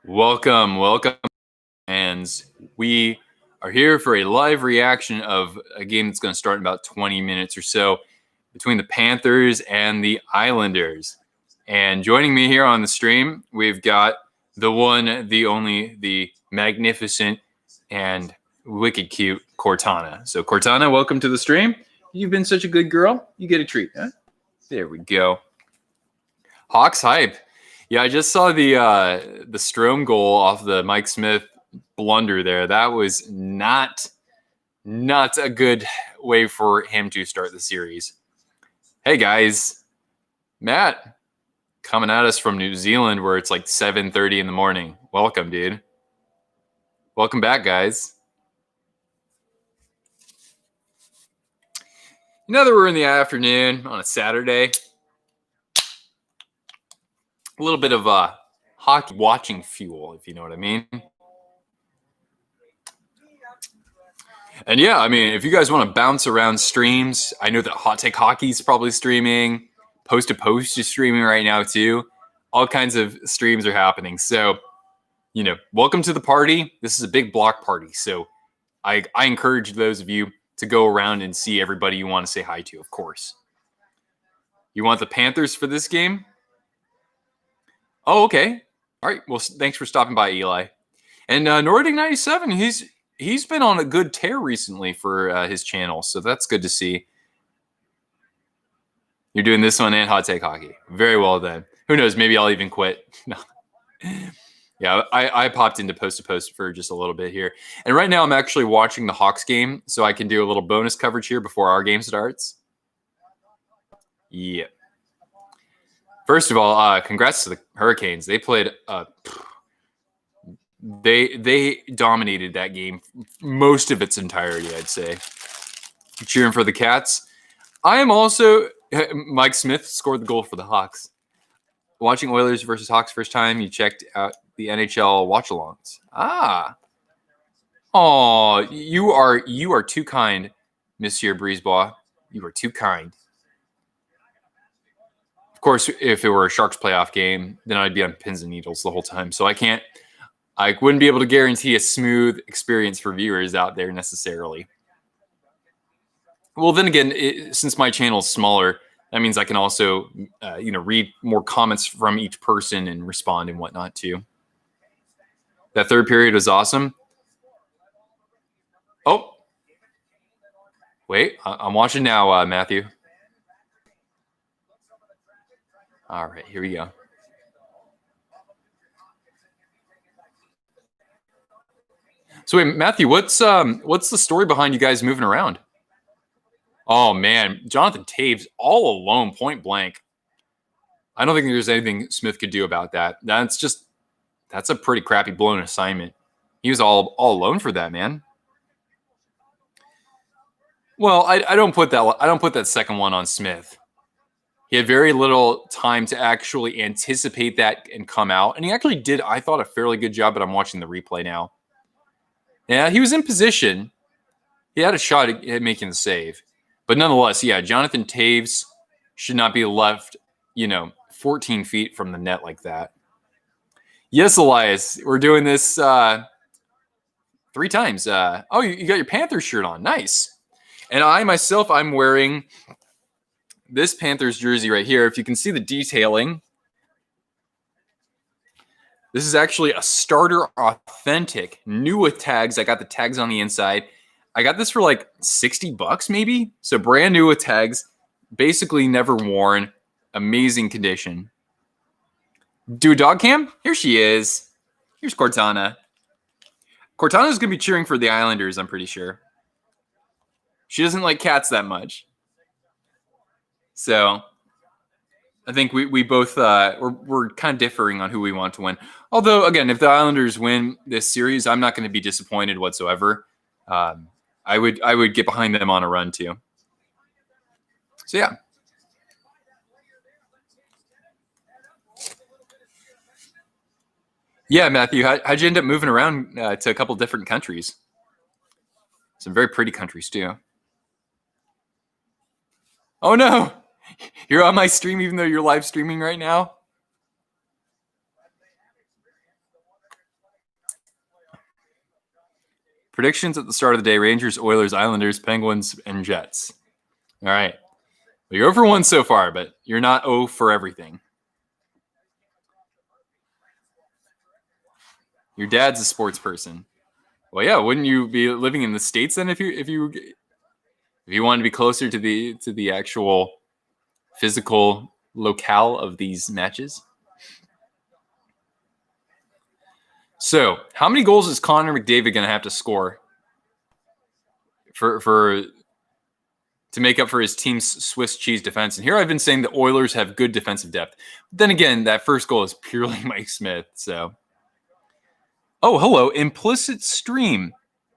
Welcome, fans. We are here for a live reaction of a game that's going to start in about 20 minutes or so between the Panthers and the Islanders. And joining me here on the stream, we've got the one, the only, the magnificent, and wicked cute Cortana. So, Cortana, welcome to the stream. You've been such a good girl. You get a treat, huh? There we go. Hawks hype. Yeah, I just saw the Strome goal off the Mike Smith blunder there. That was not a good way for him to start the series. Hey guys, Matt coming at us from New Zealand where it's like 7:30 in the morning. Welcome, dude. Welcome back, guys. You know that we're in the afternoon on a Saturday. A little bit of hockey watching fuel, if you know what I mean. And yeah, I mean, if you guys want to bounce around streams, I know that Hot Take Hockey is probably streaming. Post to Post is streaming right now too. All kinds of streams are happening. So, welcome to the party. This is a big block party. So I encourage those of you to go around and see everybody you want to say hi to, of course. You want the Panthers for this game? Oh, okay. All right. Well, thanks for stopping by, Eli. And Nordic 97, he's been on a good tear recently for his channel, so that's good to see. You're doing this one and Hot Take Hockey. Very well then. Who knows? Maybe I'll even quit. No. Yeah, I popped into Post to Post for just a little bit here. And right now I'm actually watching the Hawks game, so I can do a little bonus coverage here before our game starts. Yeah. First of all, congrats to the Hurricanes. They played they dominated that game most of its entirety, I'd say. Cheering for the Cats. I am also Mike Smith scored the goal for the Hawks. Watching Oilers versus Hawks first time, you checked out the NHL watch-alongs. Oh, you are too kind, Monsieur Brisebois. You are too kind. Of course, if it were a Sharks playoff game, then I'd be on pins and needles the whole time. So I wouldn't be able to guarantee a smooth experience for viewers out there necessarily. Well, then again, since my channel is smaller, that means I can also, read more comments from each person and respond and whatnot too. That third period was awesome. Oh, wait, I'm watching now, Matthew. All right, here we go. So wait, Matthew, what's the story behind you guys moving around? Oh man, Jonathan Taves all alone, point blank. I don't think there's anything Smith could do about that. That's a pretty crappy blown assignment. He was all alone for that, man. Well, I don't put that second one on Smith. He had very little time to actually anticipate that and come out. And he actually did, I thought, a fairly good job, but I'm watching the replay now. Yeah, he was in position. He had a shot at making the save. But nonetheless, yeah, Jonathan Taves should not be left, 14 feet from the net like that. Yes, Elias, we're doing this 3 times. Oh, you got your Panthers shirt on. Nice. And I myself, I'm wearing this Panthers jersey right here. If you can see the detailing, this is actually a starter authentic, new with tags. I got the tags on the inside. I got this for like $60 maybe. So brand new with tags, basically never worn, amazing condition. Do a dog cam? Here she is. Here's Cortana. Cortana's going to be cheering for the Islanders, I'm pretty sure. She doesn't like cats that much. So I think we both we're kind of differing on who we want to win. Although again, if the Islanders win this series, I'm not going to be disappointed whatsoever. I would get behind them on a run too. So yeah. Yeah, Matthew, how'd you end up moving around to a couple different countries? Some very pretty countries too. Oh no, you're on my stream even though you're live streaming right now? Predictions at the start of the day: Rangers, Oilers, Islanders, Penguins, and Jets. All right. Well, you're 0 for 1 so far, but you're not 0 for everything. Your dad's a sports person. Well, yeah, wouldn't you be living in the States then if you wanted to be closer to the actual physical locale of these matches? So, how many goals is Connor McDavid going to have to score for to make up for his team's Swiss cheese defense? And here I've been saying the Oilers have good defensive depth. But then again, that first goal is purely Mike Smith. So, oh, hello, Implicit Stream.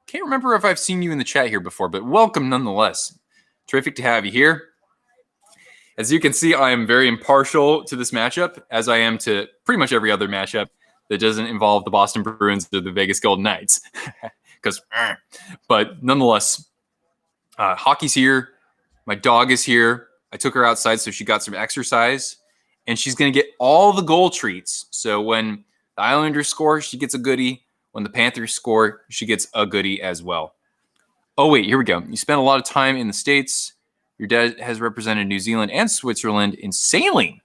Can't remember if I've seen you in the chat here before, but welcome nonetheless. Terrific to have you here. As you can see, I am very impartial to this matchup, as I am to pretty much every other matchup that doesn't involve the Boston Bruins or the Vegas Golden Knights. But nonetheless, hockey's here. My dog is here. I took her outside so she got some exercise, and she's going to get all the goal treats. So when the Islanders score, she gets a goodie. When the Panthers score, she gets a goodie as well. Oh, wait, here we go. You spent a lot of time in the States. Your dad has represented New Zealand and Switzerland in sailing.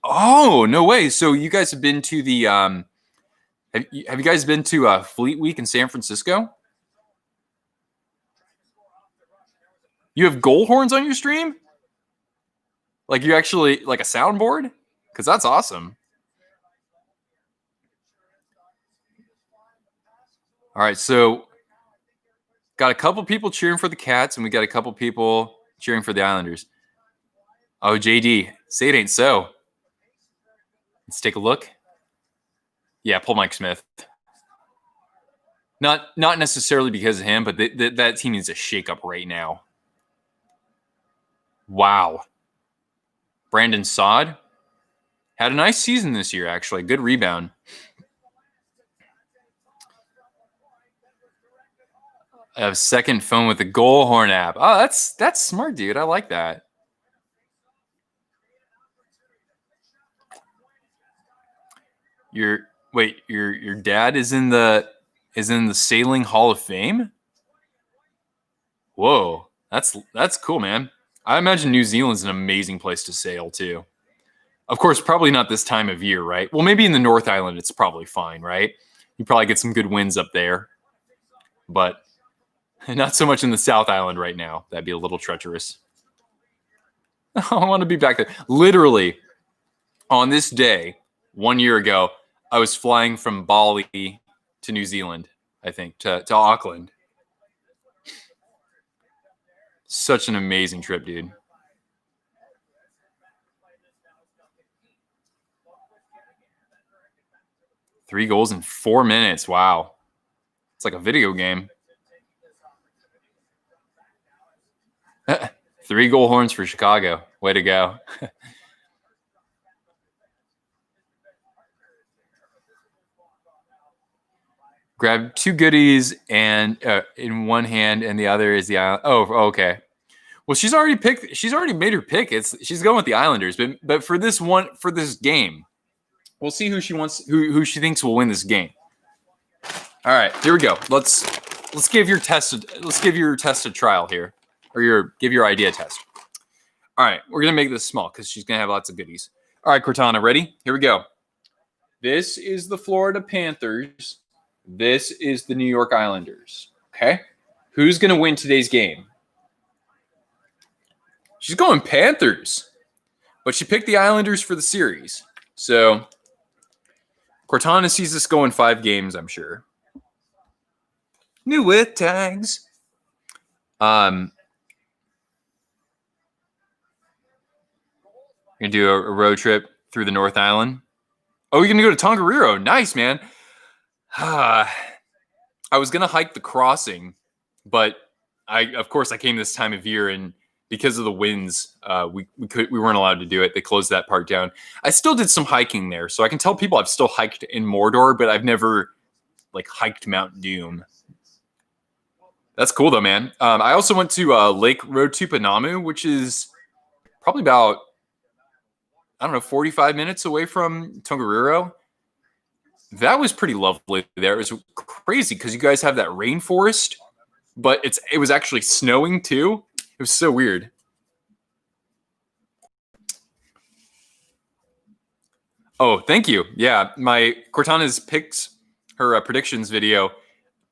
Oh, no way. So you guys have been to the have you guys been to Fleet Week in San Francisco? You have goal horns on your stream? Like you actually like a soundboard? Because that's awesome. All right, so got a couple people cheering for the Cats, and we got a couple people cheering for the Islanders. Oh, JD, say it ain't so. Let's take a look. Yeah, pull Mike Smith. Not necessarily because of him, but that team needs a shakeup right now. Wow. Brandon Saad had a nice season this year, actually. Good rebound. A second phone with the goal horn app. Oh, that's smart, dude. I like that. Your dad is in the Sailing Hall of Fame? Whoa. That's cool, man. I imagine New Zealand's an amazing place to sail too. Of course, probably not this time of year, right? Well, maybe in the North Island it's probably fine, right? You probably get some good winds up there. But not so much in the South Island right now. That'd be a little treacherous. I want to be back there. Literally, on this day, 1 year ago, I was flying from Bali to New Zealand, I think, to Auckland. Such an amazing trip, dude. Three goals in 4 minutes. Wow. It's like a video game. 3 goal horns for Chicago. Way to go. Grab 2 goodies and in one hand, and the other is the Island. Oh, okay. Well, she's already picked. She's already made her pick. She's going with the Islanders, but for this game, we'll see who she wants, who she thinks will win this game. All right, here we go. Let's give your test a trial here, or give your idea test. All right, we're gonna make this small because she's gonna have lots of goodies. All right, Cortana, ready? Here we go. This is the Florida Panthers. This is the New York Islanders. Okay, who's gonna win today's game? She's going Panthers, but she picked the Islanders for the series. So Cortana sees this going 5 games, I'm sure. New with tags. You're gonna do a road trip through the North Island. Oh, you're gonna go to Tongariro. Nice, man. I was gonna hike the crossing, but of course I came this time of year, and because of the winds, we weren't allowed to do it. They closed that part down. I still did some hiking there, so I can tell people I've still hiked in Mordor, but I've never hiked Mount Doom. That's cool though, man. I also went to Lake Rotupanamu, which is probably about 45 minutes away from Tongariro. that was pretty lovely there. It was crazy because you guys have that rainforest, but it was actually snowing too. It was so weird. Oh, thank you. Yeah, my Cortana's picks, her predictions video.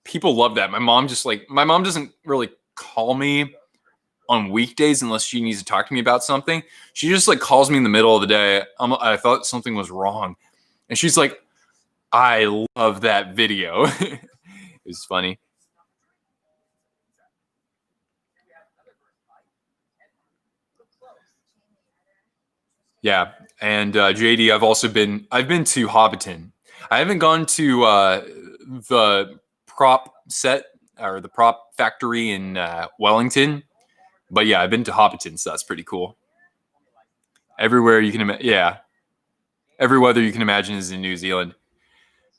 People love that. My mom doesn't really call me on weekdays unless she needs to talk to me about something. She just like calls me in the middle of the day. I thought something was wrong, and she's like, "I love that video." It was funny. Yeah, and JD, I've been to Hobbiton. I haven't gone to the prop set or the prop factory in Wellington, but yeah, I've been to Hobbiton, so that's pretty cool. Everywhere you can imagine, yeah, every weather you can imagine is in New Zealand.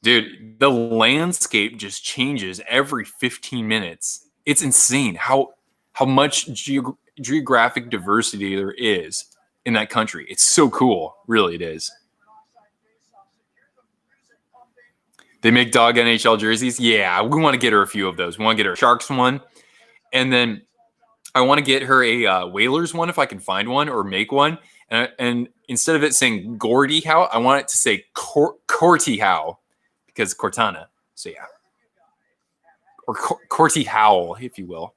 Dude, the landscape just changes every 15 minutes. It's insane how much geographic diversity there is in that country. It's so cool. Really, it is. They make dog NHL jerseys. Yeah, we want to get her a few of those. We want to get her a Sharks one, and then I want to get her a Whalers one if I can find one or make one. And instead of it saying Gordie Howe, I want it to say Corty Howe because Cortana. So yeah, or Corty Howell, if you will.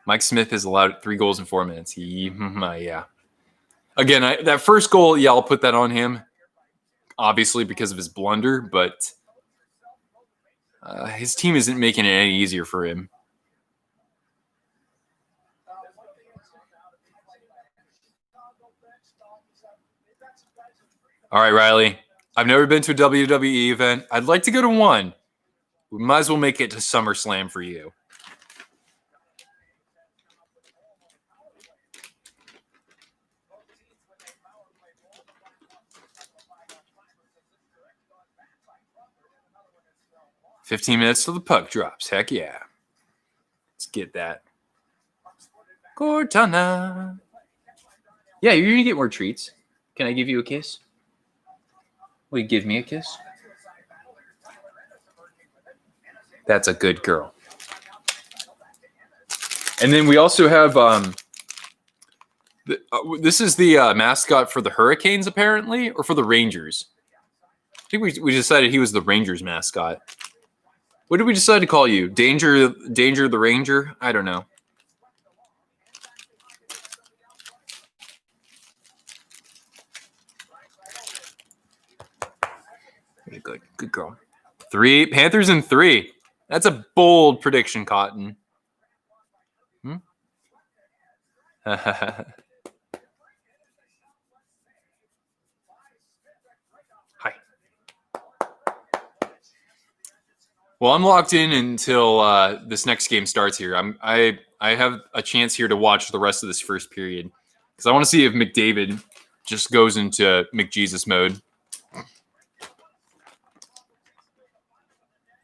Mike Smith has allowed 3 goals in 4 minutes. Yeah. Again, that first goal, yeah, I'll put that on him, obviously because of his blunder, but his team isn't making it any easier for him. All right, Riley. I've never been to a WWE event. I'd like to go to one. We might as well make it to SummerSlam for you. "15 minutes till the puck drops. Heck yeah. Let's get that. Cortana. Yeah, you're going to get more treats. Can I give you a kiss? Will you give me a kiss? That's a good girl. And then we also have this is the mascot for the Hurricanes, apparently, or for the Rangers. I think we decided he was the Rangers mascot. What did we decide to call you? Danger the Ranger? I don't know. Good girl. 3 Panthers in 3. That's a bold prediction, Cotton. Hi. Well, I'm locked in until this next game starts here. I have a chance here to watch the rest of this first period because I want to see if McDavid just goes into McJesus mode.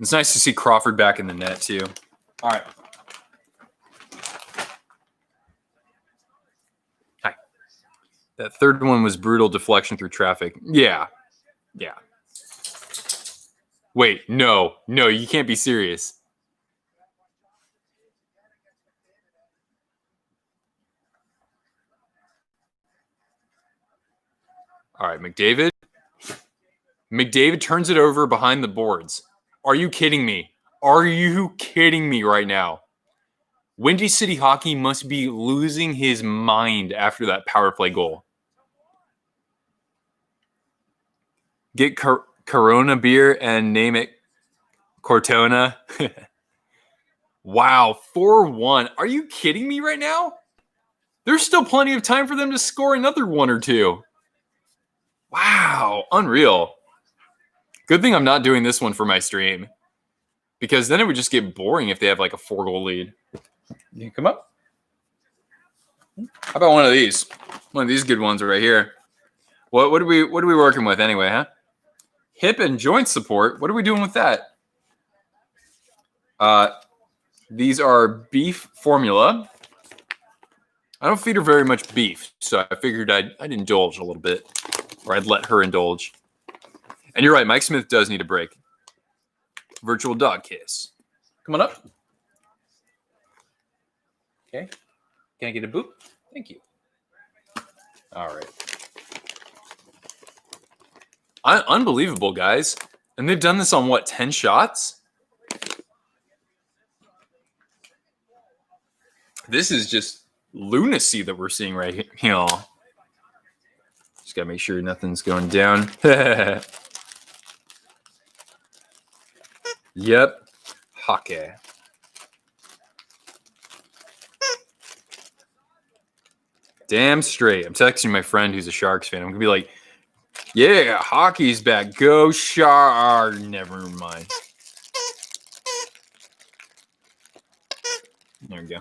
It's nice to see Crawford back in the net too. All right. Hi. That third one was brutal deflection through traffic. Yeah. Wait, no, you can't be serious. All right, McDavid. McDavid turns it over behind the boards. Are you kidding me? Are you kidding me right now? Windy City Hockey must be losing his mind after that power play goal. Get Corona beer and name it Cortona. Wow, 4-1. Are you kidding me right now? There's still plenty of time for them to score another 1 or 2. Wow, unreal. Good thing I'm not doing this one for my stream because then it would just get boring if they have like a 4-goal lead. You come up. How about one of these? One of these good ones right here. What are we working with anyway, huh? Hip and joint support. What are we doing with that? These are beef formula. I don't feed her very much beef, so I figured I'd indulge a little bit, or I'd let her indulge. And you're right, Mike Smith does need a break. Virtual dog kiss. Come on up. Okay. Can I get a boop? Thank you. All right. Unbelievable, guys. And they've done this on, what, 10 shots? This is just lunacy that we're seeing right here. Just got to make sure nothing's going down. Yep. Hockey. Damn straight. I'm texting my friend who's a Sharks fan. I'm going to be like, yeah, hockey's back. Go Sharks. Never mind. There we go.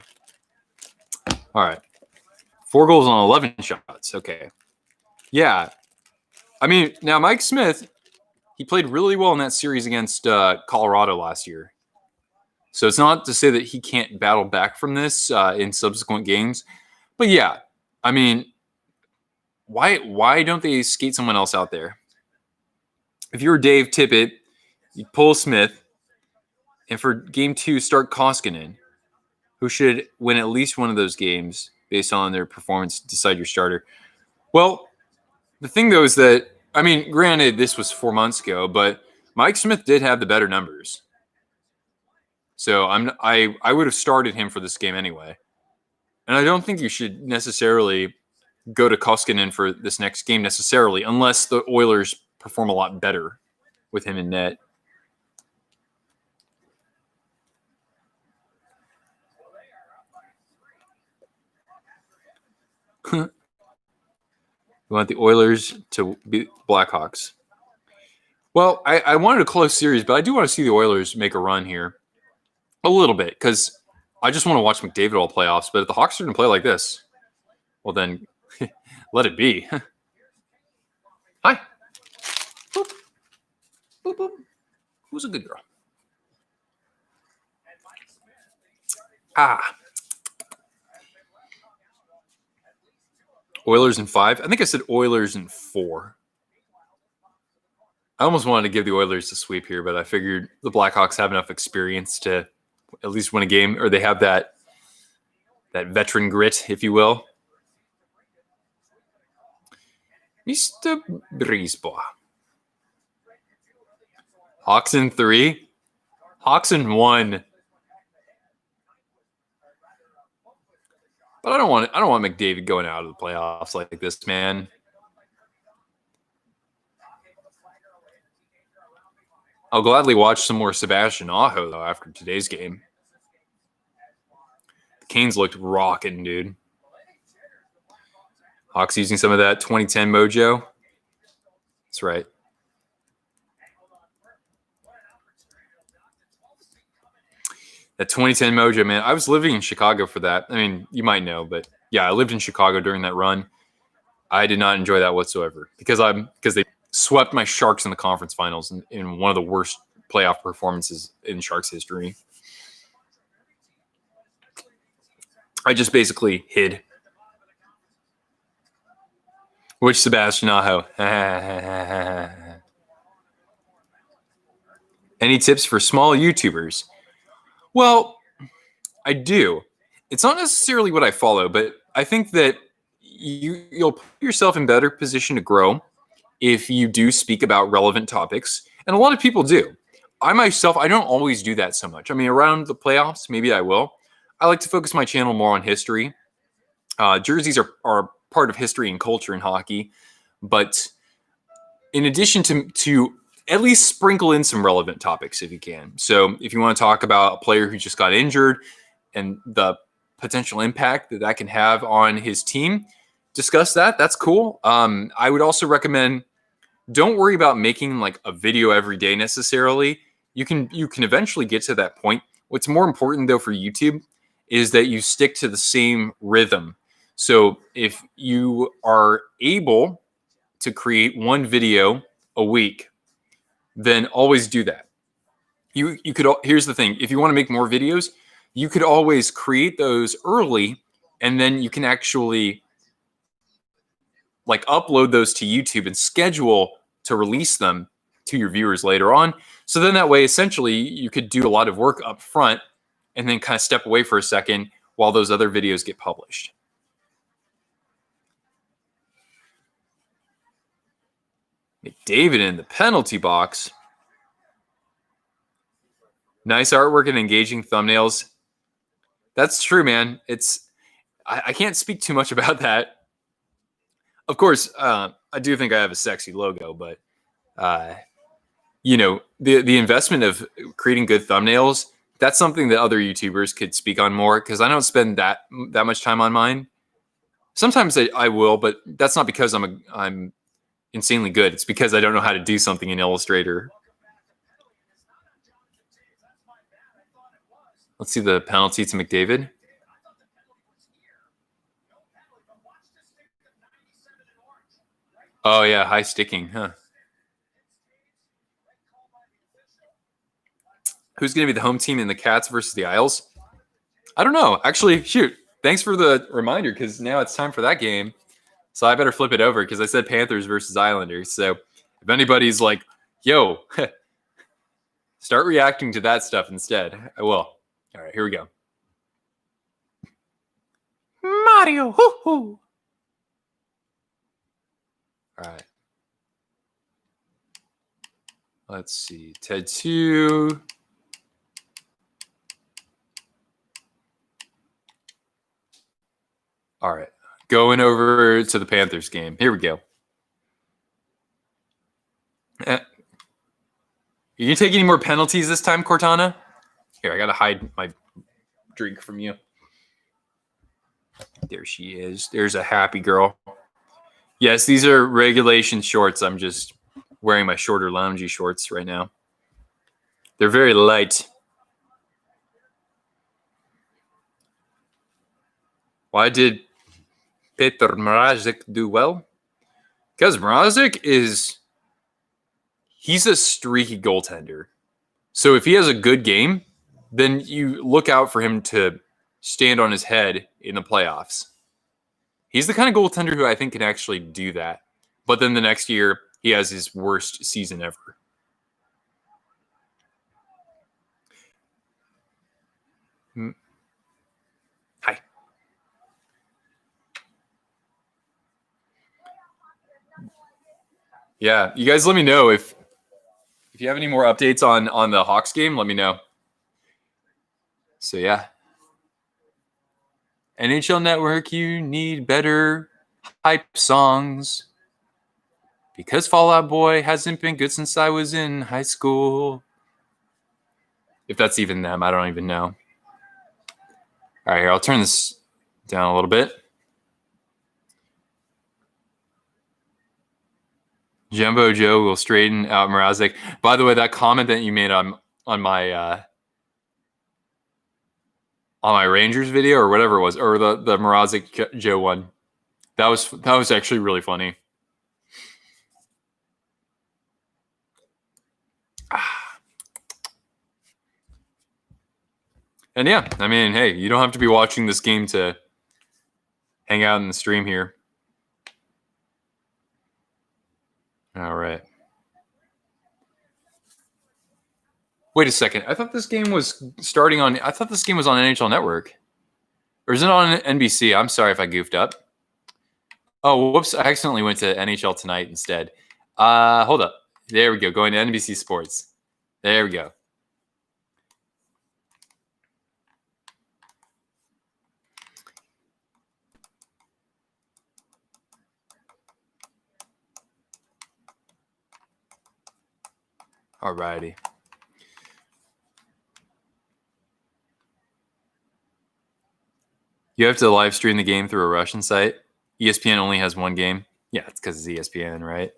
All right. 4 goals on 11 shots. Okay. Yeah. I mean, now Mike Smith, he played really well in that series against Colorado last year. So it's not to say that he can't battle back from this in subsequent games. But yeah, I mean, why don't they skate someone else out there? If you were Dave Tippett, you'd pull Smith, and for game 2, start Koskinen, who should win at least one of those games based on their performance, decide your starter. Well, the thing, though, is that, I mean, granted, this was 4 months ago, but Mike Smith did have the better numbers. So I would have started him for this game anyway. And I don't think you should necessarily go to Koskinen for this next game necessarily, unless the Oilers perform a lot better with him in net. We want the Oilers to beat Blackhawks. Well, I wanted a close series, but I do want to see the Oilers make a run here. A little bit, because I just want to watch McDavid all playoffs. But if the Hawks are going to play like this, well then, let it be. Hi. Boop. Boop, boop. Who's a good girl? Oilers in 5. I think I said Oilers in 4. I almost wanted to give the Oilers a sweep here, but I figured the Blackhawks have enough experience to at least win a game, or they have that veteran grit, if you will. Mr. Brisebois. Hawks in 3. Hawks in 1. But I don't want McDavid going out of the playoffs like this, man. I'll gladly watch some more Sebastian Aho, though, after today's game. The Canes looked rocking, dude. Hawks using some of that 2010 mojo. That's right. That 2010 mojo, man. I was living in Chicago for that. I mean, you might know, but yeah, I lived in Chicago during that run. I did not enjoy that whatsoever because they swept my Sharks in the conference finals in one of the worst playoff performances in Sharks history. I just basically hid. Which Sebastian Aho? Any tips for small YouTubers? Well, I do. It's not necessarily what I follow, but I think that you'll put yourself in better position to grow if you do speak about relevant topics. And a lot of people do. I myself, I don't always do that so much. I mean, around the playoffs, maybe I will. I like to focus my channel more on history. Jerseys are part of history and culture in hockey. But in addition to at least sprinkle in some relevant topics if you can. So if you want to talk about a player who just got injured and the potential impact that can have on his team, discuss that. That's cool. I would also recommend, don't worry about making like a video every day necessarily. You can eventually get to that point. What's more important though for YouTube is that you stick to the same rhythm. So if you are able to create one video a week, then always do that. You could, here's the thing, if you want to make more videos, you could always create those early and then you can actually like upload those to YouTube and schedule to release them to your viewers later on. So then that way, essentially, you could do a lot of work up front and then kind of step away for a second while those other videos get published. McDavid in the penalty box. Nice artwork and engaging thumbnails. That's true, man. I can't speak too much about that. Of course, I do think I have a sexy logo, but the investment of creating good thumbnails, that's something that other YouTubers could speak on more, because I don't spend that much time on mine. Sometimes I will, but that's not because I'm insanely good. It's because I don't know how to do something in Illustrator. Let's see the penalty to McDavid. Oh, yeah, high sticking, huh? Who's going to be the home team in the Cats versus the Isles? I don't know. Actually, shoot. Thanks for the reminder, because now it's time for that game. So I better flip it over, because I said Panthers versus Islanders. So if anybody's like, yo, start reacting to that stuff instead, I will. All right, here we go. Mario, hoo-hoo. All right. Let's see. Ted 2. All right. Going over to the Panthers game. Here we go. You gonna take any more penalties this time, Cortana? Here, I gotta hide my drink from you. There she is. There's a happy girl. Yes, these are regulation shorts. I'm just wearing my shorter loungy shorts right now. They're very light. Why did Petr Mrazek do well? Because Mrazek he's a streaky goaltender. So if he has a good game, then you look out for him to stand on his head in the playoffs. He's the kind of goaltender who I think can actually do that. But then the next year, he has his worst season ever. Hi. Yeah, you guys let me know if you have any more updates on the Hawks game, let me know. So yeah. NHL Network, you need better hype songs. Because Fall Out Boy hasn't been good since I was in high school. If that's even them, I don't even know. All right, here, I'll turn this down a little bit. Jumbo Joe will straighten out Mrazek. By the way, that comment that you made on my Rangers video or whatever it was, or the Mrazek Joe one, that was actually really funny. And yeah, I mean, hey, you don't have to be watching this game to hang out in the stream here. All right. Wait a second. I thought this game was starting on. I thought this game was on NHL Network, or is it on NBC? I'm sorry if I goofed up. Oh, whoops! I accidentally went to NHL Tonight instead. Hold up. There we go. Going to NBC Sports. There we go. All righty. You have to live stream the game through a Russian site. ESPN only has one game. Yeah, it's because it's ESPN, right?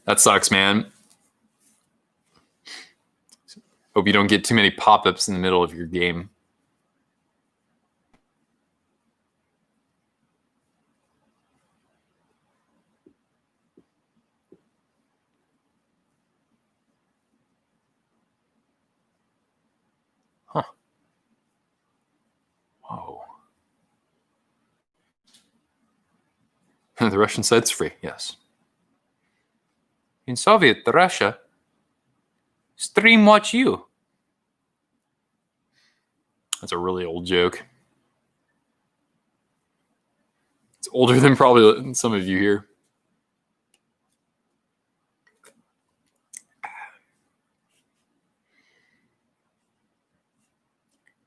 That sucks, man. Hope you don't get too many pop-ups in the middle of your game. Huh. the Russian site's free. Yes. In Soviet Russia, stream watch you. That's a really old joke. It's older than probably some of you here.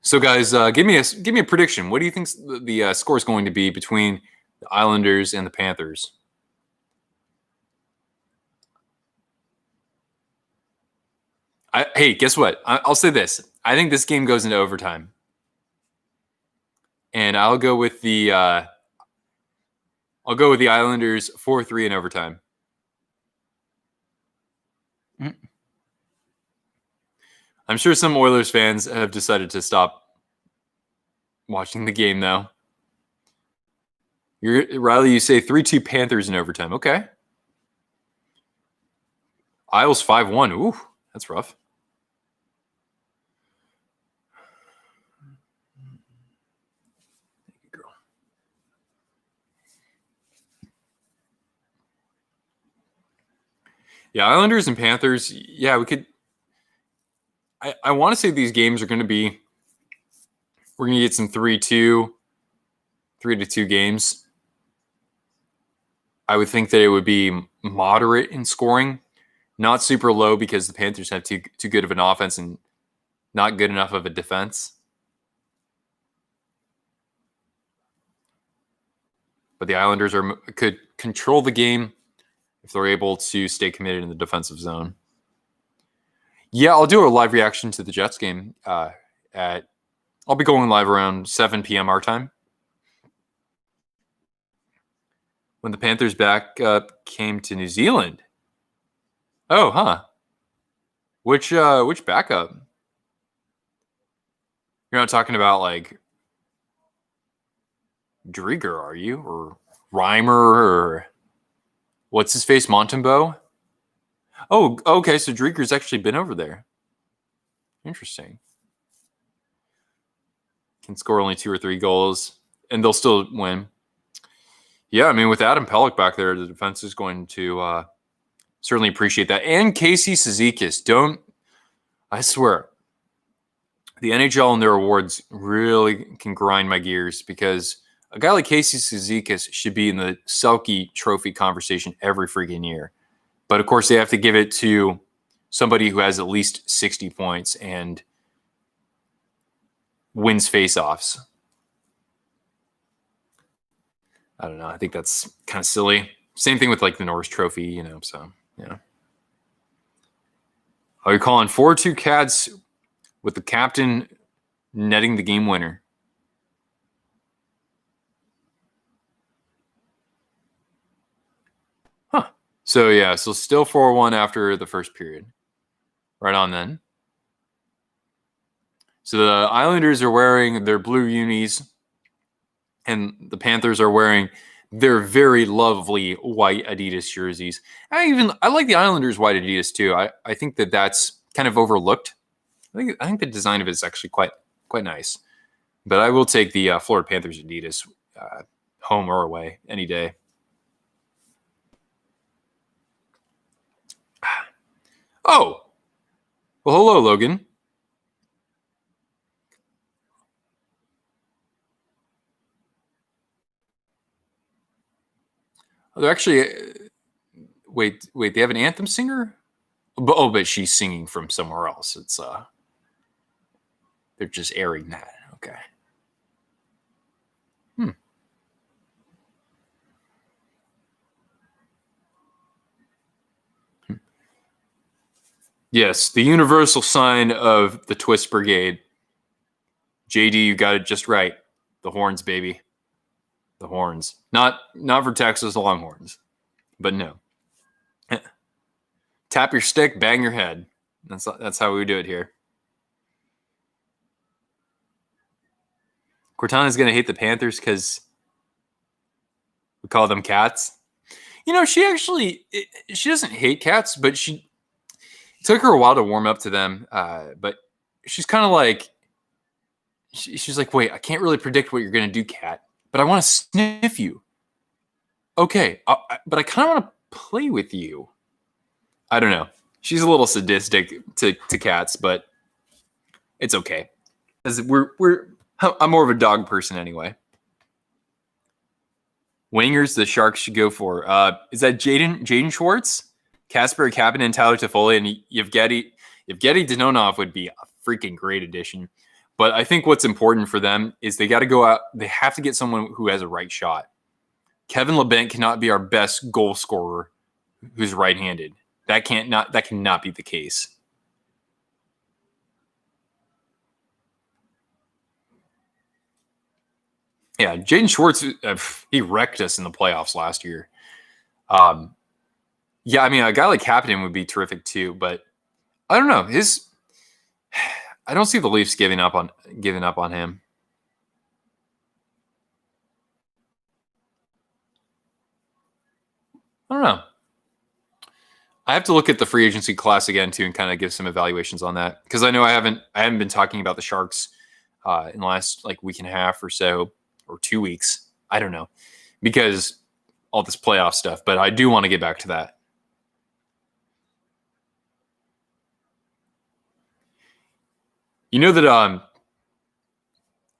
So, guys, give me a prediction. What do you think the score is going to be between the Islanders and the Panthers? Hey, guess what? I'll say this. I think this game goes into overtime, and I'll go with the Islanders 4-3 in overtime. I'm sure some Oilers fans have decided to stop watching the game now. Riley, you say 3-2 Panthers in overtime. Okay. Isles 5-1. Ooh, that's rough. Thank you, girl. Yeah, Islanders and Panthers. Yeah, we could. I want to say these games are going to be. We're going to get some 3-2 games. I would think that it would be moderate in scoring, not super low because the Panthers have too good of an offense and not good enough of a defense. But the Islanders could control the game if they're able to stay committed in the defensive zone. Yeah, I'll do a live reaction to the Jets game I'll be going live around 7 p.m. our time. When the Panthers backup came to New Zealand. Oh, huh. Which backup? You're not talking about like Drieger, are you? Or Reimer or what's his face? Montembeau? Oh, okay. So Drieger's actually been over there. Interesting. Can score only 2 or 3 goals, and they'll still win. Yeah, I mean, with Adam Pelech back there, the defense is going to certainly appreciate that. And Casey Cizikas, I swear, the NHL and their awards really can grind my gears because a guy like Casey Cizikas should be in the Selke Trophy conversation every freaking year. But, of course, they have to give it to somebody who has at least 60 points and wins faceoffs. I don't know. I think that's kind of silly. Same thing with like the Norris Trophy, so, yeah. Are you calling 4-2 Cats with the captain netting the game winner? Huh. So, yeah, so still 4-1 after the first period. Right on then. So the Islanders are wearing their blue unis, and the Panthers are wearing their very lovely white Adidas jerseys. I like the Islanders' white Adidas too. I think that's kind of overlooked. I think the design of it is actually quite nice. But I will take the Florida Panthers Adidas home or away any day. Oh, well, hello, Logan. They're actually wait. They have an anthem singer. But she's singing from somewhere else. It's they're just airing that. Okay. Yes, the universal sign of the Twist Brigade. JD, you got it just right. The horns, baby. The horns. Not for Texas Longhorns, but no. Tap your stick, bang your head. That's how we do it here. Cortana's going to hate the Panthers because we call them cats. She doesn't hate cats, but it took her a while to warm up to them. But she's kind of like, she's like, wait, I can't really predict what you're going to do, cat, but I want to sniff you. Okay, but I kind of want to play with you. I don't know. She's a little sadistic to cats, but it's okay. As I'm more of a dog person anyway. Wingers the Sharks should go for. Is that Jaden Schwartz, Casper Kapanen, and Tyler Toffoli, and Yevgeny Dadonov would be a freaking great addition. But I think what's important for them is they got to go out. They have to get someone who has a right shot. Kevin Labanc cannot be our best goal scorer who's right-handed. That cannot be the case. Yeah, Jaden Schwartz, he wrecked us in the playoffs last year. Yeah, I mean, a guy like Kapanen would be terrific too, but I don't know. I don't see the Leafs giving up on him. I don't know. I have to look at the free agency class again too, and kind of give some evaluations on that, because I know I haven't been talking about the Sharks in the last like week and a half or so, or 2 weeks. I don't know, because all this playoff stuff. But I do want to get back to that. You know that I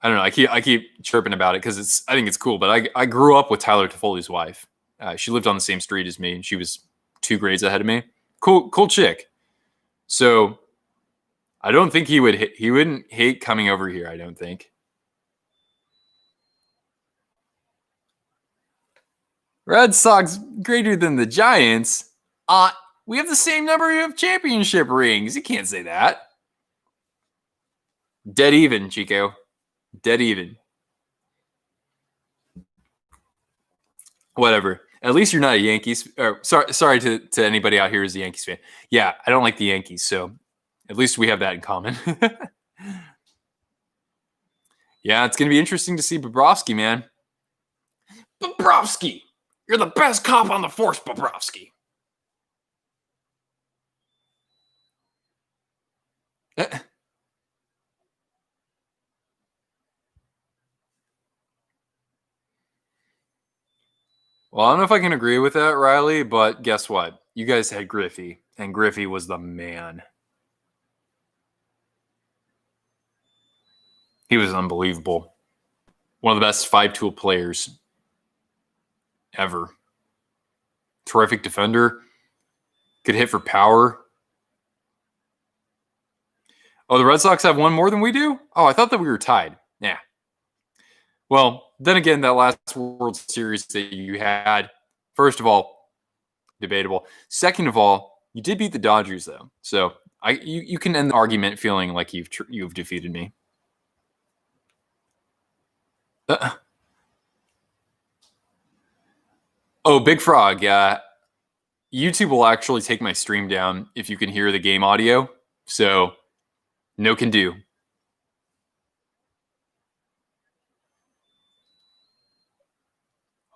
don't know. I keep chirping about it because I think it's cool. But I grew up with Tyler Toffoli's wife. She lived on the same street as me, and she was 2 grades ahead of me. Cool chick. So I don't think he wouldn't hate coming over here. I don't think. Red Sox greater than the Giants. We have the same number of championship rings. You can't say that. Dead even, Chico. Dead even. Whatever. At least you're not a Yankees. Or sorry to anybody out here who's a Yankees fan. Yeah, I don't like the Yankees, so at least we have that in common. Yeah, it's gonna be interesting to see Bobrovsky, man. Bobrovsky, you're the best cop on the force, Bobrovsky. Well, I don't know if I can agree with that, Riley, but guess what? You guys had Griffey, and Griffey was the man. He was unbelievable. One of the best 5-tool players ever. Terrific defender. Could hit for power. Oh, the Red Sox have one more than we do? Oh, I thought that we were tied. Yeah. Well, then again, that last World Series that you had, first of all, debatable. Second of all, you did beat the Dodgers, though. So you can end the argument feeling like you've defeated me. Oh, Big Frog. YouTube will actually take my stream down if you can hear the game audio. So no can do.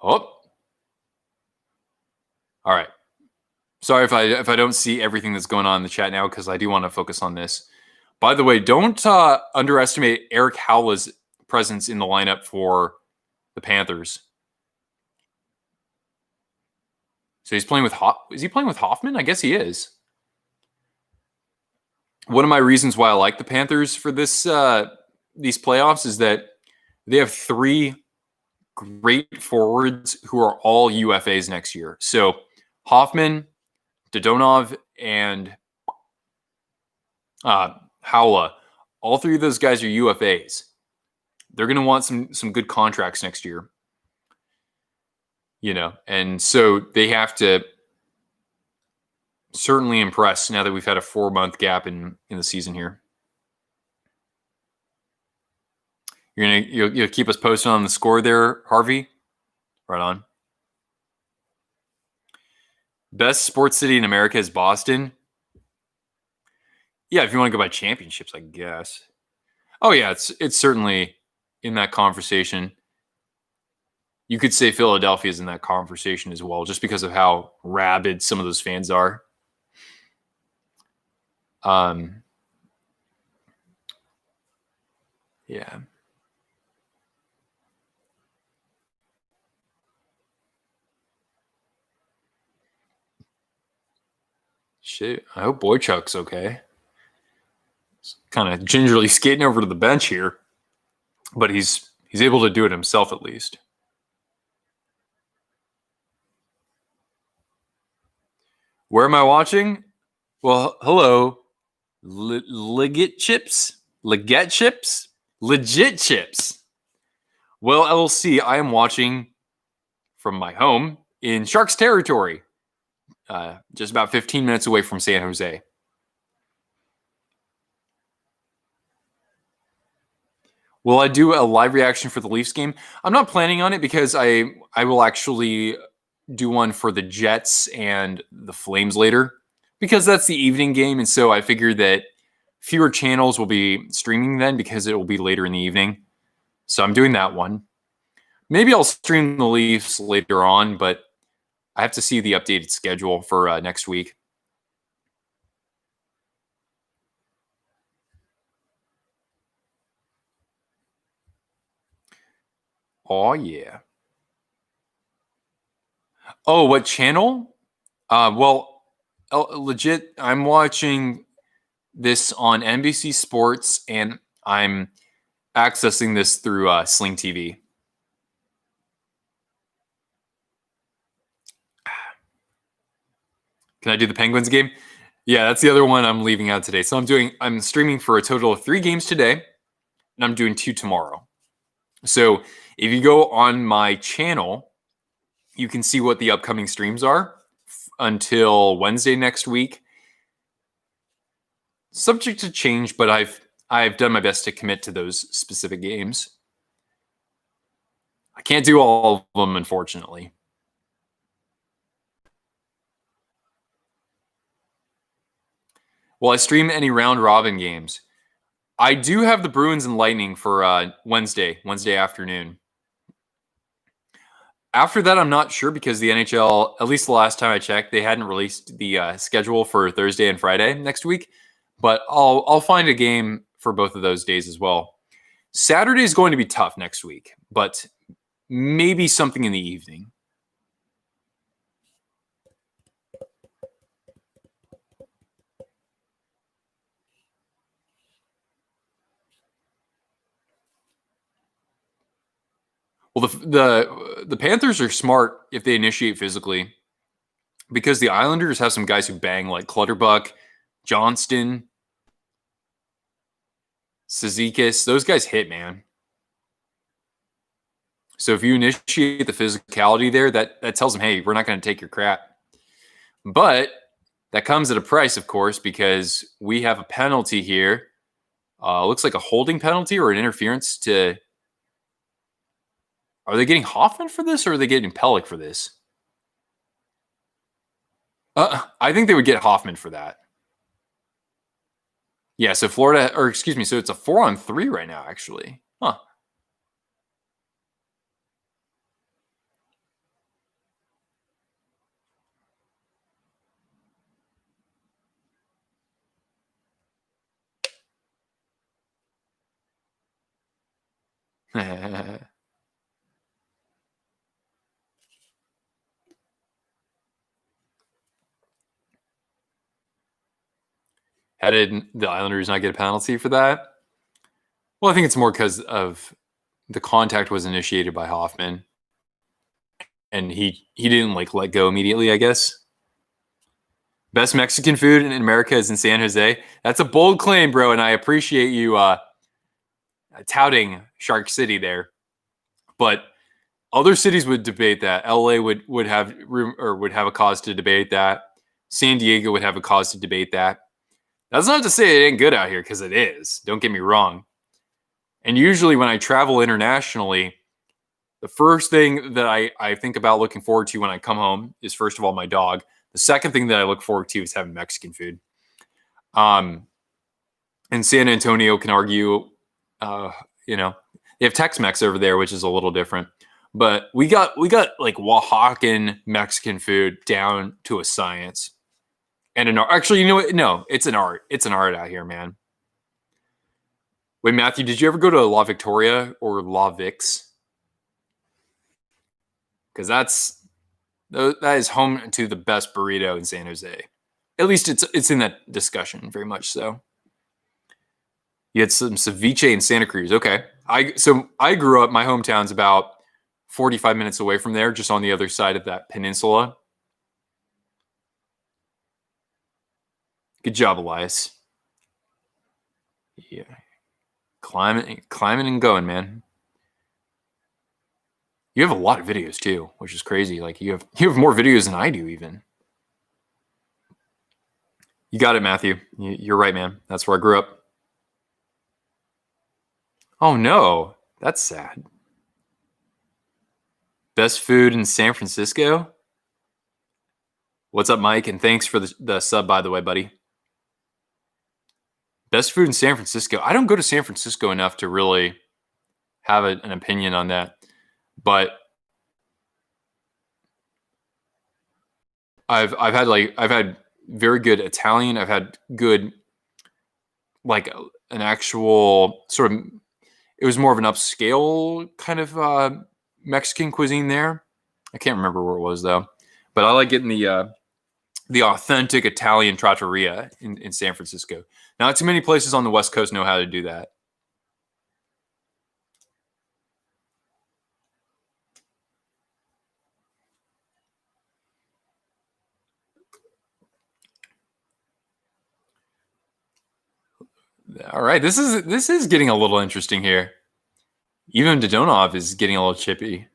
Oh. All right. Sorry if I don't see everything that's going on in the chat now, because I do want to focus on this. By the way, don't underestimate Eric Howle's presence in the lineup for the Panthers. So he's playing with is he playing with Hoffman? I guess he is. One of my reasons why I like the Panthers for these playoffs is that they have 3 great forwards who are all UFAs next year. So Hoffman, Dadonov, and Howla, all 3 of those guys are UFAs. They're going to want some good contracts next year. You know, and so they have to certainly impress now that we've had a 4-month gap in the season here. You'll keep us posted on the score there, Harvey? Right on. Best sports city in America is Boston. Yeah, if you want to go by championships, I guess. Oh yeah, it's certainly in that conversation. You could say Philadelphia is in that conversation as well, just because of how rabid some of those fans are. Yeah. Shit, I hope Boychuk's okay. He's kind of gingerly skating over to the bench here, but he's able to do it himself at least. Where am I watching? Well, hello, Legit Chips, Legit Chips. Well, LLC, I am watching from my home in Sharks territory, just about 15 minutes away from San Jose. Will I do a live reaction for the Leafs game? I'm not planning on it because I will actually do one for the Jets and the Flames later because that's the evening game. And so I figured that fewer channels will be streaming then because it will be later in the evening. So I'm doing that one. Maybe I'll stream the Leafs later on, but I have to see the updated schedule for next week. Oh, yeah. Oh, what channel? Well, legit, I'm watching this on NBC Sports, and I'm accessing this through Sling TV. Can I do the Penguins game? Yeah, that's the other one I'm leaving out today. So I'm streaming for a total of 3 games today, and I'm doing 2 tomorrow. So if you go on my channel, you can see what the upcoming streams are until Wednesday next week. Subject to change, but I've done my best to commit to those specific games. I can't do all of them, unfortunately. Will I stream any round robin games? I do have the Bruins and Lightning for Wednesday afternoon. After that, I'm not sure because the NHL, at least the last time I checked, they hadn't released the schedule for Thursday and Friday next week. But I'll find a game for both of those days as well. Saturday is going to be tough next week, but maybe something in the evening. Well, the Panthers are smart if they initiate physically because the Islanders have some guys who bang like Clutterbuck, Johnston, Cizikas. Those guys hit, man. So if you initiate the physicality there, that tells them, hey, we're not going to take your crap. But that comes at a price, of course, because we have a penalty here. Looks like a holding penalty or an interference to... Are they getting Hoffman for this or are they getting Pellick for this? I think they would get Hoffman for that. Yeah, so Florida, or excuse me, so it's a 4-on-3 right now, actually. Huh. How did the Islanders not get a penalty for that? Well, I think it's more because of the contact was initiated by Hoffman, and he didn't like let go immediately, I guess. Best Mexican food in America is in San Jose. That's a bold claim, bro, and I appreciate you touting Shark City there. But other cities would debate that. LA would have room or would have a cause to debate that. San Diego would have a cause to debate that. That's not to say it ain't good out here, because it is. Don't get me wrong. And usually when I travel internationally, the first thing that I think about looking forward to when I come home is, first of all, my dog. The second thing that I look forward to is having Mexican food. And San Antonio can argue, they have Tex-Mex over there, which is a little different. But we got like Oaxacan Mexican food down to a science. And an art. Actually, you know what? No, it's an art. It's an art out here, man. Wait, Matthew, did you ever go to La Victoria or La Vix? Because that is home to the best burrito in San Jose. At least it's in that discussion, very much so. You had some ceviche in Santa Cruz. Okay. I grew up, my hometown's about 45 minutes away from there, just on the other side of that peninsula. Good job, Elias. Yeah. Climbing and going, man. You have a lot of videos too, which is crazy. Like you have more videos than I do even. You got it, Matthew. You're right, man. That's where I grew up. Oh no, that's sad. Best food in San Francisco? What's up, Mike? And thanks for the sub, by the way, buddy. Best food in San Francisco. I don't go to San Francisco enough to really have an opinion on that. But I've had very good Italian. I've had good, like an actual sort of, it was more of an upscale kind of Mexican cuisine there. I can't remember where it was though, but I like getting the authentic Italian trattoria in San Francisco. Not too many places on the West Coast know how to do that. All right, this is getting a little interesting here. Even Dodonov is getting a little chippy.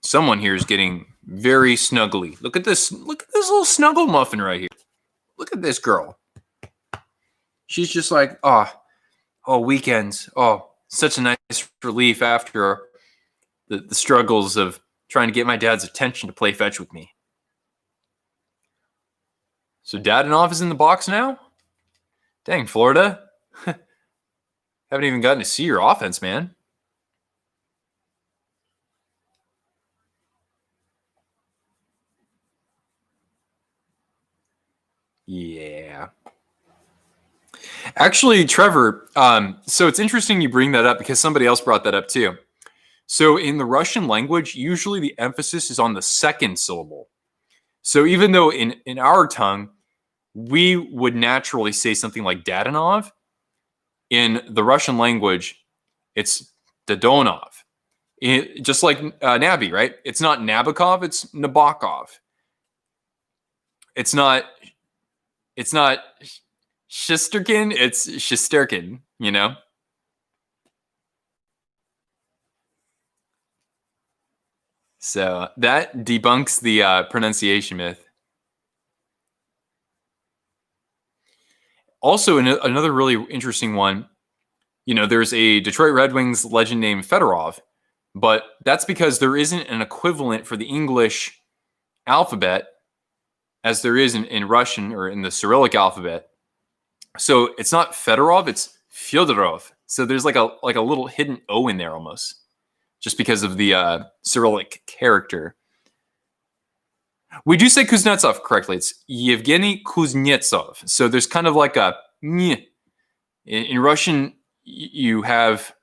Someone here is getting very snuggly. Look at this little snuggle muffin right here. Look at this girl. She's just like, oh, weekends. Oh, such a nice relief after the struggles of trying to get my dad's attention to play fetch with me. So Dadonov is in the box now? Dang, Florida. Haven't even gotten to see your offense, man. Yeah. Actually, Trevor, so it's interesting you bring that up because somebody else brought that up too. So in the Russian language, usually the emphasis is on the second syllable. So even though in our tongue, we would naturally say something like Dadonov, in the Russian language, it's Dodonov. Just like Nabi, right? It's not Nabokov, it's Nabokov. It's not Shisterkin, it's Shisterkin, you know? So that debunks the pronunciation myth. Also, another really interesting one, you know, there's a Detroit Red Wings legend named Fedorov, but that's because there isn't an equivalent for the English alphabet as there is in Russian or in the Cyrillic alphabet. So it's not Fedorov, it's Fyodorov. So there's like a little hidden O in there almost, just because of the Cyrillic character. We do say Kuznetsov correctly. It's Yevgeny Kuznetsov. So there's kind of like a ny. In Russian, you have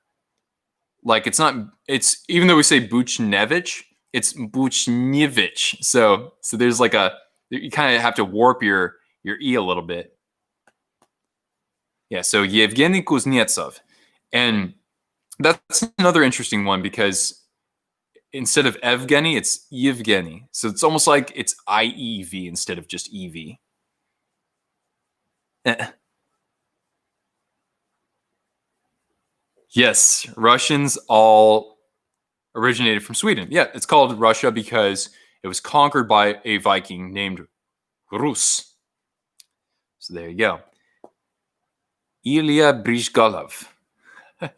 like it's even though we say Buchnevich, it's Buchnevich. So there's like you kind of have to warp your E a little bit. Yeah, so Yevgeny Kuznetsov. And that's another interesting one because instead of Evgeny, it's Yevgeny. So it's almost like it's IEV instead of just EV. Yes, Russians all originated from Sweden. Yeah, it's called Russia because it was conquered by a Viking named Rus. So there you go. Ilya Brishgalov. I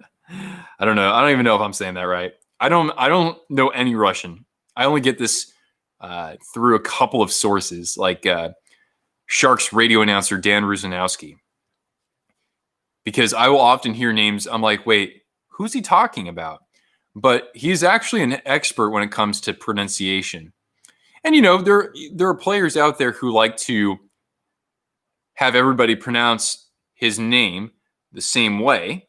don't know. I don't even know if I'm saying that right. I don't know any Russian. I only get this through a couple of sources, like Sharks radio announcer Dan Ruzanowski. Because I will often hear names. I'm like, wait, who's he talking about? But he's actually an expert when it comes to pronunciation. And you know, there are players out there who like to have everybody pronounce his name the same way.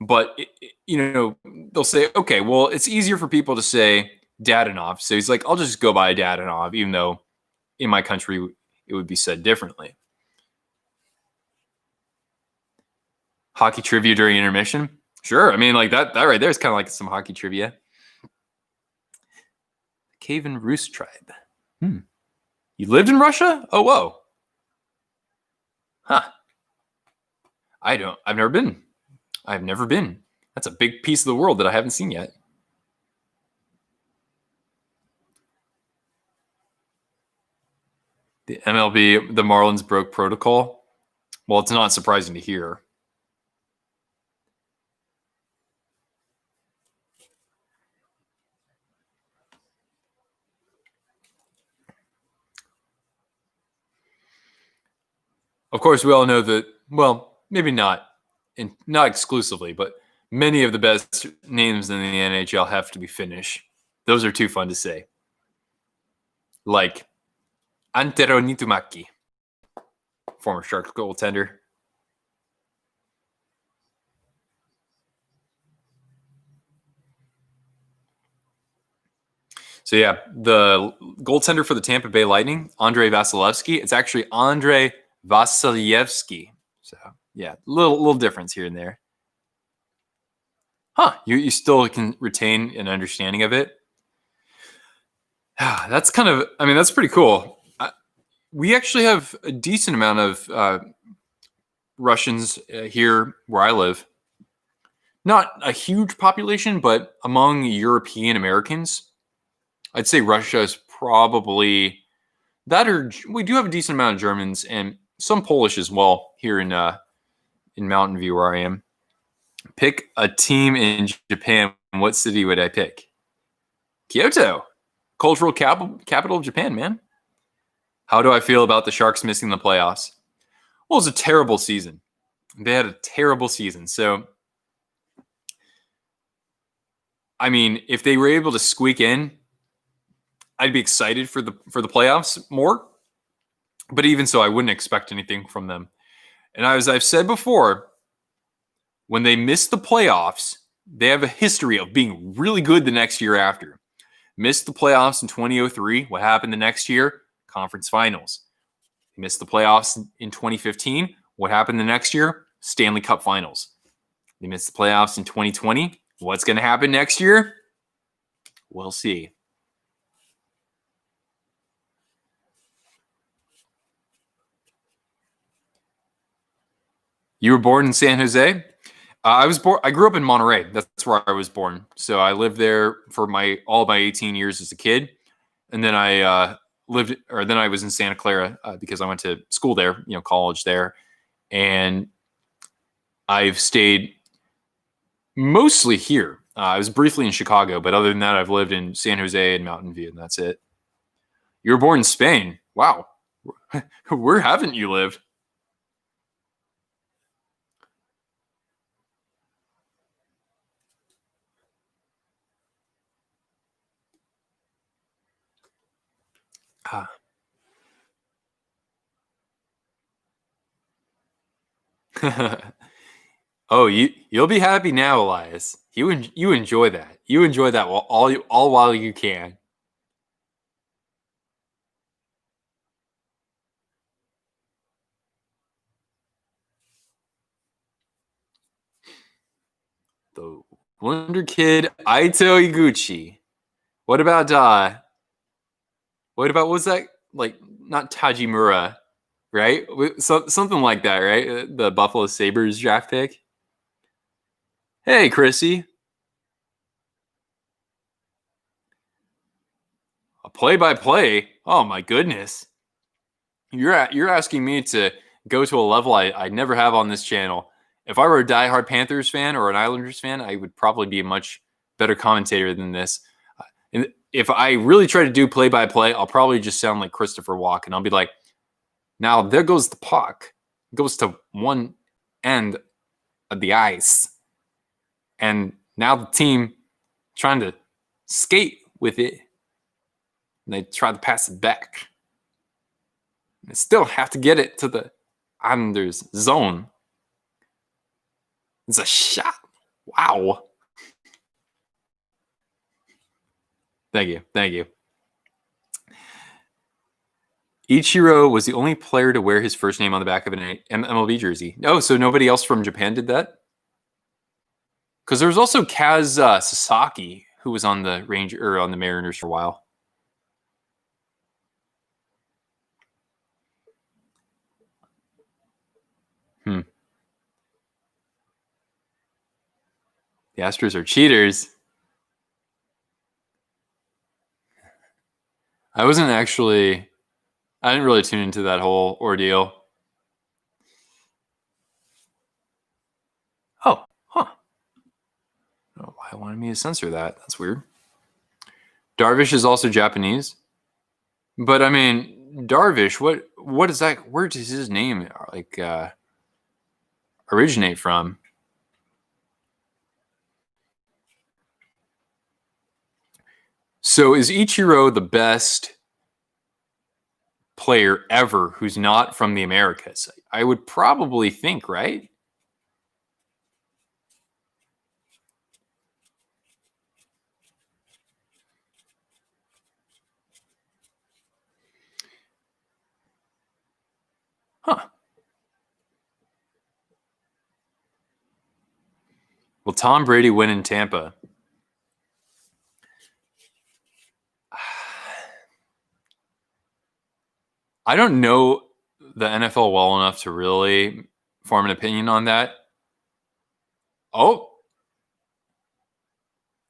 But you know, they'll say, okay, well, it's easier for people to say Dadanov. So he's like, I'll just go by Dadanov, even though in my country it would be said differently. Hockey trivia during intermission? Sure. I mean, like that right there is kind of like some hockey trivia. Kievan Rus tribe. You lived in Russia? Oh, whoa. Huh. I've never been. I've never been. That's a big piece of the world that I haven't seen yet. The MLB, the Marlins broke protocol. Well, it's not surprising to hear. Of course, we all know that, well, maybe not exclusively, but many of the best names in the NHL have to be Finnish. Those are too fun to say. Like Antero Niittymaki, former Sharks goaltender. So yeah, the goaltender for the Tampa Bay Lightning, Andrei Vasilevsky. It's actually Andrei Vasilevsky. So yeah, little difference here and there. Huh? You still can retain an understanding of it. That's kind of. I mean, that's pretty cool. We actually have a decent amount of Russians here where I live. Not a huge population, but among European Americans, I'd say Russia is probably that, or we do have a decent amount of Germans and some Polish as well here in Mountain View where I am. Pick a team in Japan. What city would I pick? Kyoto, cultural capital of Japan, man. How do I feel about the Sharks missing the playoffs? Well, it was a terrible season. They had a terrible season. So, I mean, if they were able to squeak in, I'd be excited for the playoffs more. But even so, I wouldn't expect anything from them. And as I've said before, when they miss the playoffs, they have a history of being really good the next year after. Missed the playoffs in 2003. What happened the next year? Conference finals. They missed the playoffs in 2015. What happened the next year? Stanley Cup finals. They missed the playoffs in 2020. What's going to happen next year? We'll see. You were born in San Jose? I grew up in Monterey. That's where I was born. So I lived there for all of my 18 years as a kid, and then I was in Santa Clara because I went to school there, college there, and I've stayed mostly here. I was briefly in Chicago, but other than that, I've lived in San Jose and Mountain View, and that's it. You were born in Spain. Wow. Where haven't you lived? Oh, you'll be happy now, Elias. You enjoy that. You enjoy that all while you can. The Wonder Kid Aito Iguchi. What about what was that, like, not Tajimura, right? Something like that, right? The Buffalo Sabres draft pick. Hey, Chrissy. A play-by-play? Oh my goodness. You're asking me to go to a level I never have on this channel. If I were a diehard Panthers fan or an Islanders fan, I would probably be a much better commentator than this. And if I really try to do play-by-play, I'll probably just sound like Christopher Walken. I'll be like, now there goes the puck. It goes to one end of the ice. And now the team trying to skate with it. And they try to pass it back. They still have to get it to the Islanders zone. It's a shot. Wow. Thank you. Thank you. Ichiro was the only player to wear his first name on the back of an MLB jersey. Oh, so nobody else from Japan did that? Because there was also Kaz Sasaki, who was on the on the Mariners for a while. The Astros are cheaters. I didn't really tune into that whole ordeal. Oh, huh. Oh, why wanted me to censor that? That's weird. Darvish is also Japanese. But I mean, Darvish, what is that? Where does his name originate from? So is Ichiro the best player ever who's not from the Americas? I would probably think, right? Huh. Will Tom Brady win in Tampa? I don't know the NFL well enough to really form an opinion on that. Oh,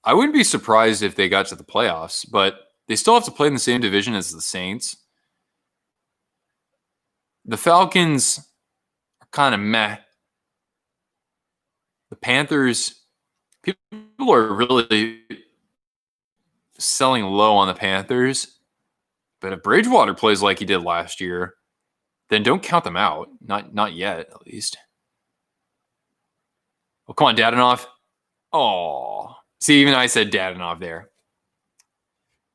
I wouldn't be surprised if they got to the playoffs, but they still have to play in the same division as the Saints. The Falcons are kind of meh. The Panthers, people are really selling low on the Panthers. But if Bridgewater plays like he did last year, then don't count them out. Not yet, at least. Oh, come on, Dadanoff. Oh. See, even I said Dadanoff there.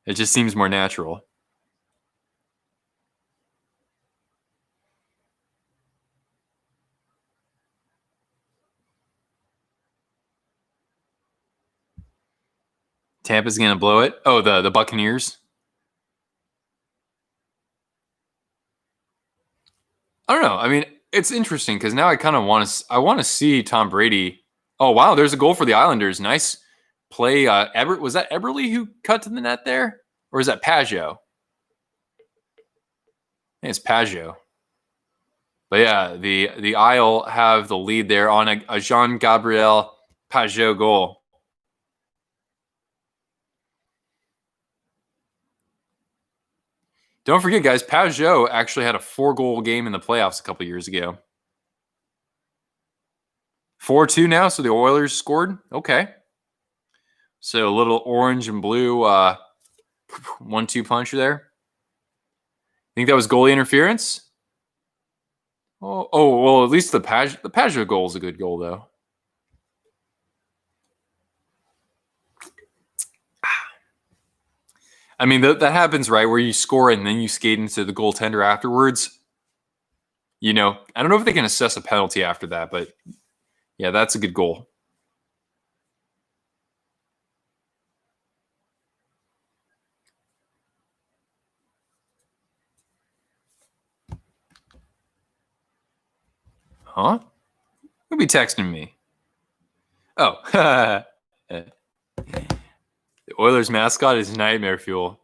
It just seems more natural. Tampa's going to blow it. Oh, the Buccaneers. I don't know. I mean, it's interesting because now I kind of want to see Tom Brady. Oh, wow, there's a goal for the Islanders. Nice play. Was that Eberle who cut to the net there? Or is that Pageau? I think it's Pageau. But yeah, the Isle have the lead there on a Jean-Gabriel Pageau goal. Don't forget, guys, Pageau actually had a 4-goal game in the playoffs a couple years ago. 4-2 now, so the Oilers scored. Okay. So a little orange and blue 1-2 punch there. Think that was goalie interference? Oh, well, at least the Pageau goal is a good goal, though. I mean, that happens, right, where you score and then you skate into the goaltender afterwards. I don't know if they can assess a penalty after that, but yeah, that's a good goal. Huh? Who'd be texting me? Oh. The Oilers mascot is Nightmare Fuel.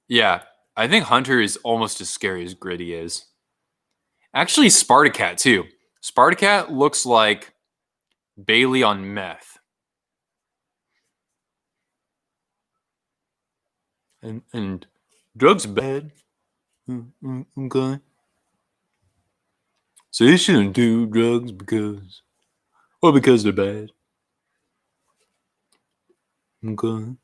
Yeah, I think Hunter is almost as scary as Gritty is. Actually, Spartacat, too. Spartacat looks like Bailey on meth. And drugs are bad. Okay. So you shouldn't do drugs because they're bad. Okay. All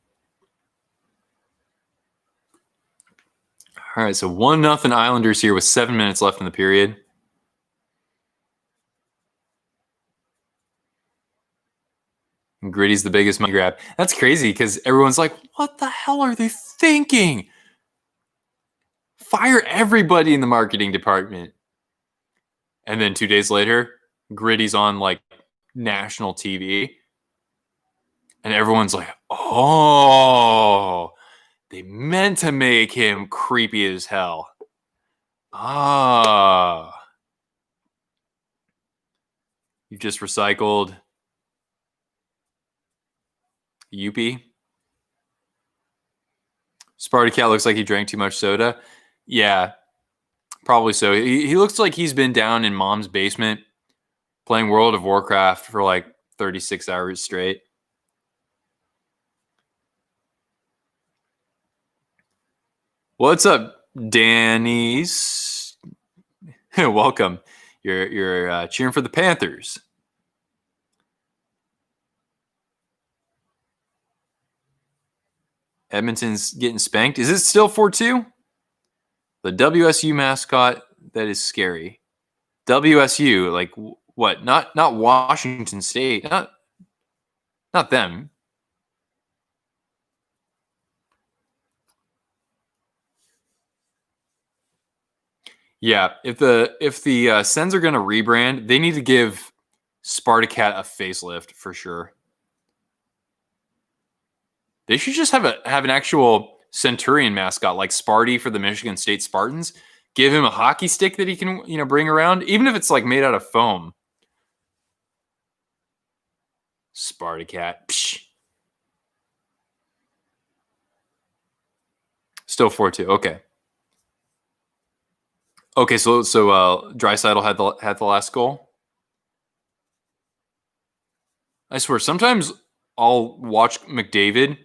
right, so 1-0 Islanders here with 7 minutes left in the period. And Gritty's the biggest money grab. That's crazy because everyone's like, what the hell are they thinking? Fire everybody in the marketing department. And then 2 days later, Gritty's on like national TV. And everyone's like, oh, they meant to make him creepy as hell. Ah. You've just recycled Yuppie. Sparty Cat looks like he drank too much soda. Yeah, probably so. He looks like he's been down in mom's basement playing World of Warcraft for like 36 hours straight. What's up, Danny's? Welcome. You're cheering for the Panthers. Edmonton's getting spanked. Is it still 4-2? The WSU mascot, that is scary. WSU, like what? Not Washington State. Not them. Yeah, if the Sens are going to rebrand, they need to give Spartacat a facelift for sure. They should just have an actual Centurion mascot like Sparty for the Michigan State Spartans. Give him a hockey stick that he can bring around, even if it's like made out of foam. Spartacat. Psh. Still 4-2. Okay. Okay, so Draisaitl had the last goal. I swear, sometimes I'll watch McDavid.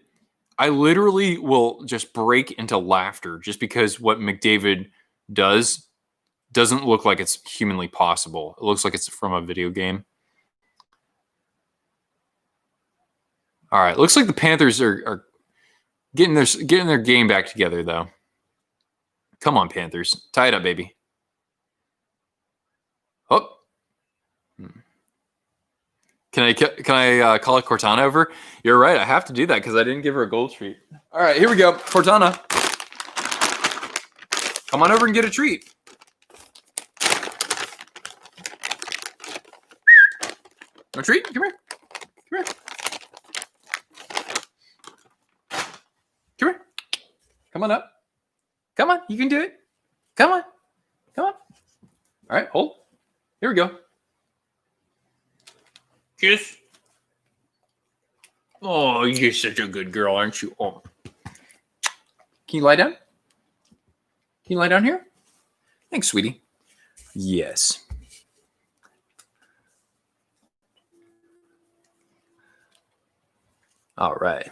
I literally will just break into laughter just because what McDavid doesn't look like it's humanly possible. It looks like it's from a video game. All right, looks like the Panthers are getting their game back together though. Come on, Panthers, tie it up, baby. Oh, can I call it Cortana over? You're right. I have to do that because I didn't give her a gold treat. All right, here we go, Cortana. Come on over and get a treat. A treat? Come here. Come here. Come here. Come on up. Come on. You can do it. Come on. Come on. All right, hold. Here we go. Kiss. Oh, you're such a good girl, aren't you? Oh. Can you lie down? Can you lie down here? Thanks, sweetie. Yes. All right.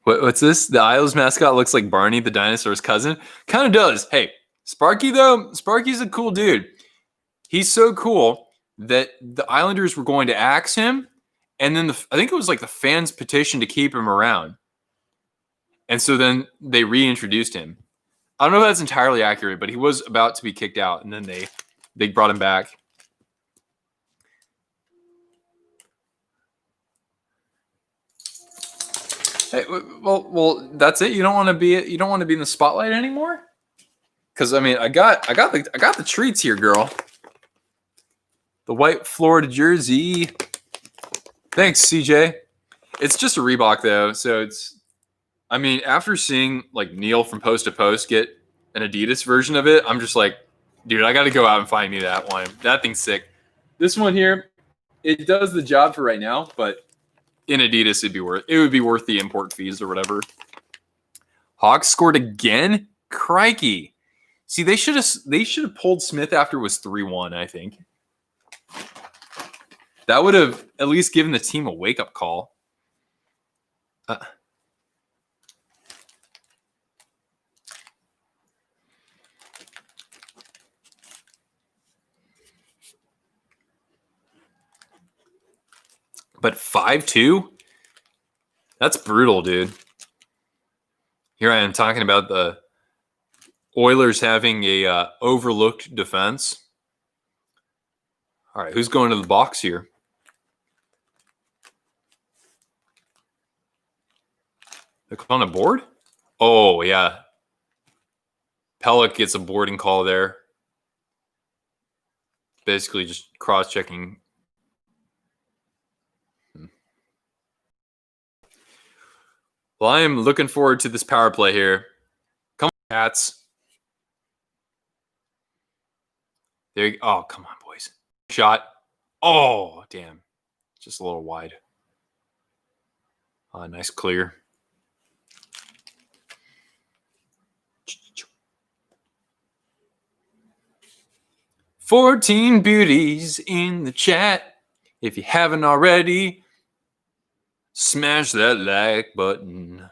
What's this? The Isles mascot looks like Barney the dinosaur's cousin. Kind of does. Hey, Sparky, though, Sparky's a cool dude. He's so cool that the Islanders were going to axe him, and then I think it was like the fans petitioned to keep him around. And so then they reintroduced him. I don't know if that's entirely accurate, but he was about to be kicked out, and then they brought him back. Hey, well, that's it. You don't want to be in the spotlight anymore? Because I mean, I got the treats here, girl. The white Florida jersey. Thanks, CJ. It's just a Reebok though, so it's. I mean, after seeing like Neil from Post to Post get an Adidas version of it, I'm just like, dude, I got to go out and find me that one. That thing's sick. This one here, it does the job for right now, but in Adidas, it would be worth the import fees or whatever. Hawks scored again. Crikey! See, they should have pulled Smith after it was 3-1. I think that would have at least given the team a wake up call. But 5-2? That's brutal, dude. Here I am talking about the Oilers having a overlooked defense. All right, who's going to the box here? They're on a board? Oh, yeah. Pellick gets a boarding call there. Basically just cross-checking. Well, I am looking forward to this power play here. Come on, Pats. There you go. Oh, come on, boys. Shot. Oh, damn. Just a little wide. Nice clear. "14 beauties in the chat. If you haven't already, smash that like button.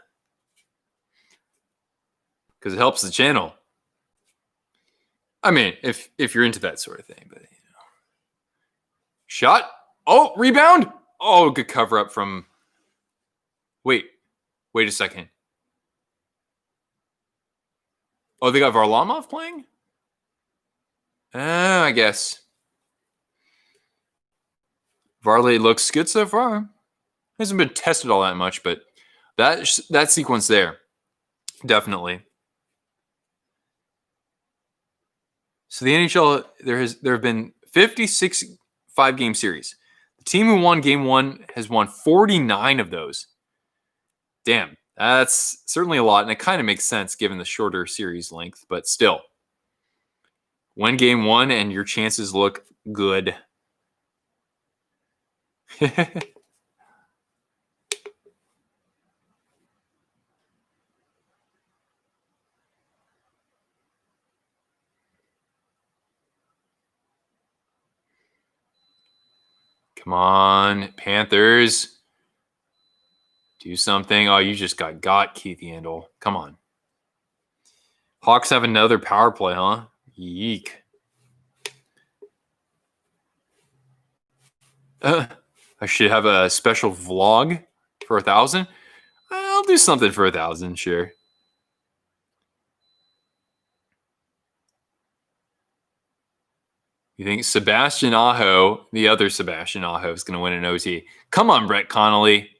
Because it helps the channel. I mean, if you're into that sort of thing. But Shot. Oh, rebound. Oh, good cover up from... Wait a second. Oh, they got Varlamov playing? I guess. Varley looks good so far. Hasn't been tested all that much, but that sequence there, definitely. So the NHL, there have been 56 5-game series. The team who won Game 1 has won 49 of those. Damn, that's certainly a lot, and it kind of makes sense given the shorter series length, but still. Win Game 1 and your chances look good. Come on, Panthers. Do something. Oh, you just got Keith Yandel. Come on. Hawks have another power play, huh? Yeek. I should have a special vlog for 1,000. I'll do something for 1,000, sure. You think Sebastian Aho, the other Sebastian Aho, is going to win an OT? Come on, Brett Connolly.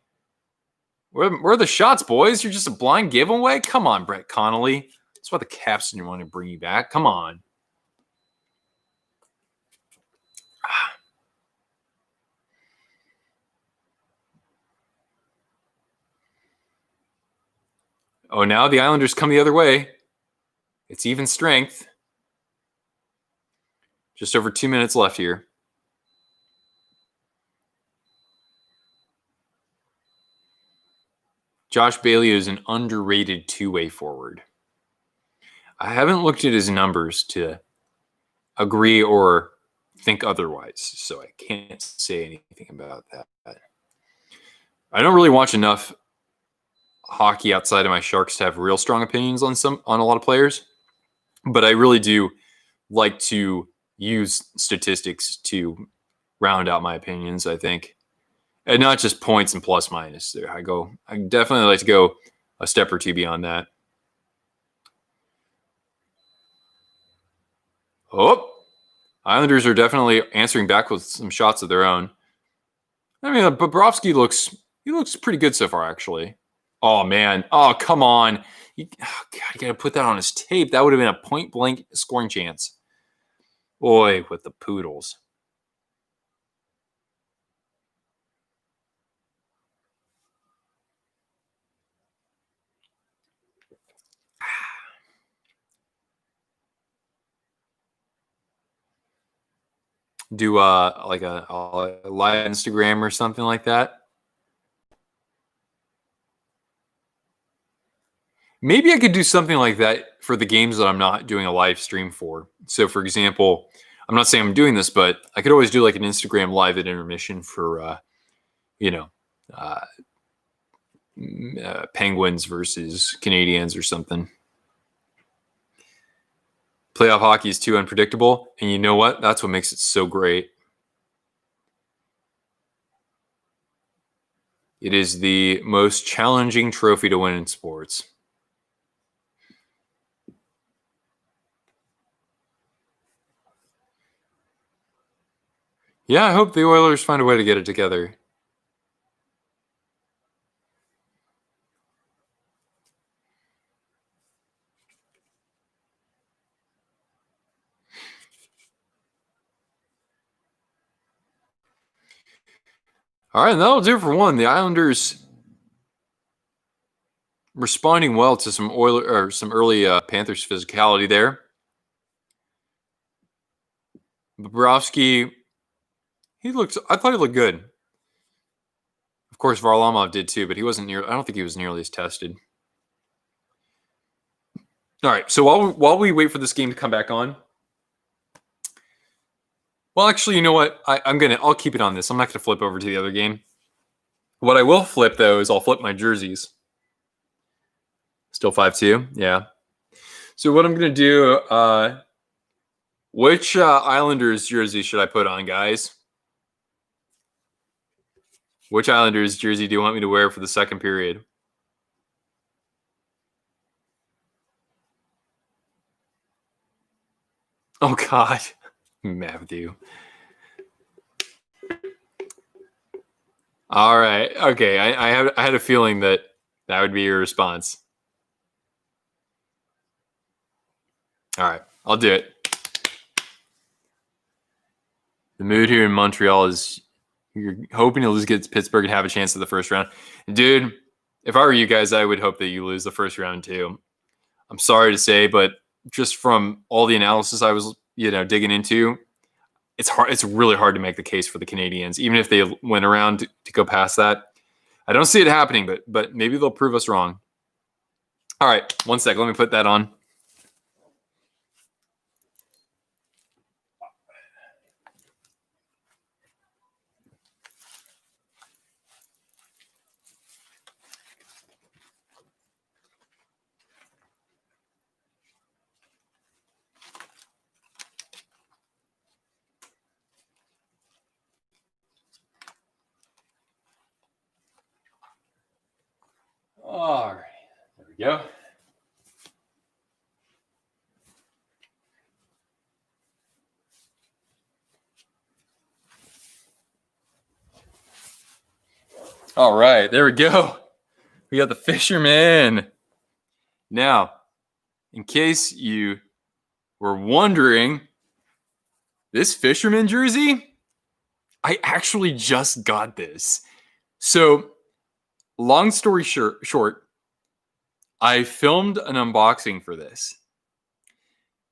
Where are the shots, boys? You're just a blind giveaway? Come on, Brett Connolly. That's why the Caps didn't want to bring you back. Come on. Oh, now the Islanders come the other way. It's even strength. Just over 2 minutes left here. Josh Bailey is an underrated two-way forward. I haven't looked at his numbers to agree or think otherwise, so I can't say anything about that. I don't really watch enough hockey outside of my Sharks to have real strong opinions on a lot of players, but I really do like to use statistics to round out my opinions, I think. And not just points and plus minus there. I definitely like to go a step or two beyond that. Oh, Islanders are definitely answering back with some shots of their own. I mean, Bobrovsky looks pretty good so far, actually. Oh, man. Oh, come on. God, you got to put that on his tape. That would have been a point-blank scoring chance. Boy, with the Poodles. Do like a live Instagram or something like that. Maybe I could do something like that for the games that I'm not doing a live stream for. So, for example, I'm not saying I'm doing this, but I could always do like an Instagram live at intermission for, Penguins versus Canadians or something. Playoff hockey is too unpredictable, and you know what? That's what makes it so great. It is the most challenging trophy to win in sports. Yeah, I hope the Oilers find a way to get it together. All right, that'll do it for one. The Islanders responding well to some early Panthers physicality there. Bobrovsky, I thought he looked good. Of course, Varlamov did too, but he wasn't I don't think he was nearly as tested. All right, so while we wait for this game to come back on, well, actually, you know what? I'll keep it on this. I'm not gonna flip over to the other game. What I will flip though is I'll flip my jerseys. Still 5-2, yeah. So what I'm gonna do? Which Islanders jersey should I put on, guys? Which Islanders jersey do you want me to wear for the second period? Oh God, Matthew. All right, okay. I had a feeling that would be your response. All right, I'll do it. The mood here in Montreal is you're hoping to lose against Pittsburgh and have a chance at the first round. Dude, if I were you guys, I would hope that you lose the first round too. I'm sorry to say, but just from all the analysis I was, digging into, it's hard. It's really hard to make the case for the Canadiens, even if they went around to go past that. I don't see it happening, but maybe they'll prove us wrong. All right, one sec. Let me put that on. All right, there we go. All right, there we go. We got the Fisherman. Now, in case you were wondering, this Fisherman jersey, I actually just got this. So, long story short, I filmed an unboxing for this.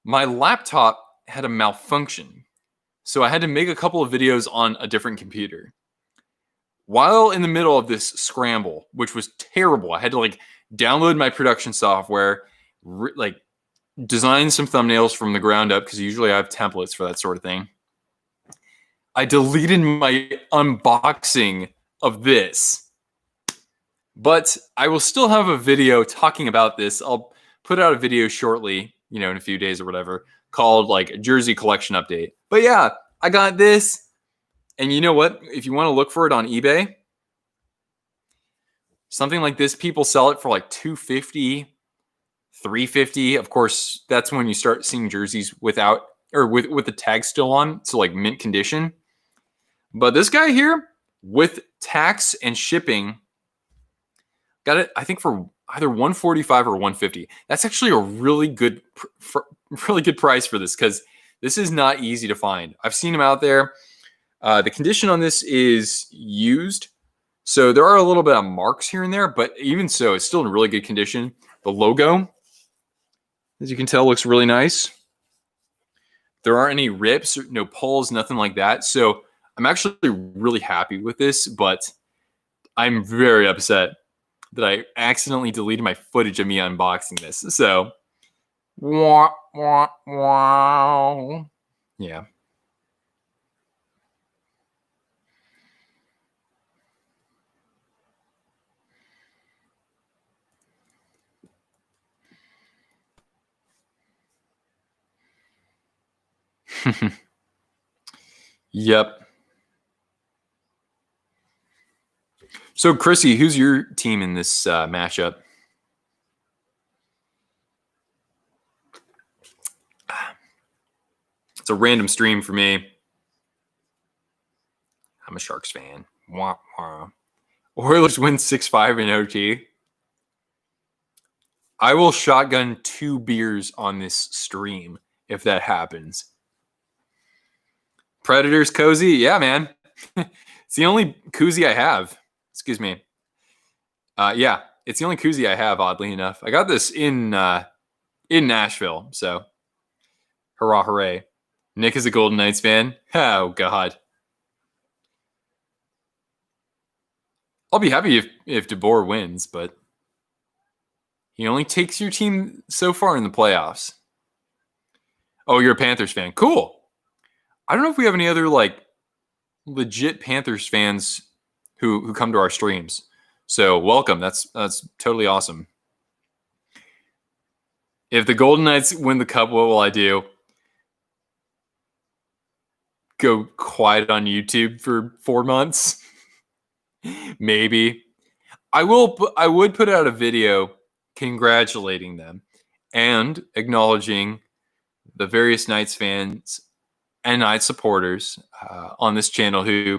My laptop had a malfunction, so I had to make a couple of videos on a different computer. While in the middle of this scramble, which was terrible, I had to download my production software, design some thumbnails from the ground up because usually I have templates for that sort of thing. I deleted my unboxing of this, but I will still have a video talking about this. I'll put out a video shortly, in a few days or whatever, called Jersey Collection Update. But yeah, I got this. And you know what? If you want to look for it on eBay, something like this, people sell it for $250, $350. Of course, that's when you start seeing jerseys with the tag still on, so mint condition. But this guy here, with tax and shipping, got it, I think, for either $145 or $150. That's actually a really good price for this because this is not easy to find. I've seen them out there. The condition on this is used, so there are a little bit of marks here and there, but even so, it's still in really good condition. The logo, as you can tell, looks really nice. There aren't any rips, no pulls, nothing like that. So I'm actually really happy with this, but I'm very upset that I accidentally deleted my footage of me unboxing this. So, yeah. Yep. So, Chrissy, who's your team in this matchup? It's a random stream for me. I'm a Sharks fan. Wah, wah. Oilers win 6-5 in OT. I will shotgun 2 beers on this stream if that happens. Predators cozy? Yeah, man. It's the only koozie I have. Excuse me. Yeah. It's the only koozie I have, oddly enough. I got this in Nashville, so hurrah, hooray. Nick is a Golden Knights fan. Oh, God. I'll be happy if DeBoer wins, but he only takes your team so far in the playoffs. Oh, you're a Panthers fan. Cool. I don't know if we have any other legit Panthers fans who come to our streams. So welcome. That's totally awesome. If the Golden Knights win the cup, what will I do? Go quiet on YouTube for 4 months? Maybe. I would put out a video congratulating them and acknowledging the various Knights fans and Knights supporters on this channel who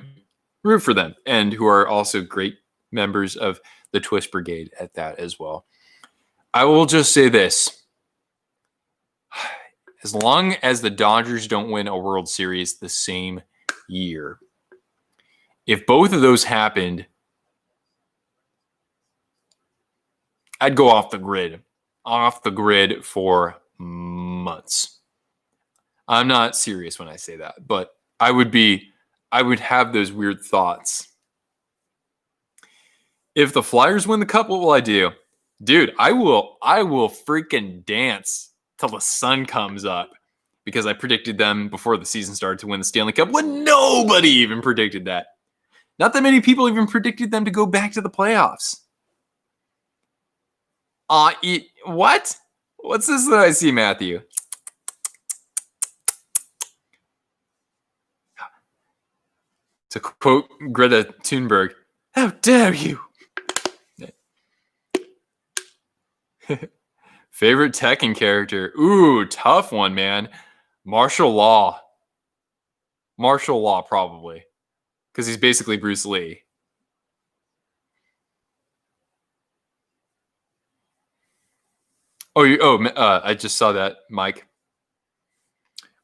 root for them and who are also great members of the Twist Brigade at that as well. I will just say this. As long as the Dodgers don't win a World Series the same year, if both of those happened, I'd go off the grid for months. I'm not serious when I say that, but I would have those weird thoughts. If the Flyers win the cup, what will I do? Dude, I will freaking dance till the sun comes up because I predicted them before the season started to win the Stanley Cup when nobody even predicted that. Not that many people even predicted them to go back to the playoffs. What? What's this that I see, Matthew? To quote Greta Thunberg, how dare you? Favorite Tekken character? Ooh, tough one, man. Martial Law. Martial Law, probably. Because he's basically Bruce Lee. I just saw that, Mike.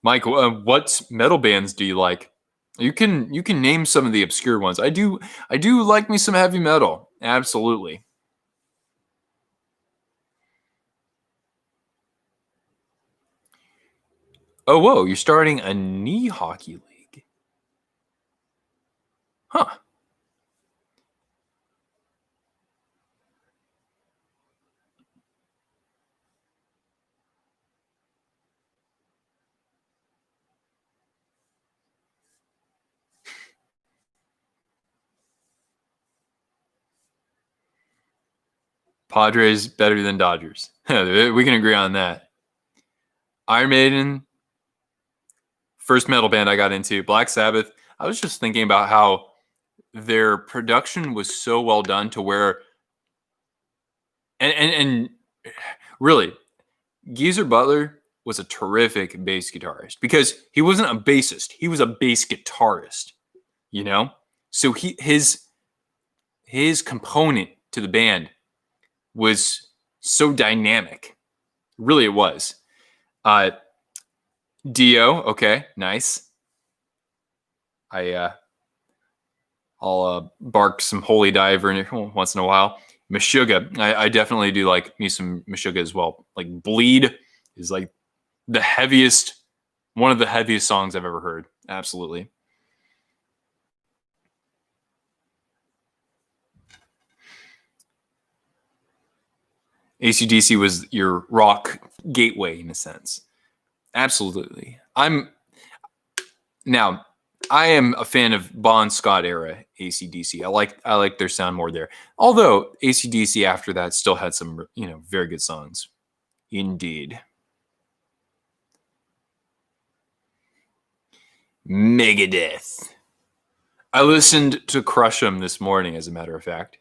Mike, what metal bands do you like? You can name some of the obscure ones. I do like me some heavy metal. Absolutely. Oh, whoa, you're starting a knee hockey league. Huh. Padres better than Dodgers. We can agree on that. Iron Maiden, first metal band I got into. Black Sabbath. I was just thinking about how their production was so well done to where, and really, Geezer Butler was a terrific bass guitarist because he wasn't a bassist. He was a bass guitarist, you know? So his component to the band was so dynamic. Really, it was. Dio, okay, nice. I'll bark some Holy Diver once in a while. Meshuggah, I definitely do like me some Meshuggah as well. Like Bleed is like one of the heaviest songs I've ever heard. Absolutely. AC/DC was your rock gateway in a sense. Absolutely. I am a fan of Bon Scott era AC/DC. I like their sound more there. Although AC/DC after that still had some, very good songs. Indeed. Megadeth. I listened to Crush 'Em this morning, as a matter of fact.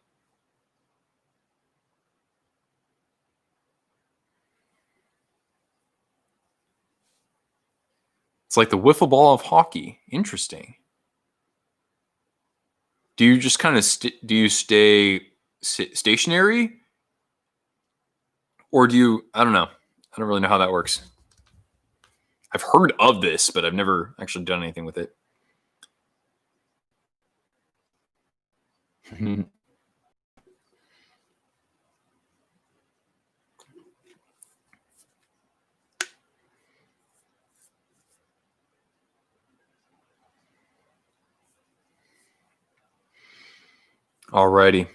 It's like the wiffle ball of hockey. Interesting. Do you just kind of do you stay stationary, or do you? I don't know. I don't really know how that works. I've heard of this, but I've never actually done anything with it. Alrighty.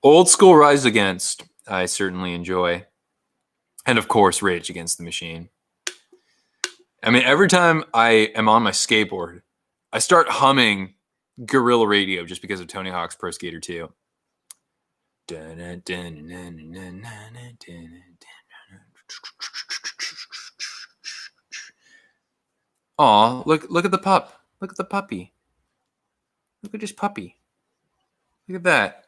Old School Rise Against, I certainly enjoy. And of course, Rage Against the Machine. I mean, every time I am on my skateboard, I start humming Guerrilla Radio just because of Tony Hawk's Pro Skater 2. Aw, look at the pup. Look at the puppy. Look at this puppy. Look at that.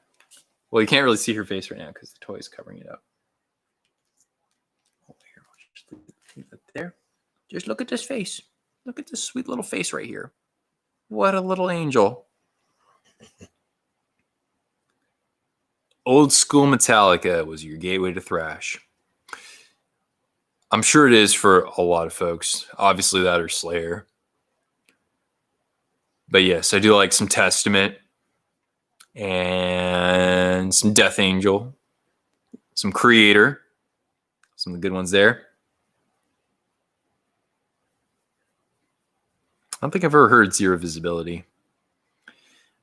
Well, you can't really see her face right now because the toy is covering it up. Oh, here, just leave it there. Just look at this face. Look at this sweet little face right here. What a little angel. Old School Metallica was your gateway to thrash. I'm sure it is for a lot of folks. Obviously, that or Slayer. But yes, I do like some Testament and some Death Angel, some Creator, some of the good ones there. I don't think I've ever heard Zero Visibility.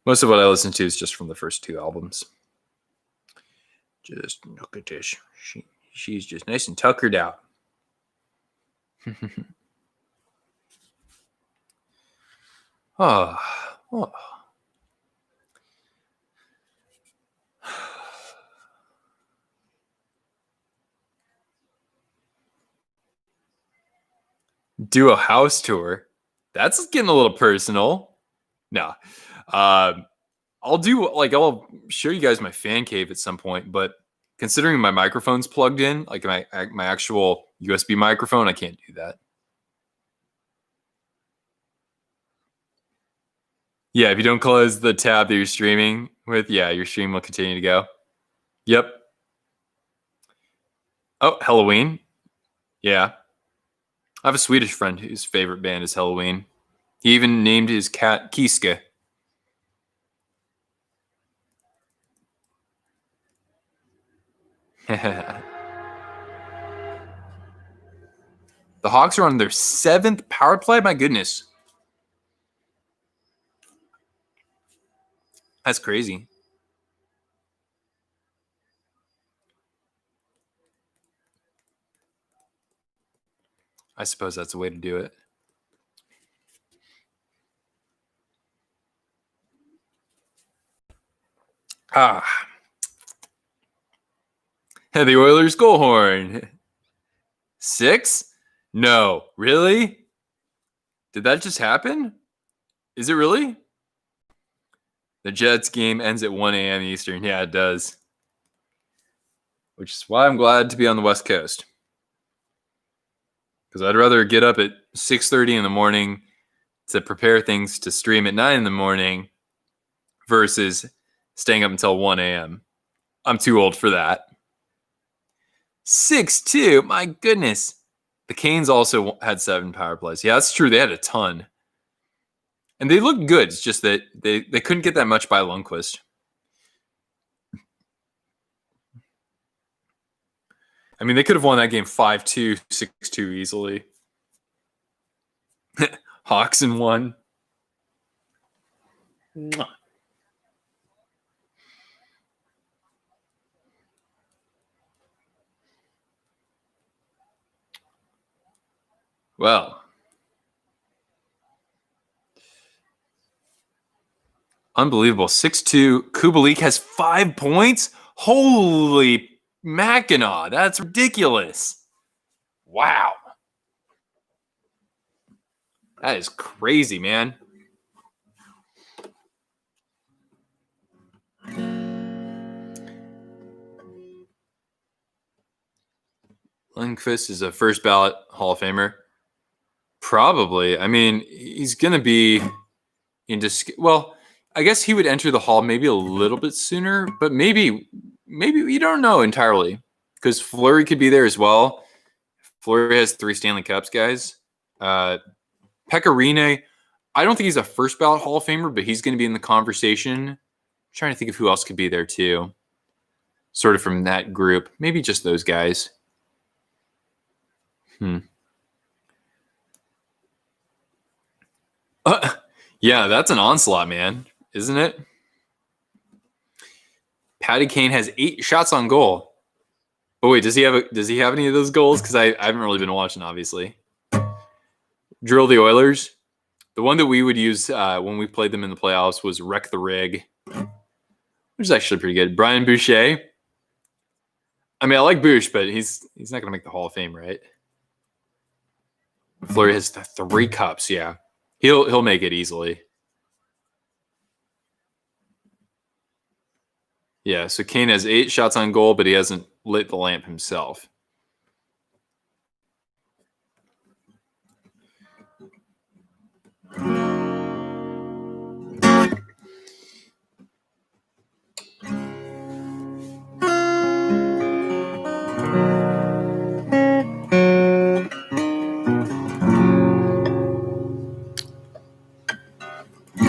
Most of what I listen to is just from the first 2 albums. Just look at this. She's just nice and tuckered out. Oh. Do a house tour. That's getting a little personal. No. I'll show you guys my fan cave at some point, but considering my microphone's plugged in, like my actual USB microphone, I can't do that. Yeah, if you don't close the tab that you're streaming with, yeah, your stream will continue to go. Yep. Oh, Halloween. Yeah. I have a Swedish friend whose favorite band is Halloween. He even named his cat Kiska. The Hawks are on their 7th power play? My goodness. That's crazy. I suppose that's a way to do it. The Oilers goal horn. 6? No. Really? Did that just happen? Is it really? The Jets game ends at 1 a.m. Eastern. Yeah, it does. Which is why I'm glad to be on the West Coast. Because I'd rather get up at 6:30 in the morning to prepare things to stream at 9 in the morning versus staying up until 1 a.m. I'm too old for that. 6-2. My goodness. The Canes also had 7 power plays. Yeah, that's true. They had a ton. And they looked good. It's just that they couldn't get that much by Lundqvist. I mean, they could have won that game 5-2, 6-2 easily. Hawks in 1. Well, unbelievable. 6-2. Kubalik has 5 points? Holy Mackinac. That's ridiculous. Wow. That is crazy, man. Lundqvist is a first ballot Hall of Famer. Probably. I mean, he's going to be well, I guess he would enter the Hall maybe a little bit sooner, but maybe we don't know entirely because Fleury could be there as well. Fleury has 3 Stanley Cups, guys. Pecorine, I don't think he's a first ballot Hall of Famer, but he's going to be in the conversation. I'm trying to think of who else could be there too. Sort of from that group. Maybe just those guys. Yeah, that's an onslaught, man, isn't it? Patty Kane has 8 shots on goal. Oh wait, does he have any of those goals? Because I haven't really been watching, obviously. Drill the Oilers. The one that we would use when we played them in the playoffs was Wreck the Rig, which is actually pretty good. Brian Boucher. I mean, I like Bouche, but he's not going to make the Hall of Fame, right? Fleury has 3 cups. Yeah, he'll make it easily. Yeah, so Kane has 8 shots on goal, but he hasn't lit the lamp himself.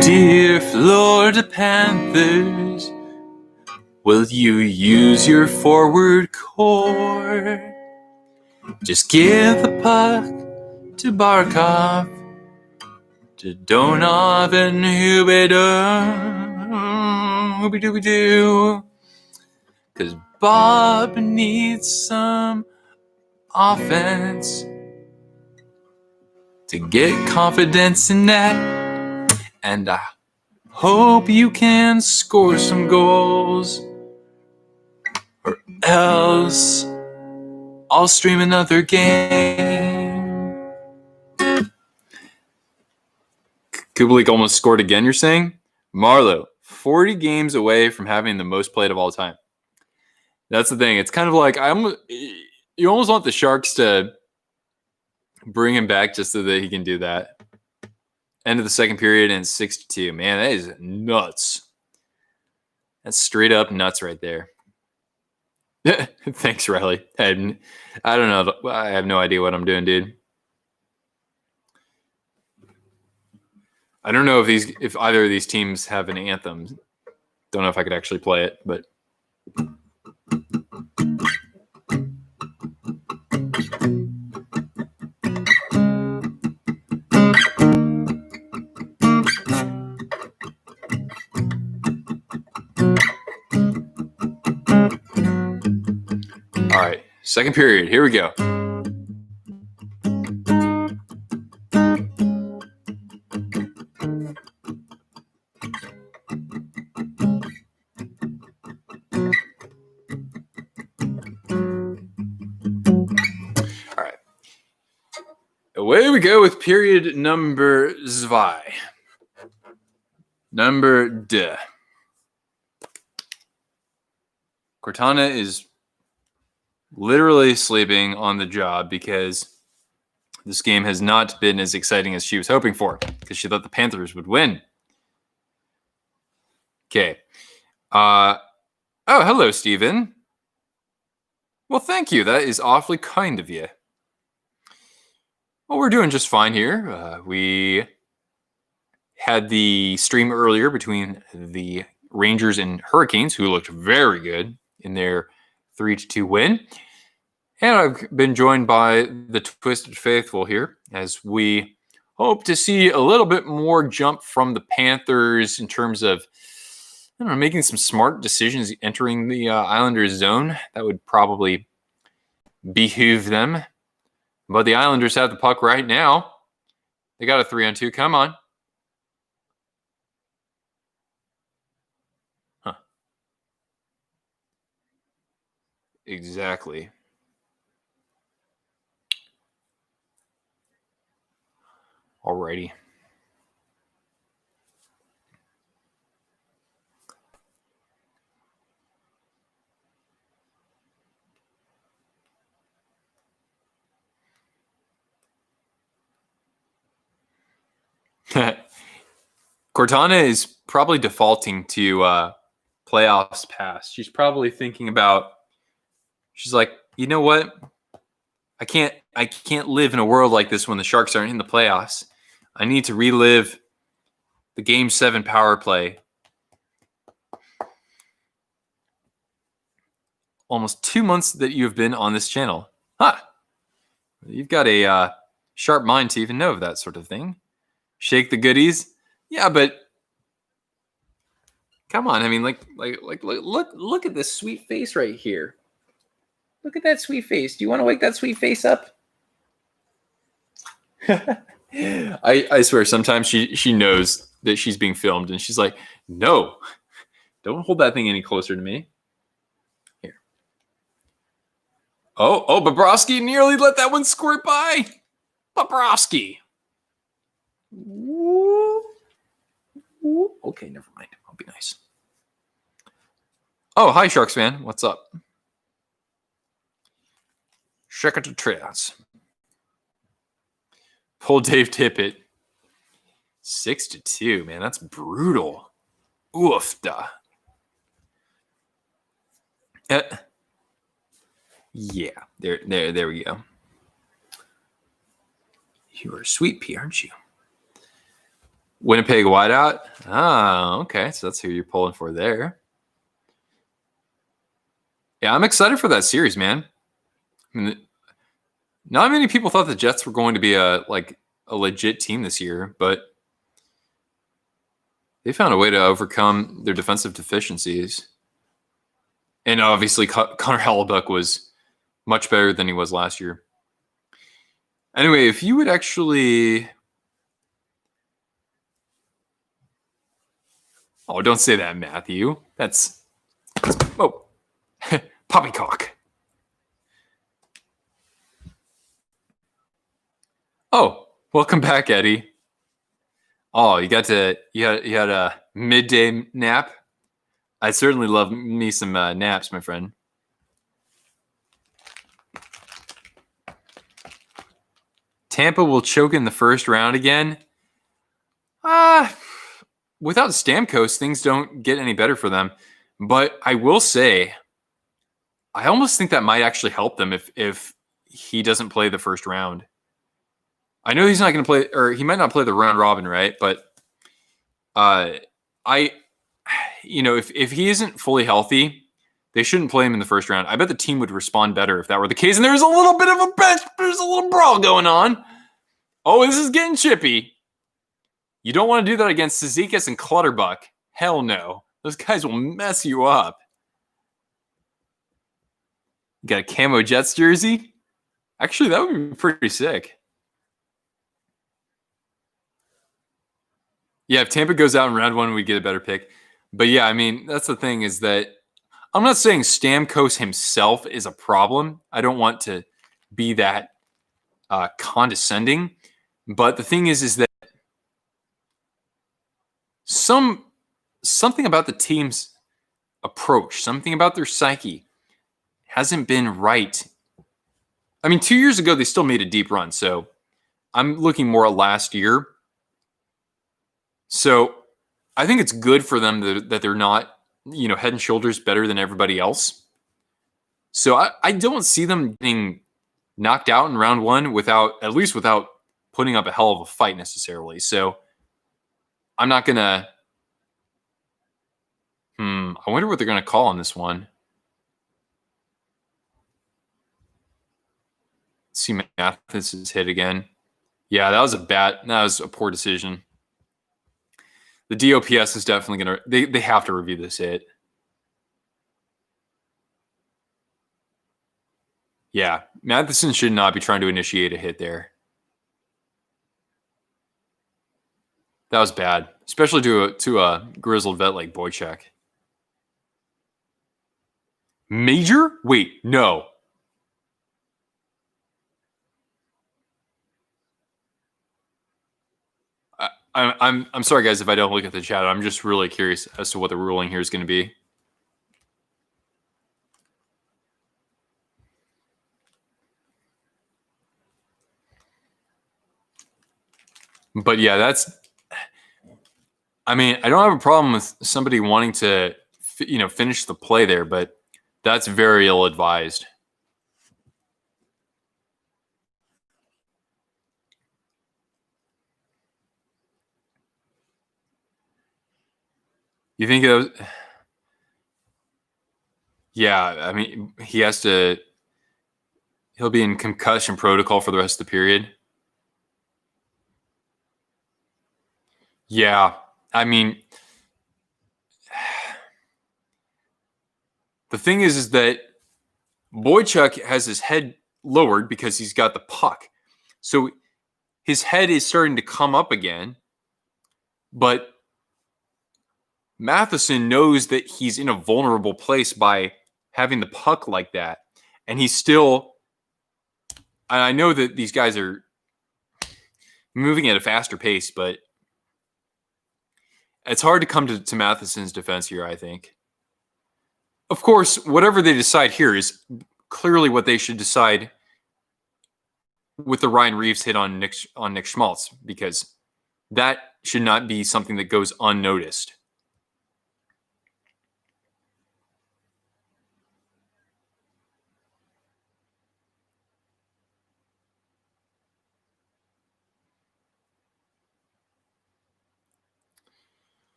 Dear Florida Panthers, will you use your forward core? Just give the puck to Barkov, to Donov and Hooby-Doo. Because Bob needs some offense to get confidence in that. And I hope you can score some goals, or else I'll stream another game. Kubalik almost scored again, you're saying? Marlowe, 40 games away from having the most played of all time. That's the thing. It's kind of like you almost want the Sharks to bring him back just so that he can do that. End of the second period and 6-2. Man, that is nuts. That's straight up nuts right there. Thanks, Riley. I don't know. I have no idea what I'm doing, dude. I don't know if either of these teams have an anthem. Don't know if I could actually play it, but. All right, second period. Here we go. All right. Away we go with period number 2. Number D. Cortana is literally sleeping on the job because this game has not been as exciting as she was hoping for, because she thought the Panthers would win. Okay. Oh, hello, Steven. Well, thank you. That is awfully kind of you. Well, we're doing just fine here. We had the stream earlier between the Rangers and Hurricanes, who looked very good in their 3-2 win. And I've been joined by the Twisted Faithful here as we hope to see a little bit more jump from the Panthers in terms of, I don't know, making some smart decisions entering the Islanders zone. That would probably behoove them. But the Islanders have the puck right now. They got a 3-on-2. Come on. Huh. Exactly. Alrighty. Cortana is probably defaulting to playoffs past. She's probably thinking about, she's like, you know what? I can't live in a world like this when the Sharks aren't in the playoffs. I need to relive the Game 7 power play. Almost 2 months that you have been on this channel. Huh. You've got a sharp mind to even know of that sort of thing. Shake the goodies. Yeah, but come on. I mean, look at this sweet face right here. Look at that sweet face. Do you want to wake that sweet face up? I swear sometimes she knows that she's being filmed and she's like, no, don't hold that thing any closer to me. Here. Oh, Bobrovsky nearly let that one squirt by. Bobrovsky. Okay, never mind. I'll be nice. Oh, hi, Sharks fan. What's up? Check it to Trias. Pull Dave Tippett. 6-2, man. That's brutal. Oof da. Yeah, there we go. You are a sweet pea, aren't you? Winnipeg wideout. Ah, okay. So that's who you're pulling for there. Yeah, I'm excited for that series, man. I mean, not many people thought the Jets were going to be a legit team this year, but they found a way to overcome their defensive deficiencies. And obviously, Connor Hellebuyck was much better than he was last year. Anyway, if you would actually... Oh, don't say that, Matthew. That's poppycock. Oh, welcome back, Eddie. Oh, you had a midday nap. I certainly love me some naps, my friend. Tampa will choke in the first round again. Without Stamkos, things don't get any better for them. But I will say, I almost think that might actually help them if he doesn't play the first round. I know he's not going to play, or he might not play the round robin, right? But if he isn't fully healthy, they shouldn't play him in the first round. I bet the team would respond better if that were the case. And there's a little bit of a bench, there's a little brawl going on. Oh, this is getting chippy. You don't want to do that against Cizikas and Clutterbuck. Hell no. Those guys will mess you up. You got a camo Jets jersey? Actually, that would be pretty sick. Yeah, if Tampa goes out in round one, we get a better pick. But yeah, I mean, that's the thing is that I'm not saying Stamkos himself is a problem. I don't want to be that condescending. But the thing is that something about the team's approach, something about their psyche hasn't been right. I mean, 2 years ago, they still made a deep run. So I'm looking more at last year. So I think it's good for them that they're not, head and shoulders better than everybody else. So I don't see them getting knocked out in round one without putting up a hell of a fight necessarily. So I'm not going to, I wonder what they're going to call on this one. Let's see Mathis's hit again. Yeah, that was a poor decision. The DOPS is definitely going to, they have to review this hit. Yeah, Matheson should not be trying to initiate a hit there. That was bad, especially to a grizzled vet like Boychuk. Major? Wait, no. I'm sorry, guys, if I don't look at the chat. I'm just really curious as to what the ruling here is going to be. But yeah, I don't have a problem with somebody wanting to, finish the play there, but that's very ill-advised. You think it was... Yeah, I mean, he'll be in concussion protocol for the rest of the period. Yeah. I mean, the thing is that Boychuk has his head lowered because he's got the puck. So his head is starting to come up again, but Matheson knows that he's in a vulnerable place by having the puck like that. And he's still, I know that these guys are moving at a faster pace, but it's hard to come to Matheson's defense here, I think. Of course, whatever they decide here is clearly what they should decide with the Ryan Reeves hit on Nick Schmaltz, because that should not be something that goes unnoticed.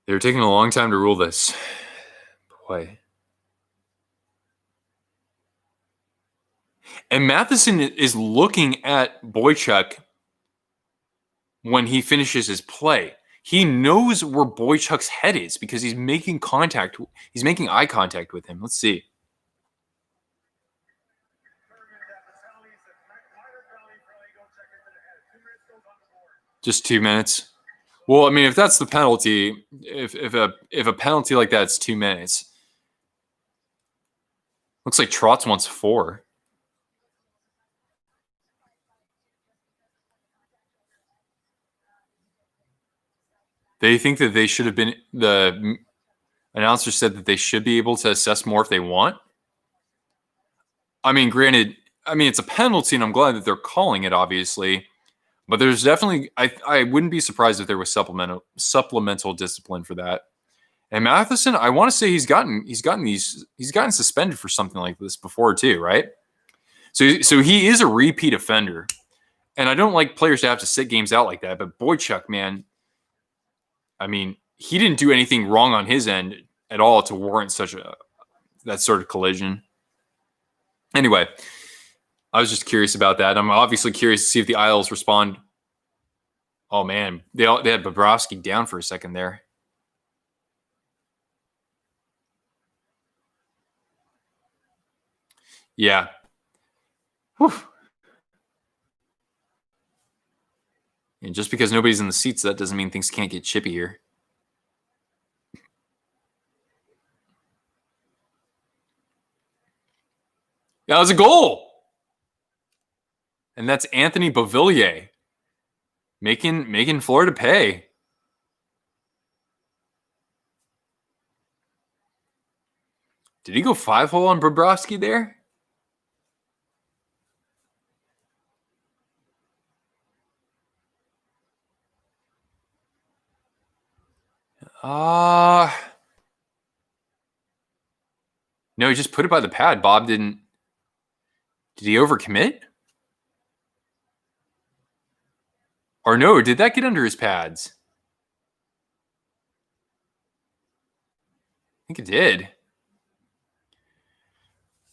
They're taking a long time to rule this. Boy. And Matheson is looking at Boychuk when he finishes his play. He knows where Boychuk's head is because he's making contact. He's making eye contact with him. Let's see. Just 2 minutes. Well, I mean, if that's the penalty, if a penalty like that's 2 minutes, looks like Trotz wants 4. They think that they should have been. The announcer said that they should be able to assess more if they want. I mean, granted, it's a penalty, and I'm glad that they're calling it, obviously. But there's definitely, I wouldn't be surprised if there was supplemental discipline for that. And Matheson, I want to say he's gotten suspended for something like this before too, right? So he is a repeat offender, and I don't like players to have to sit games out like that. But Boychuk, man, I mean, he didn't do anything wrong on his end at all to warrant that sort of collision. Anyway, I was just curious about that. I'm obviously curious to see if the Isles respond. Oh man, they had Bobrovsky down for a second there. Yeah. Whew. And just because nobody's in the seats, that doesn't mean things can't get chippy here. That was a goal. And that's Anthony Beauvillier making Florida pay. Did he go 5-hole on Bobrovsky there? No, he just put it by the pad. Bob didn't. Did he overcommit? Or no, did that get under his pads? I think it did.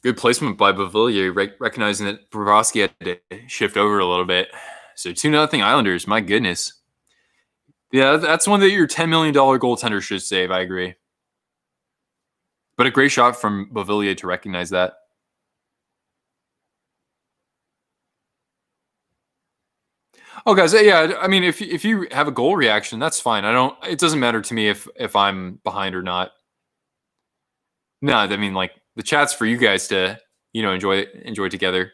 Good placement by Beauvillier, recognizing that Bobrovsky had to shift over a little bit. So 2-0 Islanders. My goodness. Yeah, that's one that your $10 million goaltender should save. I agree. But a great shot from Beauvillier to recognize that. Oh, guys, yeah. I mean, if you have a goal reaction, that's fine. It doesn't matter to me if I'm behind or not. No, I mean, like, the chat's for you guys to enjoy together.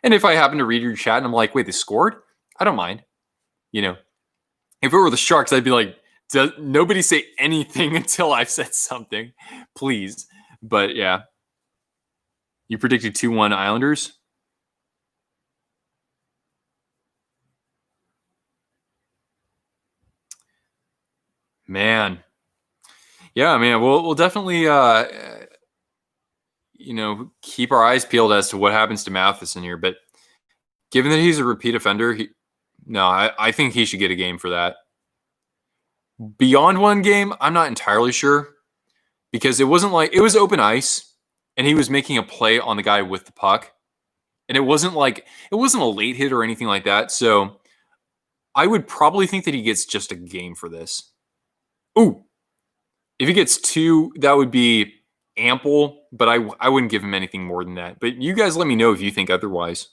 And if I happen to read your chat and I'm like, wait, they scored? I don't mind. If it were the Sharks, I'd be like, nobody say anything until I've said something, please. But yeah, you predicted 2-1 Islanders. Man, yeah, I mean, we'll definitely keep our eyes peeled as to what happens to Matheson here. But given that he's a repeat offender, I think he should get a game for that. Beyond one game, I'm not entirely sure, because it wasn't like it was open ice and he was making a play on the guy with the puck, and it wasn't a late hit or anything like that. So I would probably think that he gets just a game for this. Ooh, if he gets 2, that would be ample, but I wouldn't give him anything more than that. But you guys let me know if you think otherwise.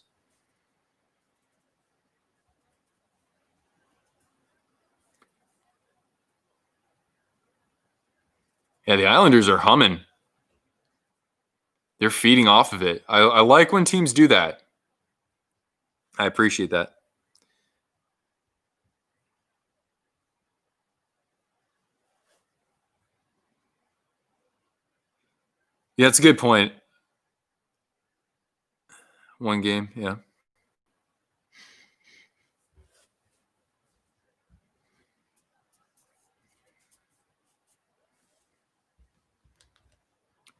Yeah, the Islanders are humming. They're feeding off of it. I like when teams do that. I appreciate that. Yeah, that's a good point. 1 game, yeah.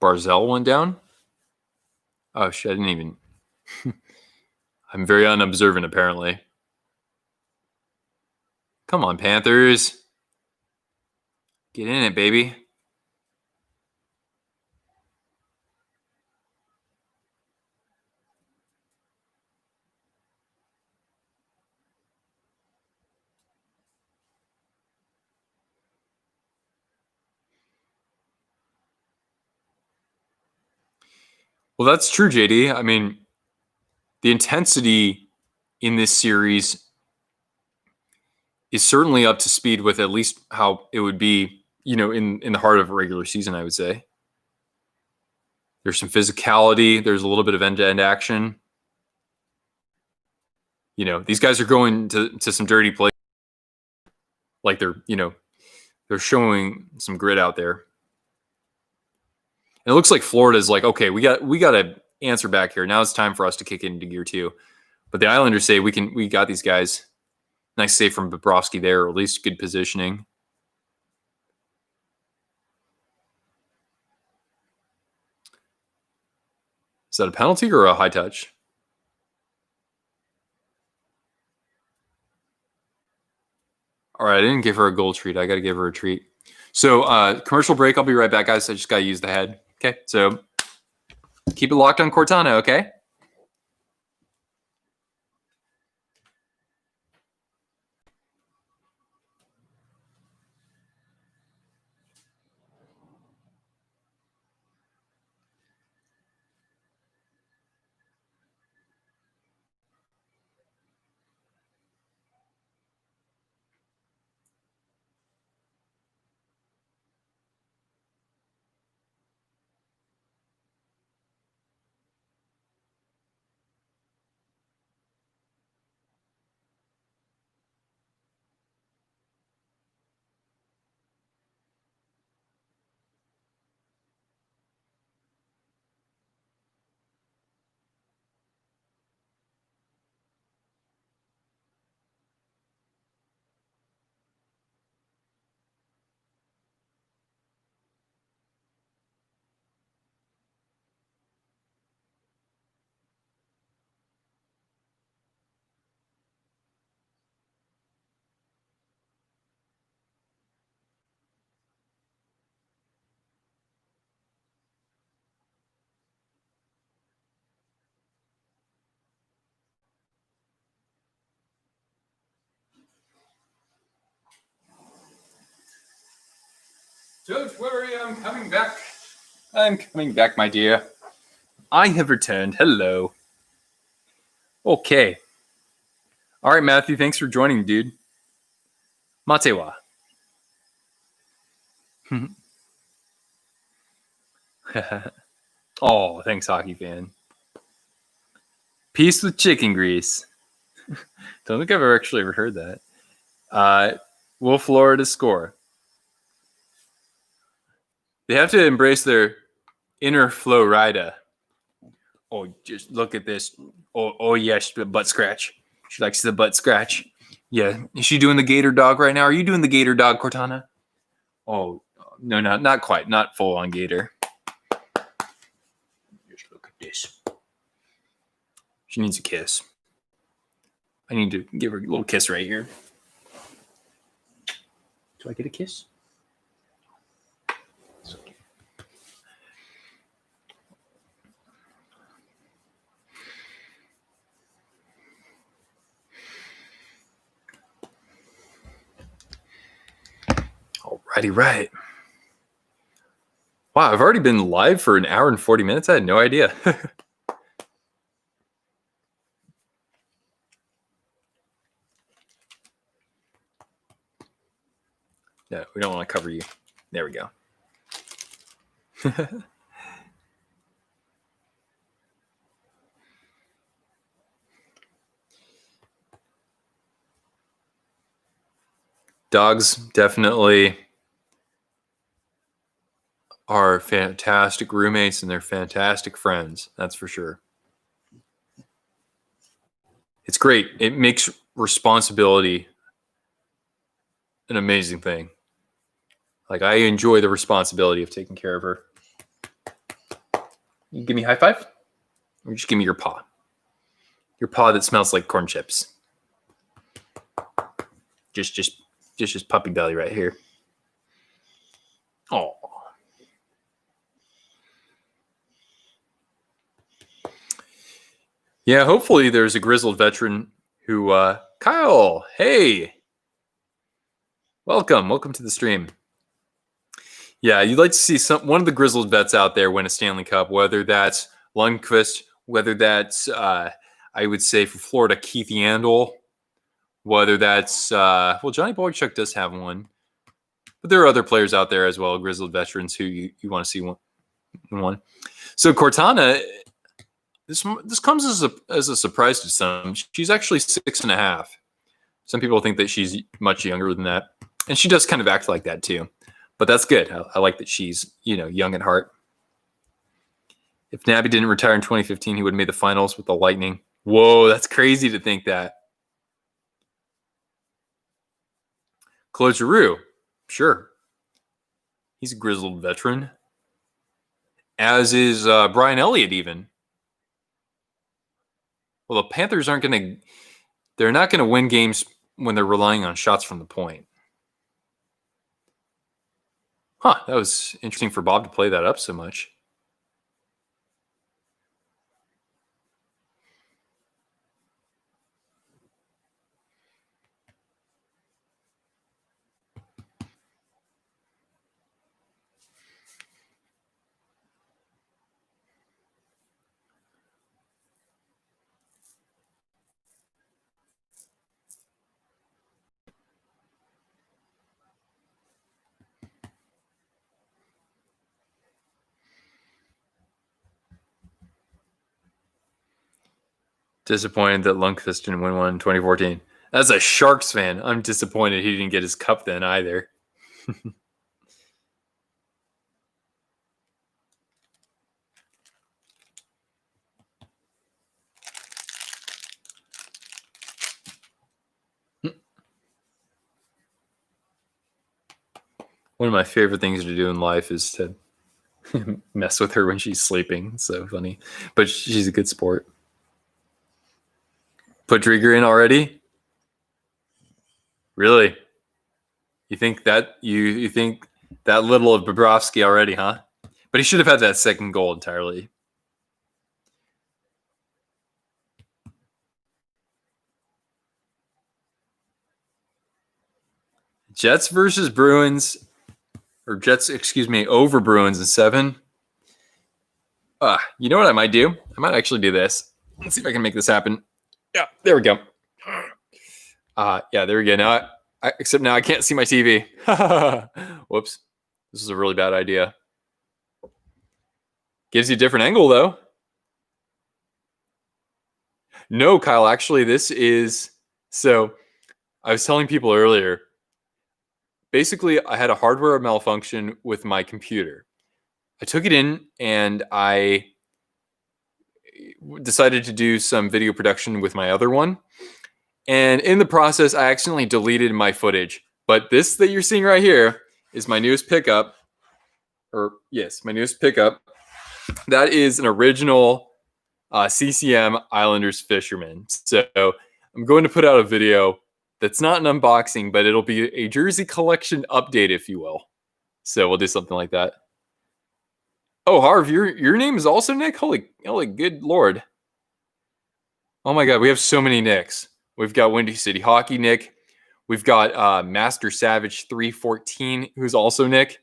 Barzell went down? Oh, shit, I didn't even... I'm very unobservant, apparently. Come on, Panthers. Get in it, baby. Well, that's true, JD. I mean, the intensity in this series is certainly up to speed with at least how it would be, in the heart of a regular season, I would say. There's some physicality. There's a little bit of end-to-end action. These guys are going to some dirty play. Like they're showing some grit out there. And it looks like Florida's like, okay, we got to answer back here. Now it's time for us to kick into gear 2. But the Islanders say we got these guys. Nice save from Bobrovsky there, or at least good positioning. Is that a penalty or a high touch? All right, I didn't give her a goal treat. I got to give her a treat. So commercial break. I'll be right back, guys. I just got to use the head. Okay, so keep it locked on Cortana, okay? Don't worry, I'm coming back. I'm coming back, my dear. I have returned. Hello. Okay. All right, Matthew, thanks for joining, dude. Matewa. Oh, thanks, hockey fan. Peace with chicken grease. Don't think I've actually ever heard that. Will Florida score? They have to embrace their inner Florida. Oh, just look at this. Oh yes, the butt scratch. She likes the butt scratch. Yeah. Is she doing the gator dog right now? Are you doing the gator dog, Cortana? Oh, no, not quite. Not full on gator. Just look at this. She needs a kiss. I need to give her a little kiss right here. Do I get a kiss? Okay. Right. Wow, I've already been live for an hour and 40 minutes. I had no idea. No, we don't want to cover you. There we go. Dogs definitely are fantastic roommates and they're fantastic friends. That's for sure. It's great. It makes responsibility an amazing thing. Like, I enjoy the responsibility of taking care of her. You give me a high five? Or just give me your paw. Your paw that smells like corn chips. Just puppy belly right here. Oh. Yeah, hopefully there's a grizzled veteran who Kyle, hey. Welcome to the stream. Yeah, you'd like to see one of the grizzled vets out there win a Stanley Cup, whether that's Lundqvist, whether that's I would say for Florida, Keith Yandel, whether that's Johnny Boychuk does have one, but there are other players out there as well, grizzled veterans who you want to see one. So Cortana, this comes as a surprise to some. She's actually 6.5. Some people think that she's much younger than that, and she does kind of act like that too. But that's good. I like that she's young at heart. If Nabby didn't retire in 2015, he would have made the finals with the Lightning. Whoa, that's crazy to think that. Claude Giroux, sure. He's a grizzled veteran. As is Brian Elliott even. Well, the Panthers they're not going to win games when they're relying on shots from the point. Huh, that was interesting for Bob to play that up so much. Disappointed that Lundqvist didn't win one in 2014. As a Sharks fan, I'm disappointed he didn't get his cup then either. One of my favorite things to do in life is to mess with her when she's sleeping. It's so funny. But she's a good sport. Put Drieger in already? Really? You think that you think that little of Bobrovsky already, huh? But he should have had that second goal entirely. Jets versus Bruins, or Jets, over Bruins in 7. You know what I might do? I might actually do this. Let's see if I can make this happen. Yeah, there we go. Yeah, there we go. Now, except now I can't see my TV. Whoops. This is a really bad idea. Gives you a different angle, though. No, Kyle, actually, this is... So, I was telling people earlier, basically, I had a hardware malfunction with my computer. I took it in, and I decided to do some video production with my other one. And in the process, I accidentally deleted my footage. But this that you're seeing right here is my newest pickup. My newest pickup. That is an original CCM Islanders Fisherman. So I'm going to put out a video that's not an unboxing, but it'll be a jersey collection update, if you will. So we'll do something like that. Oh, Harv, your name is also Nick? Holy good Lord. Oh my God, we have so many Nicks. We've got Windy City Hockey Nick. We've got Master Savage 314, who's also Nick.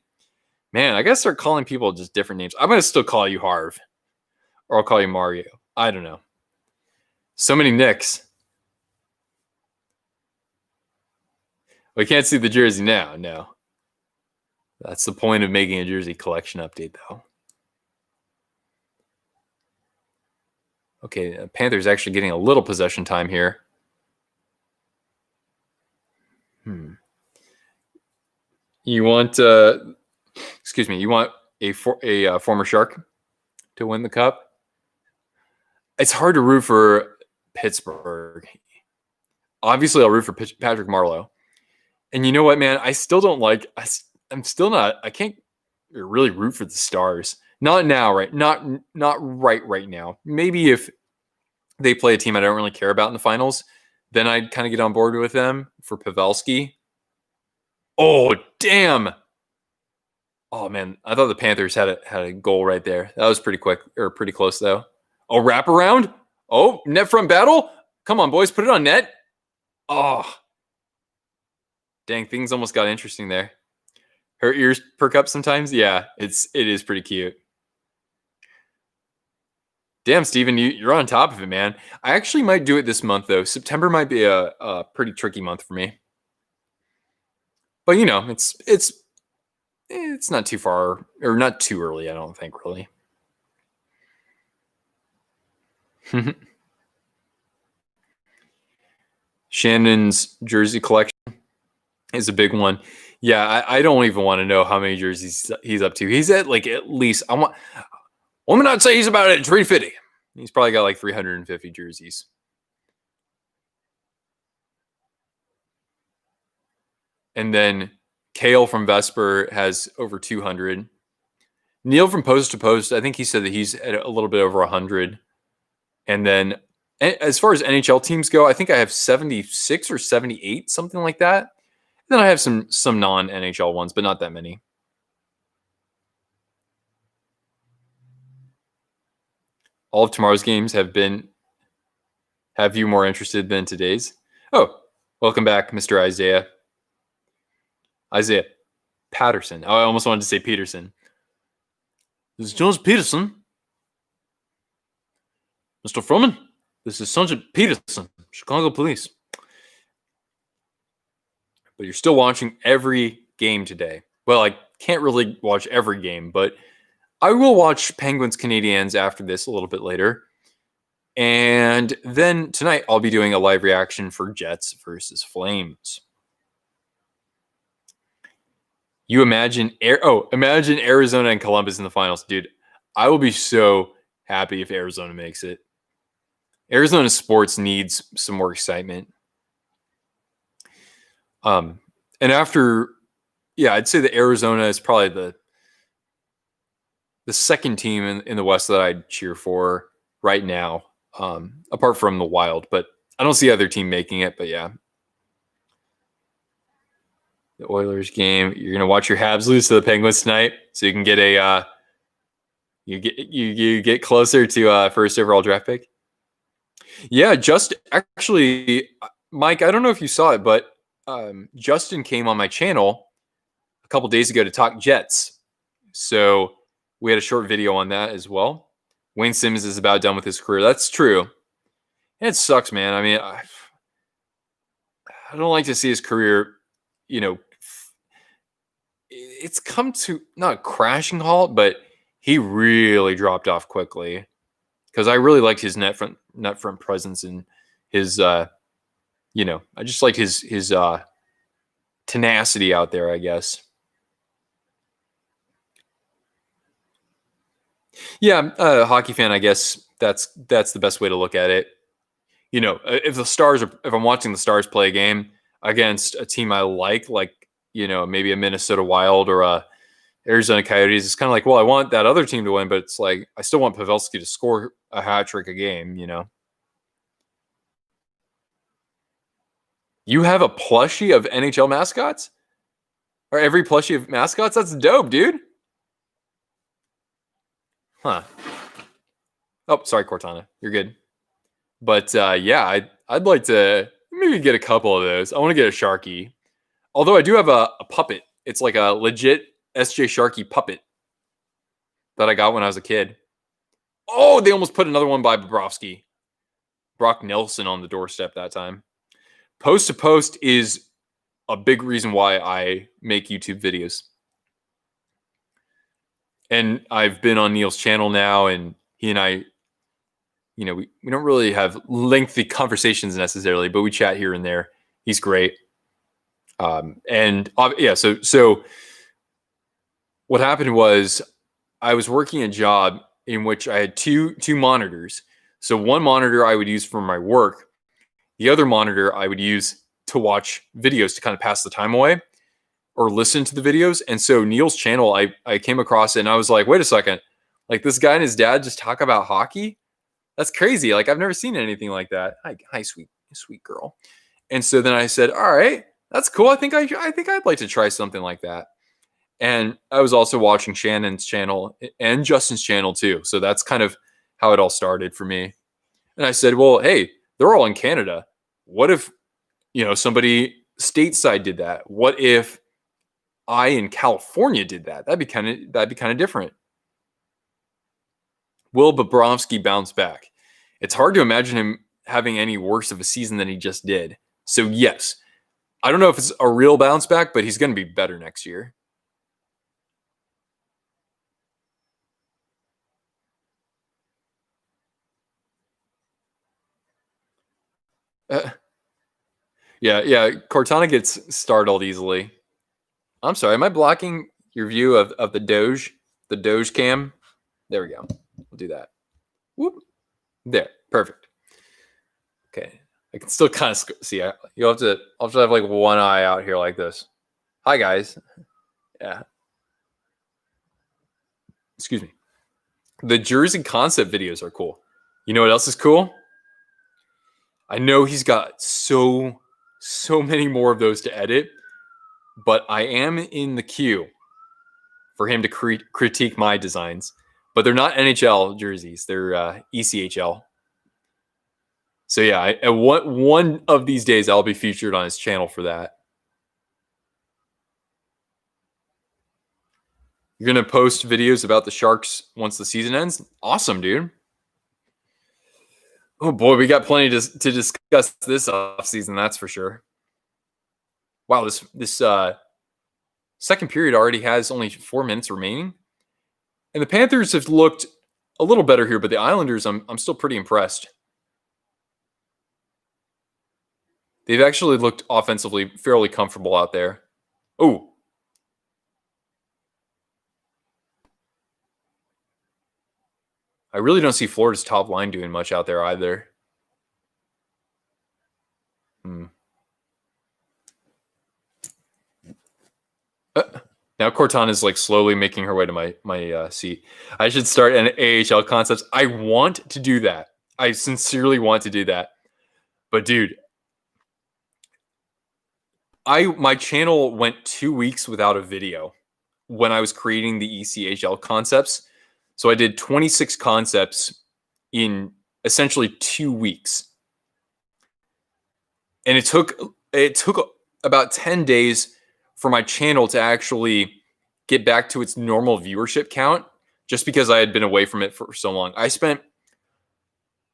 Man, I gotta start calling people just different names. I'm gonna still call you Harv, or I'll call you Mario. I don't know. So many Nicks. We can't see the jersey now. No, that's the point of making a jersey collection update, though. Okay, Panthers actually getting a little possession time here. You want, excuse me, you want a former Shark to win the Cup? It's hard to root for Pittsburgh. Obviously, I'll root for Patrick Marleau. And you know what, man? I still don't like. I'm still not. I can't really root for the Stars. Not now, right? Not right now. Maybe if they play a team I don't really care about in the finals, then I'd kind of get on board with them for Pavelski. Oh, damn. Oh, man. I thought the Panthers had a goal right there. That was pretty quick, or pretty close, though. Oh, wraparound? Oh, net front battle? Come on, boys. Put it on net. Oh. Dang, things almost got interesting there. Her ears perk up sometimes? Yeah, it is pretty cute. Damn, Steven, you're on top of it, man. I actually might do it this month, though. September might be a pretty tricky month for me. But, you know, it's not too far, or not too early, I don't think, really. Shannon's jersey collection is a big one. Yeah, I don't even want to know how many jerseys he's up to. He's at least let me not say he's about at 350. He's probably got like 350 jerseys. And then Kale from Vesper has over 200. Neil from Post to Post, I think he said that he's at a little bit over 100. And then as far as NHL teams go, I think I have 76 or 78, something like that. Then I have some non-NHL ones, but not that many. All of tomorrow's games have you more interested than today's? Oh, welcome back, Mr. Isaiah. Isaiah Patterson. Oh, I almost wanted to say Peterson. This is Jones Peterson. Mr. Froman, this is Sergeant Peterson, Chicago Police. But you're still watching every game today. Well, I can't really watch every game, but I will watch Penguins Canadiens after this a little bit later. And then tonight I'll be doing a live reaction for Jets versus Flames. You imagine Arizona and Columbus in the finals, dude. I will be so happy if Arizona makes it. Arizona sports needs some more excitement. And after, I'd say that Arizona is probably the second team in the West that I'd cheer for right now, apart from the Wild. But I don't see either team making it. But yeah, the Oilers game. You're gonna watch your Habs lose to the Penguins tonight, so you can get you get closer to first overall draft pick. Yeah, just actually, Mike. I don't know if you saw it, but Justin came on my channel a couple days ago to talk Jets. So we had a short video on that as well. Wayne Simmons is about done with his career. That's true. And it sucks, man. I mean, I don't like to see his career, it's come to not a crashing halt, but he really dropped off quickly because I really liked his net front presence and his, I just liked his tenacity out there, I guess. Yeah, a hockey fan, I guess that's the best way to look at it. If I'm watching the Stars play a game against a team I like, maybe a Minnesota Wild or a Arizona Coyotes, it's kind of like, well, I want that other team to win, but it's like I still want Pavelski to score a hat trick a game, You have a plushie of NHL mascots? Or every plushie of mascots? That's dope, dude. Huh. Oh, sorry, Cortana. You're good. But I'd like to maybe maybe get a couple of those. I want to get a Sharky. Although I do have a puppet. It's like a legit SJ Sharky puppet that I got when I was a kid. Oh, they almost put another one by Bobrovsky. Brock Nelson on the doorstep that time. Post to post is a big reason why I make YouTube videos. And I've been on Neil's channel now, and he and I, we don't really have lengthy conversations necessarily, but we chat here and there. He's great. So what happened was I was working a job in which I had two monitors. So one monitor I would use for my work. The other monitor I would use to watch videos to kind of pass the time away or listen to the videos. And so Neil's channel, I came across it and I was like, wait a second. Like, this guy and his dad just talk about hockey? That's crazy. Like, I've never seen anything like that. Hi, sweet girl. And so then I said, all right, that's cool. I think I'd like to try something like that. And I was also watching Shannon's channel and Justin's channel too. So that's kind of how it all started for me. And I said, well, hey, they're all in Canada. What if, somebody stateside did that? What if I in California did that? That'd be kind of different. Will Bobrovsky bounce back? It's hard to imagine him having any worse of a season than he just did. So yes, I don't know if it's a real bounce back, but he's going to be better next year. Yeah. Cortana gets startled easily. I'm sorry. Am I blocking your view of the Doge cam? There we go. We'll do that. Whoop. There. Perfect. Okay. I can still kind of see. I'll have to have like one eye out here like this. Hi, guys. Yeah. Excuse me. The Jersey concept videos are cool. You know what else is cool? I know he's got so many more of those to edit, but I am in the queue for him to critique my designs. But they're not NHL jerseys; they're ECHL. So yeah, one of these days I'll be featured on his channel for that. You're gonna post videos about the Sharks once the season ends? Awesome, dude. Oh boy, we got plenty to discuss this offseason, that's for sure. Wow, this second period already has only 4 minutes remaining. And the Panthers have looked a little better here, but the Islanders, I'm still pretty impressed. They've actually looked offensively fairly comfortable out there. Oh. I really don't see Florida's top line doing much out there either. Now Cortana is like slowly making her way to my seat. I should start an AHL concepts. I want to do that. I sincerely want to do that. But dude, my channel went 2 weeks without a video when I was creating the ECHL concepts. So I did 26 concepts in essentially 2 weeks. And it took about 10 days for my channel to actually get back to its normal viewership count, just because I had been away from it for so long. I spent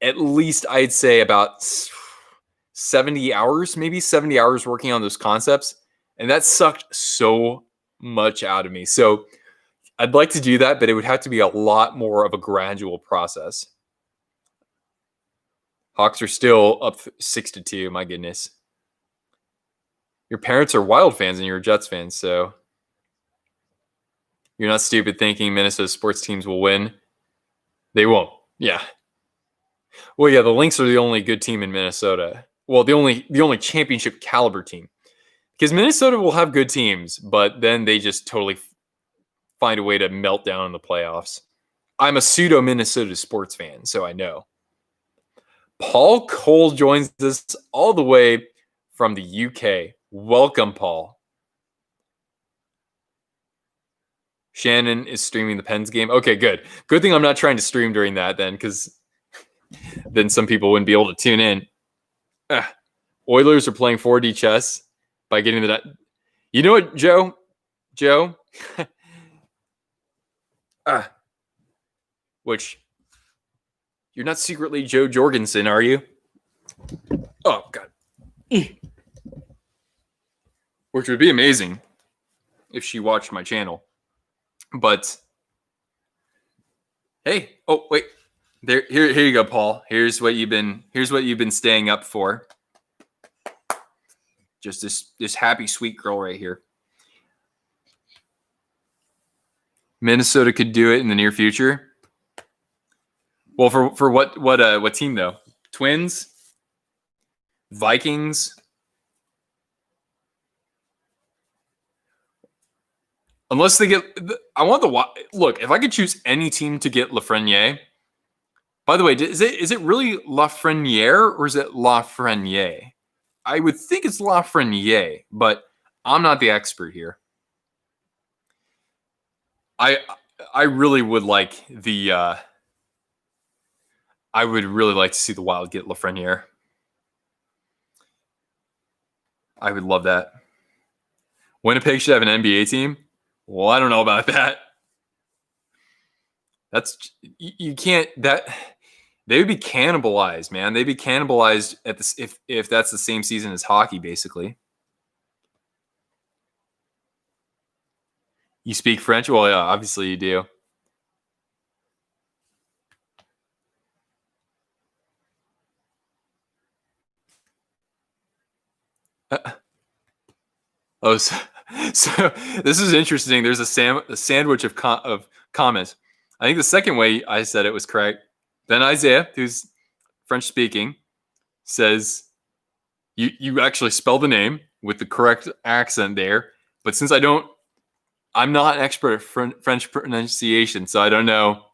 at least, I'd say, about 70 hours working on those concepts. And that sucked so much out of me. So I'd like to do that, but it would have to be a lot more of a gradual process. Hawks are still up 6-2. My goodness. Your parents are Wild fans and you're a Jets fan, so you're not stupid thinking Minnesota sports teams will win. They won't. Yeah. Well, yeah, the Lynx are the only good team in Minnesota. Well, the only championship caliber team. Because Minnesota will have good teams, but then they just totally find a way to melt down in the playoffs. I'm a pseudo Minnesota sports fan, so I know. Paul Cole joins us all the way from the UK. Welcome, Paul. Shannon is streaming the Pens game. Okay, good. Good thing I'm not trying to stream during that then, because then some people wouldn't be able to tune in. Oilers are playing 4D chess by getting that. You know what, Joe? Which you're not secretly Joe Jorgensen, are you? Oh, God. Which would be amazing if she watched my channel. But hey, oh wait, here you go, Paul. Here's what you've been staying up for. Just this happy, sweet girl right here. Minnesota could do it in the near future. Well, for what team though? Twins, Vikings. Unless they get, I want look. If I could choose any team to get Lafreniere. By the way, is it really Lafreniere or is it Lafreniere? I would think it's Lafreniere, but I'm not the expert here. I really would like the. I would really like to see the Wild get Lafreniere. I would love that. Winnipeg should have an NBA team. Well, I don't know about that. You can't that. They would be cannibalized, man. They'd be cannibalized at this if that's the same season as hockey, basically. You speak French? Well, yeah, obviously you do. So this is interesting. There's a sandwich of comments. I think the second way I said it was correct. Then Isaiah, who's French speaking, says you actually spell the name with the correct accent there. But since I'm not an expert at French pronunciation, so I don't know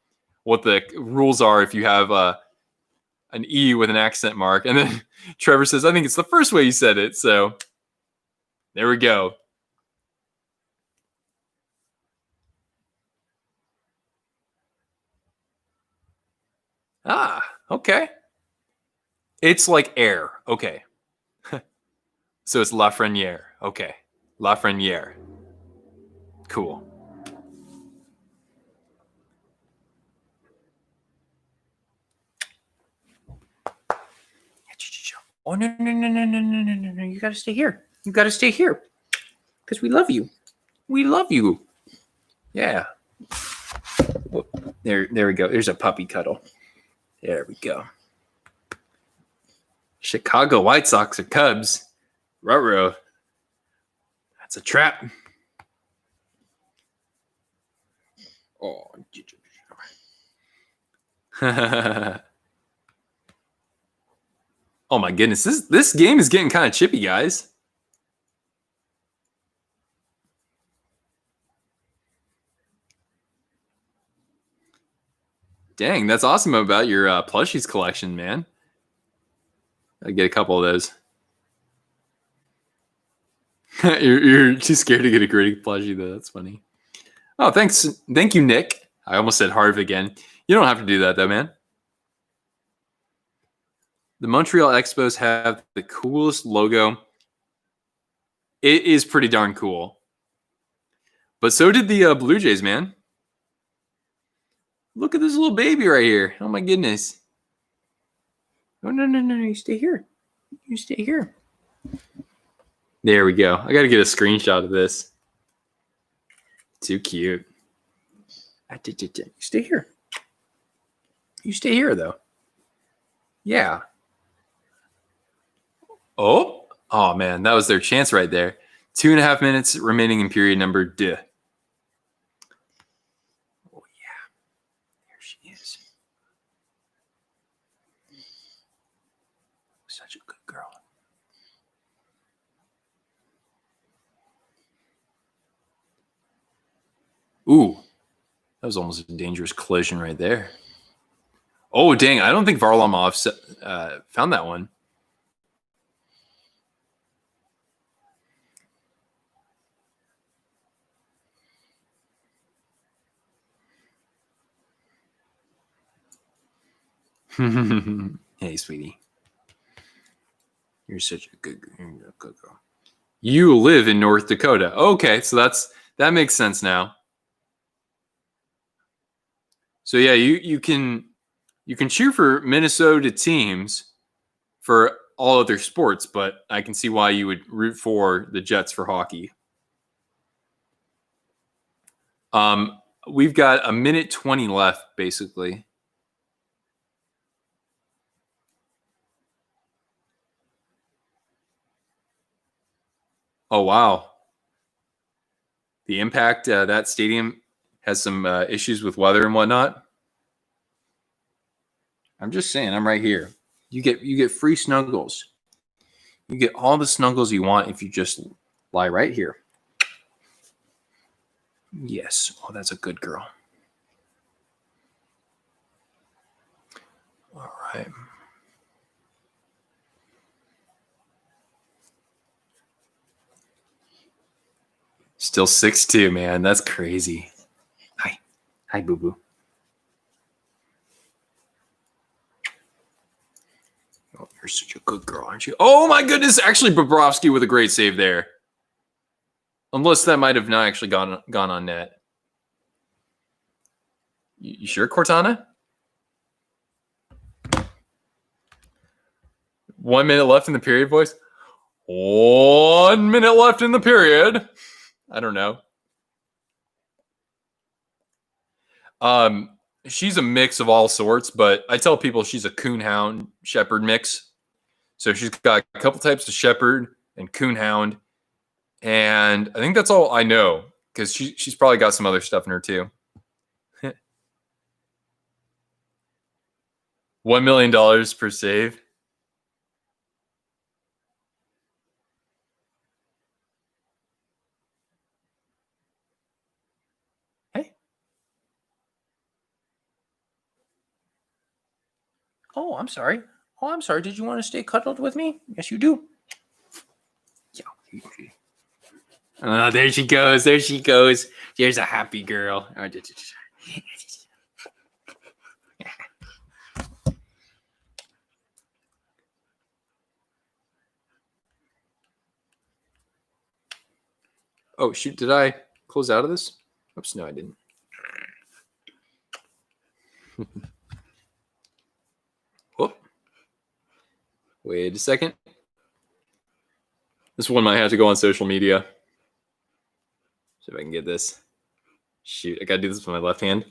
what the rules are if you have an E with an accent mark. And then Trevor says, I think it's the first way you said it. So there we go. Ah, okay. It's like air. Okay. So it's Lafreniere. Okay. Lafreniere. Cool. Oh, no. You got to stay here. You got to stay here. Because we love you. We love you. Yeah. There we go. There's a puppy cuddle. There we go. Chicago White Sox or Cubs. Ruh-roh. That's a trap. Oh. Oh my goodness. This game is getting kind of chippy, guys. Dang, that's awesome about your plushies collection, man. I get a couple of those. you're too scared to get a gritty plushie, though. That's funny. Oh, thanks. Thank you, Nick. I almost said Harv again. You don't have to do that, though, man. The Montreal Expos have the coolest logo. It is pretty darn cool. But so did the Blue Jays, man. Look at this little baby right here. Oh, my goodness. Oh, no. You stay here. You stay here. There we go. I got to get a screenshot of this. Too cute. You stay here. You stay here, though. Yeah. Oh, man. That was their chance right there. 2.5 minutes remaining in period number 2. Oh, yeah. There she is. Such a good girl. Ooh. That was almost a dangerous collision right there. Oh, dang. I don't think Varlamov found that one. Hey, sweetie. You're such a good girl. You live in North Dakota. Okay, so that makes sense now. So yeah, you can cheer for Minnesota teams for all other sports, but I can see why you would root for the Jets for hockey. We've got a minute 20 left, basically. Oh, wow. The Impact, that stadium has some issues with weather and whatnot. I'm just saying, I'm right here. You get free snuggles. You get all the snuggles you want if you just lie right here. Yes. Oh, that's a good girl. All right. Still 6'2", man. That's crazy. Hi. Hi, boo-boo. Oh, you're such a good girl, aren't you? Oh, my goodness. Actually, Bobrovsky with a great save there. Unless that might have not actually gone on net. You sure, Cortana? 1 minute left in the period, boys. 1 minute left in the period. I don't know. She's a mix of all sorts, but I tell people she's a coonhound shepherd mix. So she's got a couple types of shepherd and coonhound, and I think that's all I know because she's probably got some other stuff in her too. $1 million per save. Hey. Oh, I'm sorry. Oh, I'm sorry. Did you want to stay cuddled with me? Yes, you do. Yeah. There she goes. There she goes. There's a happy girl. Oh, shoot. Did I close out of this? Oops, no, I didn't. Whoop. Wait a second. This one might have to go on social media. See if I can get this. Shoot, I gotta do this with my left hand.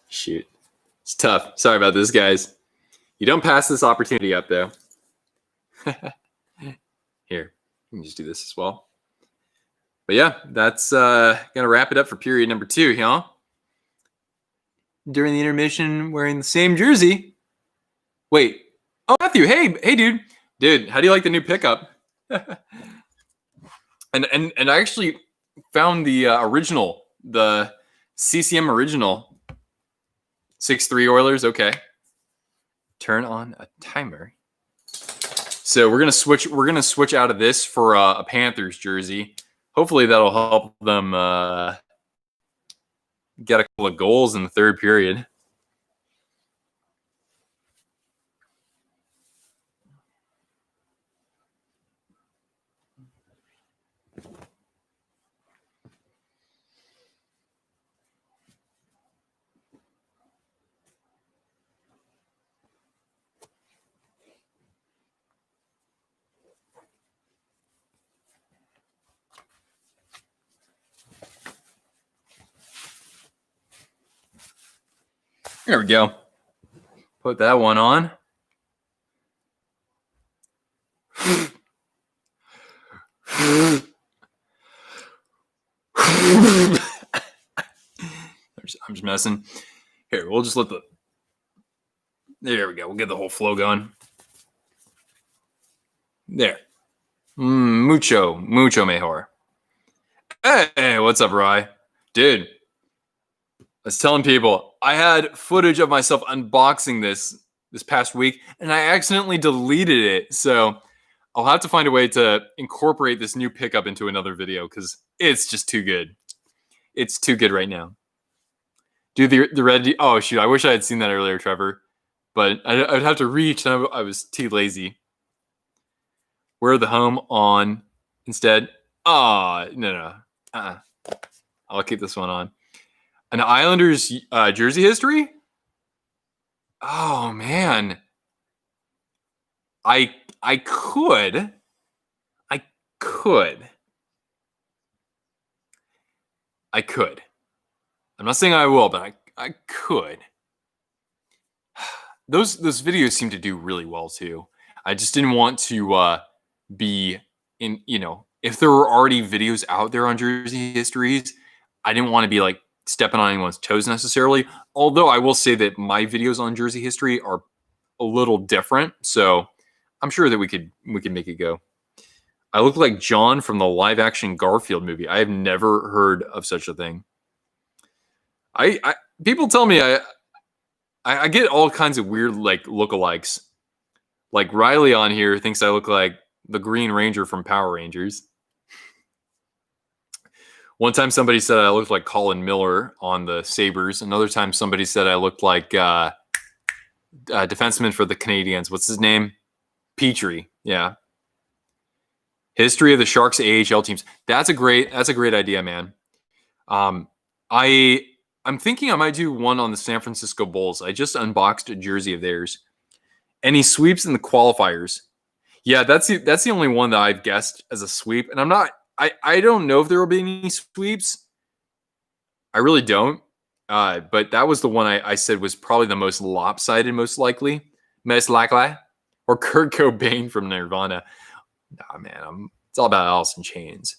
Shoot. It's tough. Sorry about this, guys. You don't pass this opportunity up, though. Here, you can just do this as well. But yeah, that's gonna wrap it up for period number 2, huh? During the intermission, wearing the same jersey. Wait. Oh, Matthew. Hey, dude. How do you like the new pickup? and I actually found the original, the CCM original. 6'3" Oilers. Okay. Turn on a timer. So we're gonna switch. We're gonna switch out of this for a Panthers jersey. Hopefully that'll help them get a couple of goals in the third period. There we go. Put that one on. I'm just messing. Here, we'll just let the... There we go. We'll get the whole flow going. There. Mucho mejor. Hey, what's up, Rye? Dude, I was telling people, I had footage of myself unboxing this past week, and I accidentally deleted it. So I'll have to find a way to incorporate this new pickup into another video because it's just too good. It's too good right now. Do the red. Oh shoot! I wish I had seen that earlier, Trevor. But I'd have to reach, and I was too lazy. We're the home on instead. Oh no. I'll keep this one on. An Islanders jersey history. Oh man. I could. I could. I'm not saying I will, but I could. Those videos seem to do really well too. I just didn't want to be in, if there were already videos out there on jersey histories, I didn't want to be like stepping on anyone's toes necessarily. Although I will say that my videos on jersey history are a little different, so I'm sure that we could make it go. I look like John from the live action Garfield movie. I have never heard of such a thing. I people tell me I get all kinds of weird like lookalikes. Like Riley on here thinks I look like the Green Ranger from Power Rangers. One time somebody said I looked like Colin Miller on the Sabres. Another time somebody said I looked like defenseman for the Canadiens. What's his name? Petrie. Yeah. History of the Sharks AHL teams. That's a great idea, man. I'm thinking I might do one on the San Francisco Bulls. I just unboxed a jersey of theirs. Any sweeps in the qualifiers? Yeah, that's the only one that I've guessed as a sweep. And I don't know if there will be any sweeps. I really don't. But that was the one I said was probably the most lopsided, most likely. Or Kurt Cobain from Nirvana. Nah, man, it's all about Alice in Chains.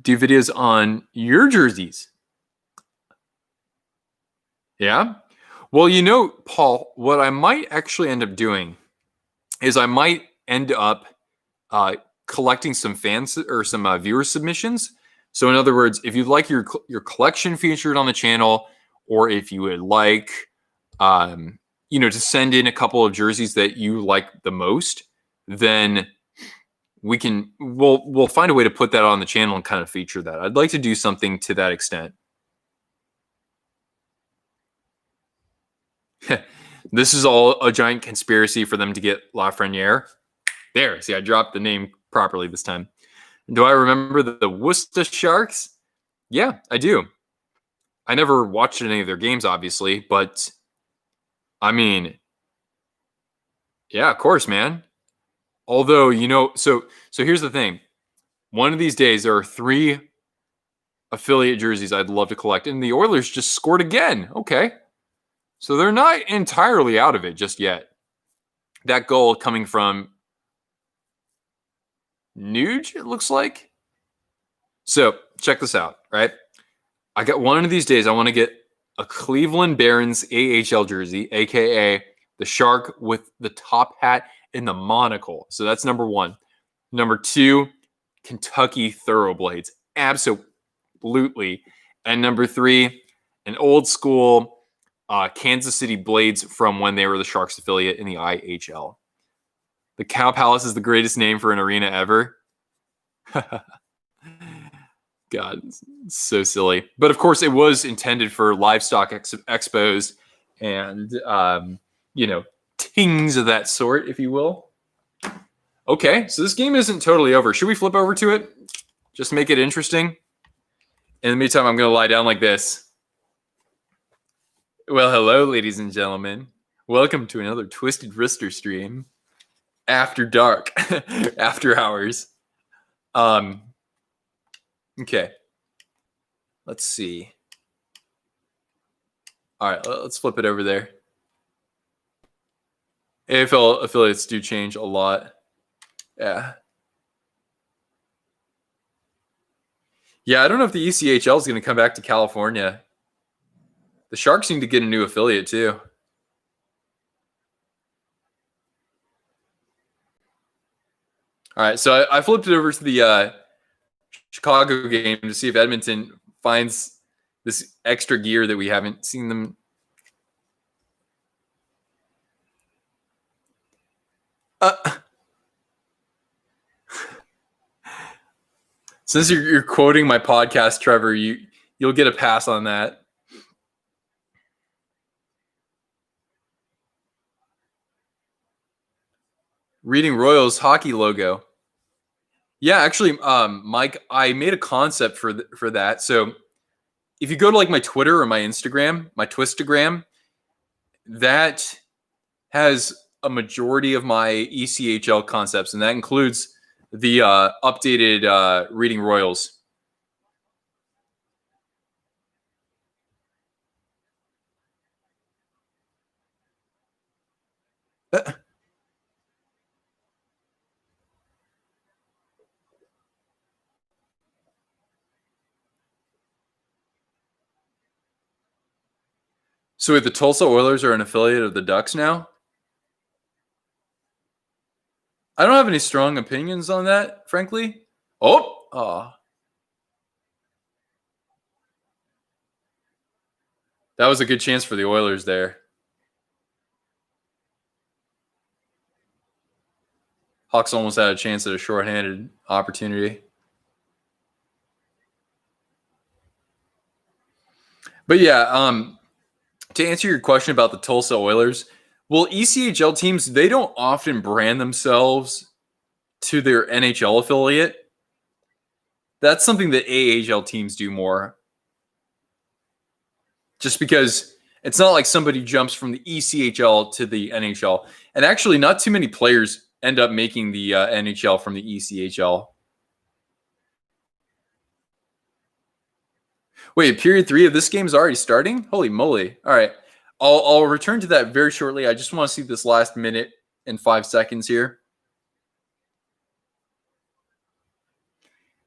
Do videos on your jerseys. Yeah? Well, Paul, what I might actually end up doing is I might end up collecting some fans or some viewer submissions. So in other words, if you'd like your collection featured on the channel, or if you would like, to send in a couple of jerseys that you like the most, then we'll find a way to put that on the channel and kind of feature that. I'd like to do something to that extent. This is all a giant conspiracy for them to get Lafreniere. There, see, I dropped the name properly this time. Do I remember the Worcester Sharks? Yeah, I do. I never watched any of their games, obviously, but I mean, yeah, of course, man. Although, so here's the thing. One of these days, there are 3 affiliate jerseys I'd love to collect, and the Oilers just scored again. Okay. So they're not entirely out of it just yet. That goal coming from Nuge, it looks like. So check this out, right? I got one of these days, I want to get a Cleveland Barons AHL jersey, a.k.a. the Shark with the top hat and the monocle. So that's number 1. Number 2, Kentucky Thoroughblades. Absolutely. And number 3, an old school Kansas City Blades from when they were the Sharks affiliate in the IHL. The Cow Palace is the greatest name for an arena ever. God, so silly. But of course, it was intended for livestock expos and, tings of that sort, if you will. Okay, so this game isn't totally over. Should we flip over to it? Just to make it interesting? In the meantime, I'm going to lie down like this. Well, hello, ladies and gentlemen. Welcome to another Twisted Wrister stream. After dark. After hours. Okay. Let's see. All right, let's flip it over there. AFL affiliates do change a lot. Yeah. Yeah, I don't know if the ECHL is going to come back to California. The Sharks need to get a new affiliate too. All right, so I flipped it over to the Chicago game to see if Edmonton finds this extra gear that we haven't seen them. Uh, since you're quoting my podcast, Trevor, you'll get a pass on that. Reading Royals hockey logo. Yeah, actually, Mike, I made a concept for that. So if you go to like my Twitter or my Instagram, my Twistagram, that has a majority of my ECHL concepts, and that includes the updated Reading Royals. So wait, the Tulsa Oilers are an affiliate of the Ducks now? I don't have any strong opinions on that, frankly. Oh, that was a good chance for the Oilers there. Hawks almost had a chance at a shorthanded opportunity. But yeah, to answer your question about the Tulsa Oilers, well, ECHL teams, they don't often brand themselves to their NHL affiliate. That's something that AHL teams do more. Just because it's not like somebody jumps from the ECHL to the NHL. And actually, not too many players end up making the NHL from the ECHL. Wait, period 3 of this game is already starting? Holy moly. All right. I'll return to that very shortly. I just want to see this last minute and 5 seconds here.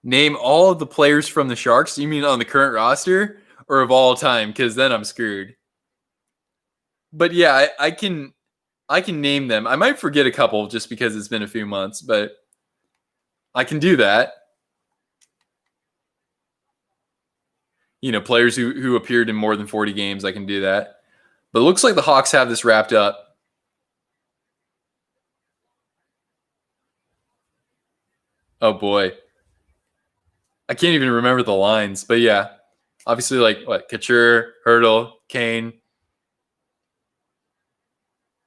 Name all of the players from the Sharks. You mean on the current roster or of all time? Because then I'm screwed. But yeah, I can name them. I might forget a couple just because it's been a few months, but I can do that. You know, players who appeared in more than 40 games, I can do that. But it looks like the Hawks have this wrapped up. Oh boy. I can't even remember the lines, but yeah. Obviously, like what? Couture, Hurdle, Kane.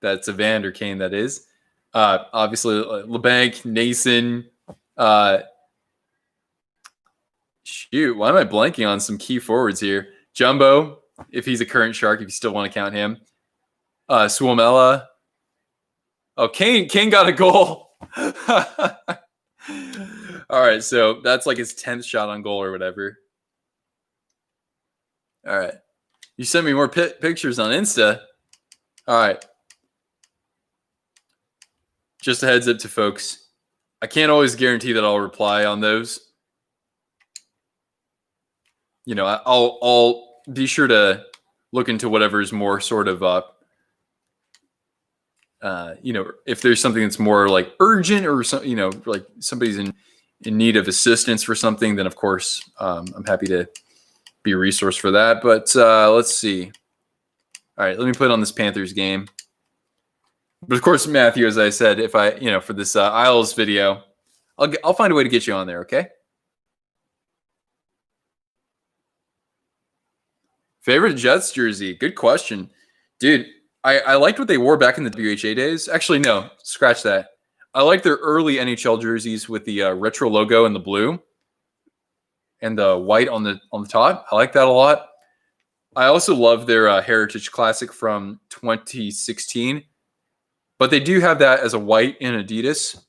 That's Evander Kane, that is. Obviously, LeBanc, Nason. Shoot, why am I blanking on some key forwards here? Jumbo, if he's a current Shark, if you still want to count him. Suomela. Oh, Kane got a goal. All right, so that's like his 10th shot on goal or whatever. All right. You sent me more pictures on Insta. All right. Just a heads up to folks. I can't always guarantee that I'll reply on those. You know, I'll be sure to look into whatever's more sort of you know, if there's something that's more like urgent or some, you know, like somebody's in need of assistance for something, then of course I'm happy to be a resource for that. But let's see. All right, let me put on this Panthers game. But of course, Matthew, as I said, if I, you know, for this Isles video, I'll find a way to get you on there. Okay. Favorite Jets jersey? Good question, dude. I liked what they wore back in the WHA days. Actually, no, scratch that. I like their early NHL jerseys with the retro logo and the blue and the white on the top. I like that a lot. I also love their Heritage Classic from 2016, but they do have that as a white in Adidas.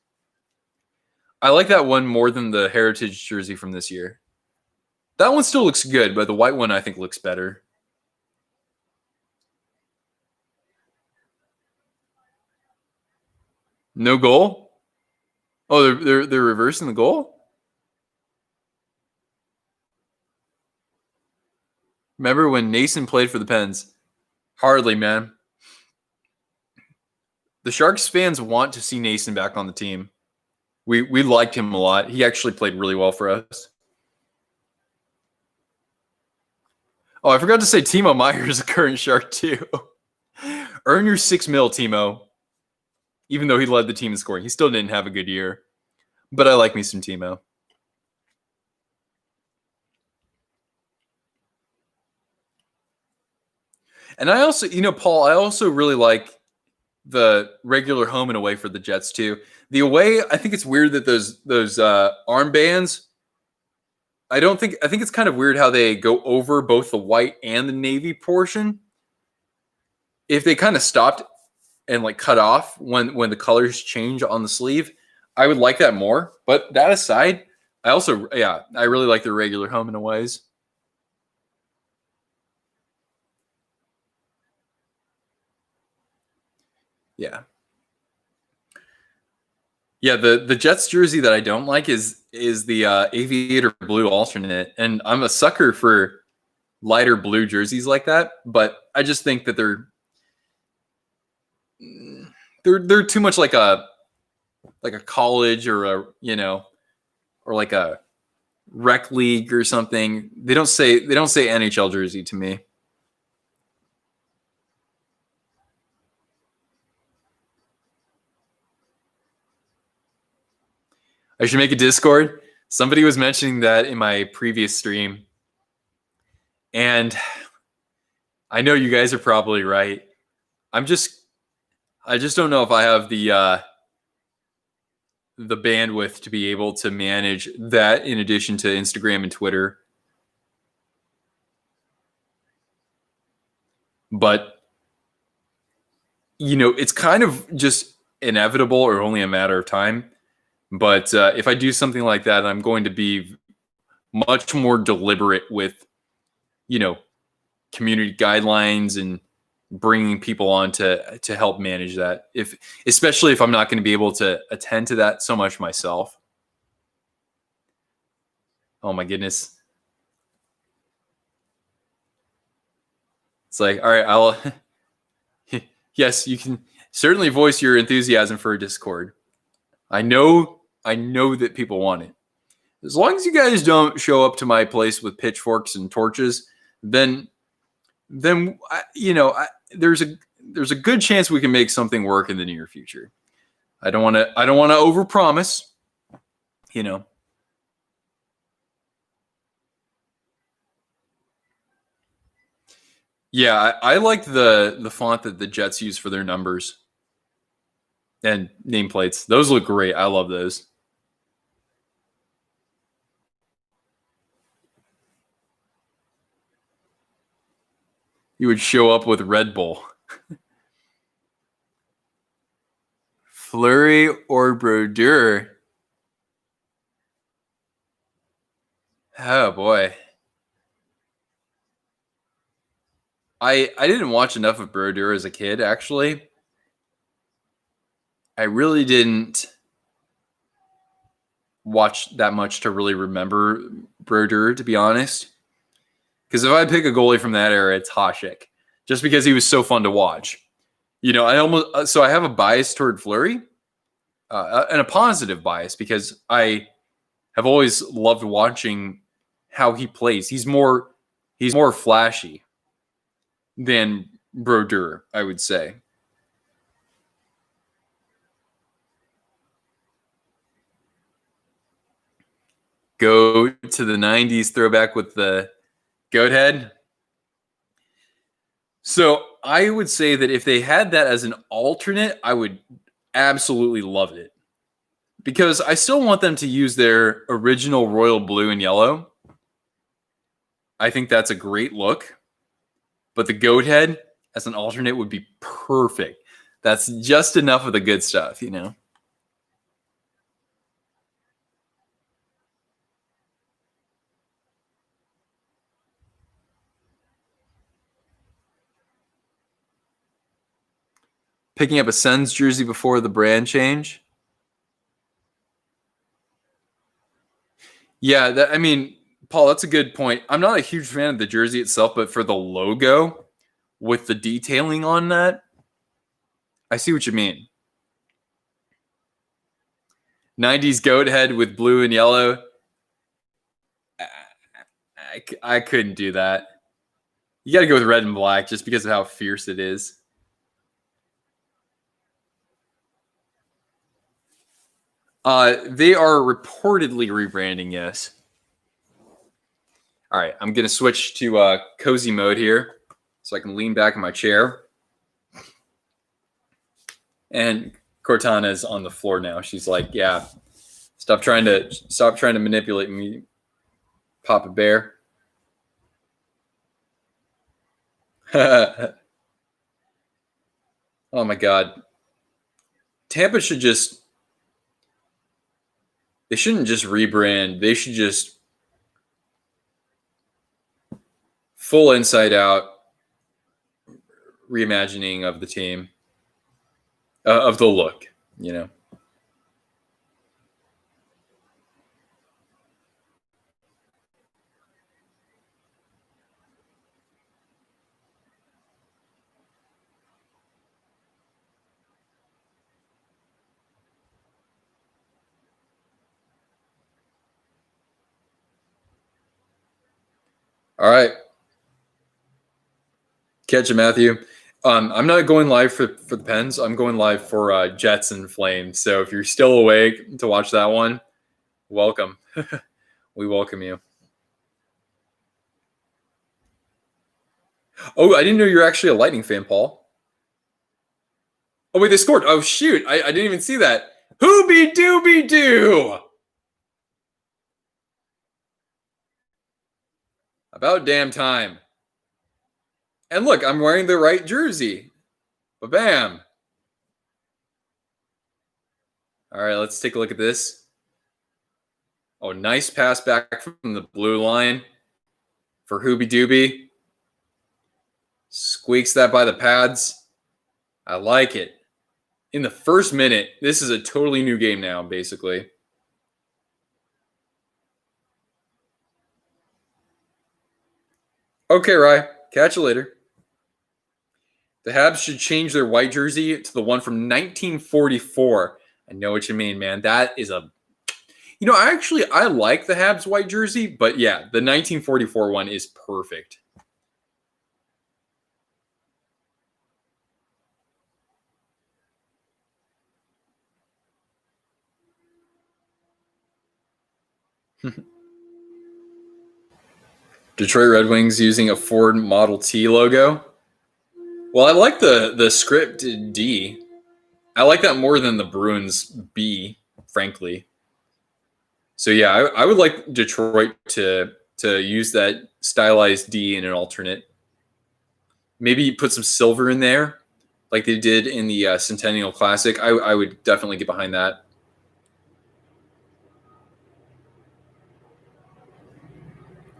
I like that one more than the Heritage jersey from this year. That one still looks good, but the white one I think looks better. No goal? Oh, they're reversing the goal? Remember when Nason played for the Pens? Hardly, man. The Sharks fans want to see Nason back on the team. We liked him a lot. He actually played really well for us. Oh, I forgot to say Timo Meyer is a current Shark too. Earn your $6 million, Timo. Even though he led the team in scoring, he still didn't have a good year. But I like me some Timo. And I also, Paul, I also really like the regular home and away for the Jets too. The away, I think it's weird that those armbands. I think it's kind of weird how they go over both the white and the navy portion. If they kind of stopped and like cut off when the colors change on the sleeve, I would like that more. But that aside, I really like the regular home and aways. Yeah. Yeah, the Jets jersey that I don't like is the aviator blue alternate, and I'm a sucker for lighter blue jerseys like that. But I just think that they're too much like a college or or like a rec league or something. They don't say NHL jersey to me. I should make a Discord. Somebody was mentioning that in my previous stream. And I know you guys are probably right. I just don't know if I have the bandwidth to be able to manage that in addition to Instagram and Twitter. But it's kind of just inevitable or only a matter of time. But if I do something like that, I'm going to be much more deliberate with, community guidelines and bringing people on to help manage that. Especially if I'm not going to be able to attend to that so much myself. Oh my goodness. It's like, all right, yes, you can certainly voice your enthusiasm for a Discord. I know that people want it. As long as you guys don't show up to my place with pitchforks and torches, then there's a good chance we can make something work in the near future. I don't want to overpromise, Yeah, I like the font that the Jets use for their numbers and nameplates. Those look great. I love those. You would show up with Red Bull. Fleury or Brodeur? Oh boy. I didn't watch enough of Brodeur as a kid, actually. I really didn't watch that much to really remember Brodeur, to be honest. Because if I pick a goalie from that era, it's Hasek, just because he was so fun to watch. I have a bias toward Fleury, and a positive bias because I have always loved watching how he plays. He's more flashy than Brodeur, I would say. Go to the 90s throwback with the goat head. So I would say that if they had that as an alternate, I would absolutely love it. Because I still want them to use their original royal blue and yellow. I think that's a great look. But the goat head as an alternate would be perfect. That's just enough of the good stuff, Picking up a Sens jersey before the brand change. Yeah, Paul, that's a good point. I'm not a huge fan of the jersey itself, but for the logo with the detailing on that, I see what you mean. 90s goat head with blue and yellow. I couldn't do that. You got to go with red and black just because of how fierce it is. They are reportedly rebranding, yes. All right, I'm going to switch to cozy mode here so I can lean back in my chair. And Cortana's on the floor now. She's like, yeah, stop trying to manipulate me, Papa Bear. Oh my God. Tampa shouldn't just rebrand. They should just full inside out reimagining of the team, of the look, you know. All right. Catch it, Matthew. I'm not going live for the Pens. I'm going live for Jets and Flames. So if you're still awake to watch that one, welcome. We welcome you. Oh, I didn't know you're actually a Lightning fan, Paul. Oh, wait, they scored. Oh, shoot. I didn't even see that. Hoobie dooby doo. About damn time. And look, I'm wearing the right jersey. Ba-bam. All right, let's take a look at this. Oh, nice pass back from the blue line for Hoobie Dooby. Squeaks that by the pads. I like it. In the first minute, this is a totally new game now, basically. Okay, Rye. Catch you later. The Habs should change their white jersey to the one from 1944. I know what you mean, man. That is a... You know, I like the Habs white jersey, but yeah, the 1944 one is perfect. Detroit Red Wings using a Ford Model T logo. Well, I like the script D. I like that more than the Bruins B, frankly. So yeah, I would like Detroit to use that stylized D in an alternate. Maybe put some silver in there, like they did in the Centennial Classic. I would definitely get behind that.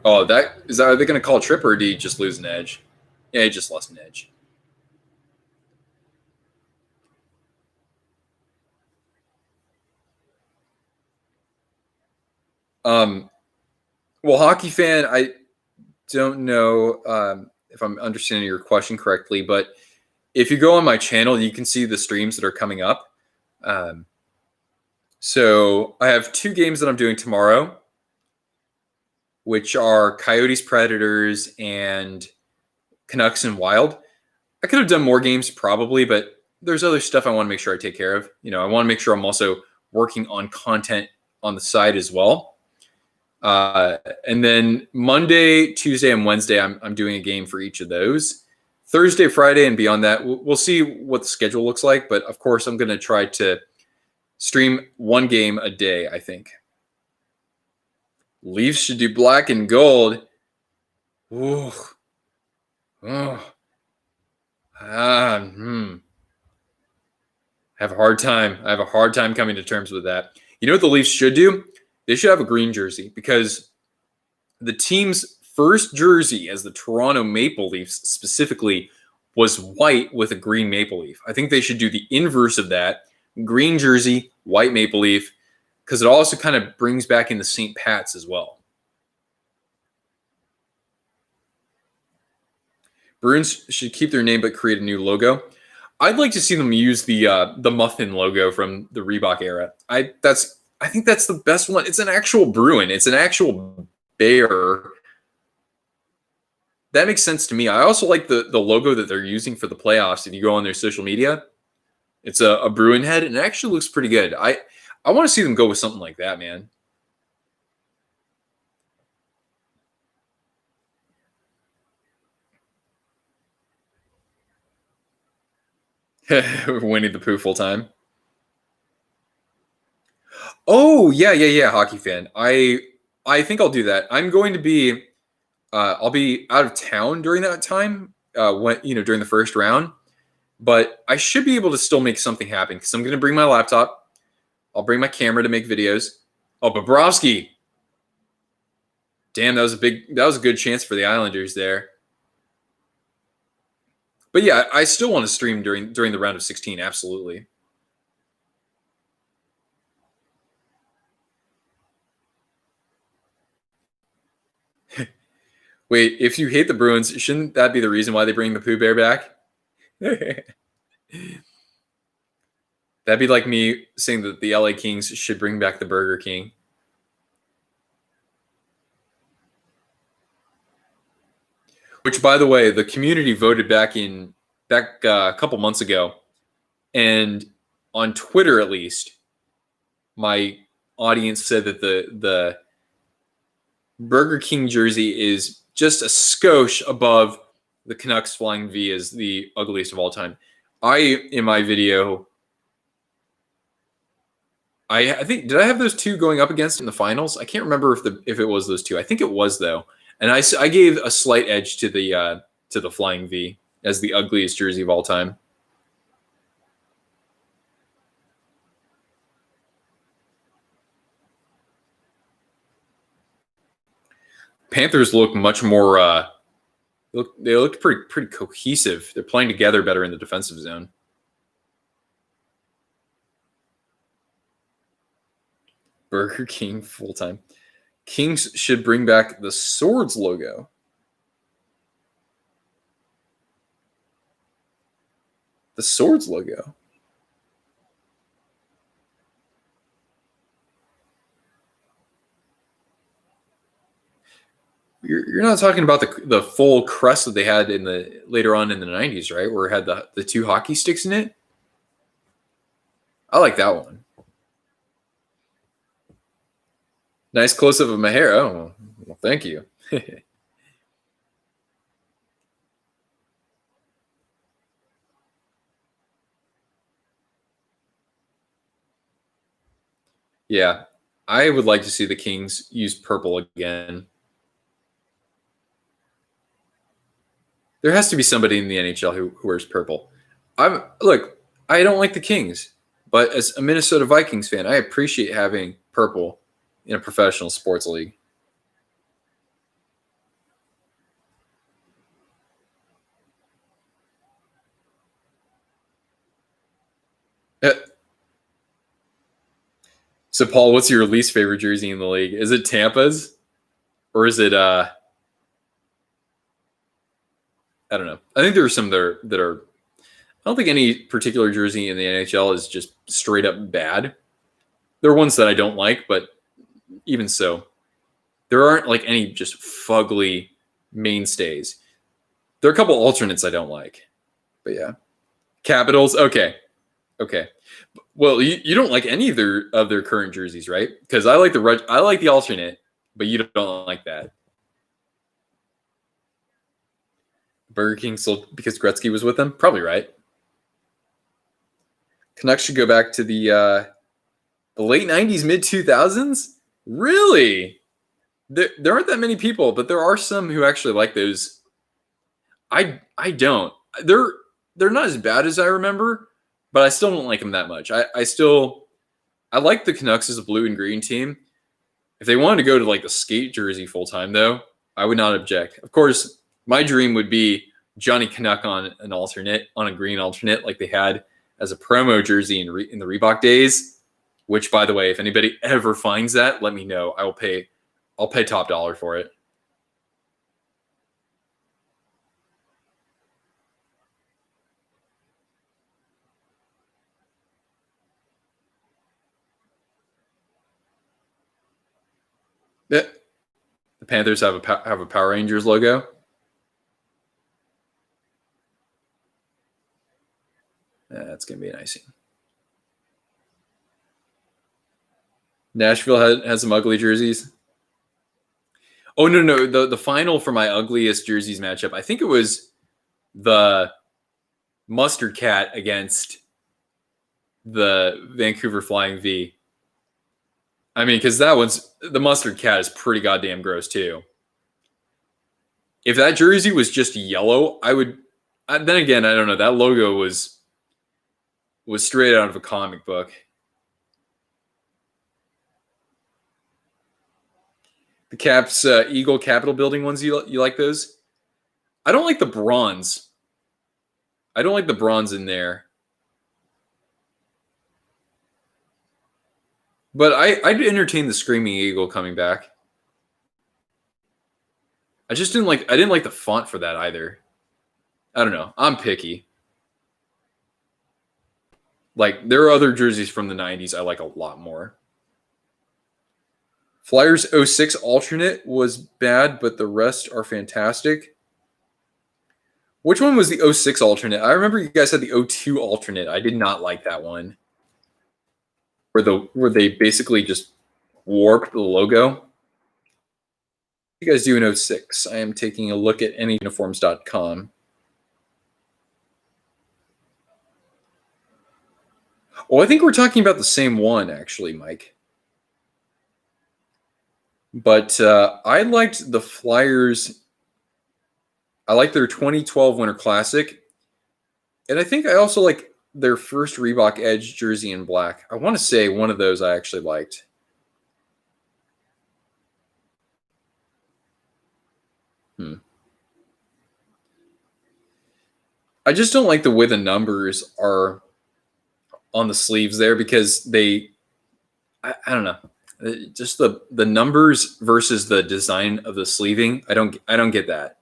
Oh, are they going to call a trip, or did he just lose an edge? Yeah, he just lost an edge. Well, hockey fan, I don't know if I'm understanding your question correctly, but if you go on my channel, you can see the streams that are coming up. So I have 2 games that I'm doing tomorrow, which are Coyotes, Predators, and Canucks and Wild. I could have done more games probably, but there's other stuff I want to make sure I take care of. You know, I want to make sure I'm also working on content on the side as well. And then Monday, Tuesday, and Wednesday, I'm doing a game for each of those. Thursday, Friday, and beyond that, we'll see what the schedule looks like. But of course, I'm going to try to stream 1 game a day, I think. Leafs should do black and gold. Ooh. Oh. I have a hard time. I have a hard time coming to terms with that. You know what the Leafs should do? They should have a green jersey, because the team's first jersey as the Toronto Maple Leafs specifically was white with a green maple leaf. I think they should do the inverse of that. Green jersey, white maple leaf, because it also kind of brings back in the St. Pat's as well. Bruins should keep their name but create a new logo. I'd like to see them use the muffin logo from the Reebok era. I think that's the best one. It's an actual Bruin. It's an actual bear. That makes sense to me. I also like the logo that they're using for the playoffs. If you go on their social media, it's a Bruin head, and it actually looks pretty good. I want to see them go with something like that, man. Winnie the Pooh full time. Oh yeah. Hockey fan. I think I'll do that. I'm going to be. I'll be out of town during that time. When during the first round, but I should be able to still make something happen because I'm going to bring my laptop. I'll bring my camera to make videos. Oh, Bobrovsky. Damn, that was a good chance for the Islanders there. But yeah, I still want to stream during the round of 16. Absolutely. Wait, if you hate the Bruins, shouldn't that be the reason why they bring the Pooh Bear back? That'd be like me saying that the LA Kings should bring back the Burger King. Which, by the way, the community voted back a couple months ago, and on Twitter at least, my audience said that the Burger King jersey is just a skosh above the Canucks flying V as the ugliest of all time. In my video, I think did I have those two going up against in the finals? I can't remember if it was those two. I think it was though, and I gave a slight edge to the flying V as the ugliest jersey of all time. Panthers look much more. They looked pretty cohesive. They're playing together better in the defensive zone. Burger King full time. Kings should bring back the Swords logo. The Swords logo. You're not talking about the full crest that they had in the later on in the 90s, right? Where it had the two hockey sticks in it. I like that one. Nice close up of my hair. Oh, well, thank you. Yeah, I would like to see the Kings use purple again. There has to be somebody in the NHL who wears purple. Look. I don't like the Kings, but as a Minnesota Vikings fan, I appreciate having purple in a professional sports league. Uh, So, Paul, what's your least favorite jersey in the league? Is it Tampa's, or is it? I don't know. I think there are some that are. I don't think any particular jersey in the NHL is just straight up bad. There are ones that I don't like, but even so, there aren't like any just fugly mainstays. There are a couple alternates I don't like, but yeah, Capitals. Okay. Well, you don't like any of their current jerseys, right? Because I like the alternate, but you don't like that. Burger King sold because Gretzky was with them, probably right. Canucks should go back to the late '90s, mid 2000s. Really? There aren't that many people, but there are some who actually like those. I don't. They're they're not as bad as I remember, but I still don't like them that much. I like the Canucks as a blue and green team. If they wanted to go to like the skate jersey full time, though, I would not object. Of course, my dream would be Johnny Canuck on a green alternate, like they had as a promo jersey in the Reebok days. Which, by the way, if anybody ever finds that, let me know. I'll pay top dollar for it. Yeah. The Panthers have a Power Rangers logo. That's gonna be an icing. Nashville has some ugly jerseys. Oh no, the final for my ugliest jerseys matchup, I think it was the Mustard Cat against the Vancouver Flying V. I mean, because the Mustard Cat is pretty goddamn gross too. If that jersey was just yellow, I would. Then again, I don't know. That logo was straight out of a comic book. The Caps Eagle Capitol Building ones, you like those? I don't like the bronze. I don't like the bronze in there. But I'd entertain the Screaming Eagle coming back. I didn't like the font for that either. I don't know. I'm picky. Like, there are other jerseys from the 90s I like a lot more. Flyers 06 alternate was bad, but the rest are fantastic. Which one was the 06 alternate? I remember you guys had the 02 alternate. I did not like that one. Where they basically just warped the logo. What do you guys do in 06? I am taking a look at anyuniforms.com. Oh, I think we're talking about the same one, actually, Mike. But I liked the Flyers. I like their 2012 Winter Classic. And I think I also like their first Reebok Edge jersey in black. I want to say one of those I actually liked. I just don't like the way the numbers are on the sleeves there because I don't know. Just the numbers versus the design of the sleeving. I don't get that.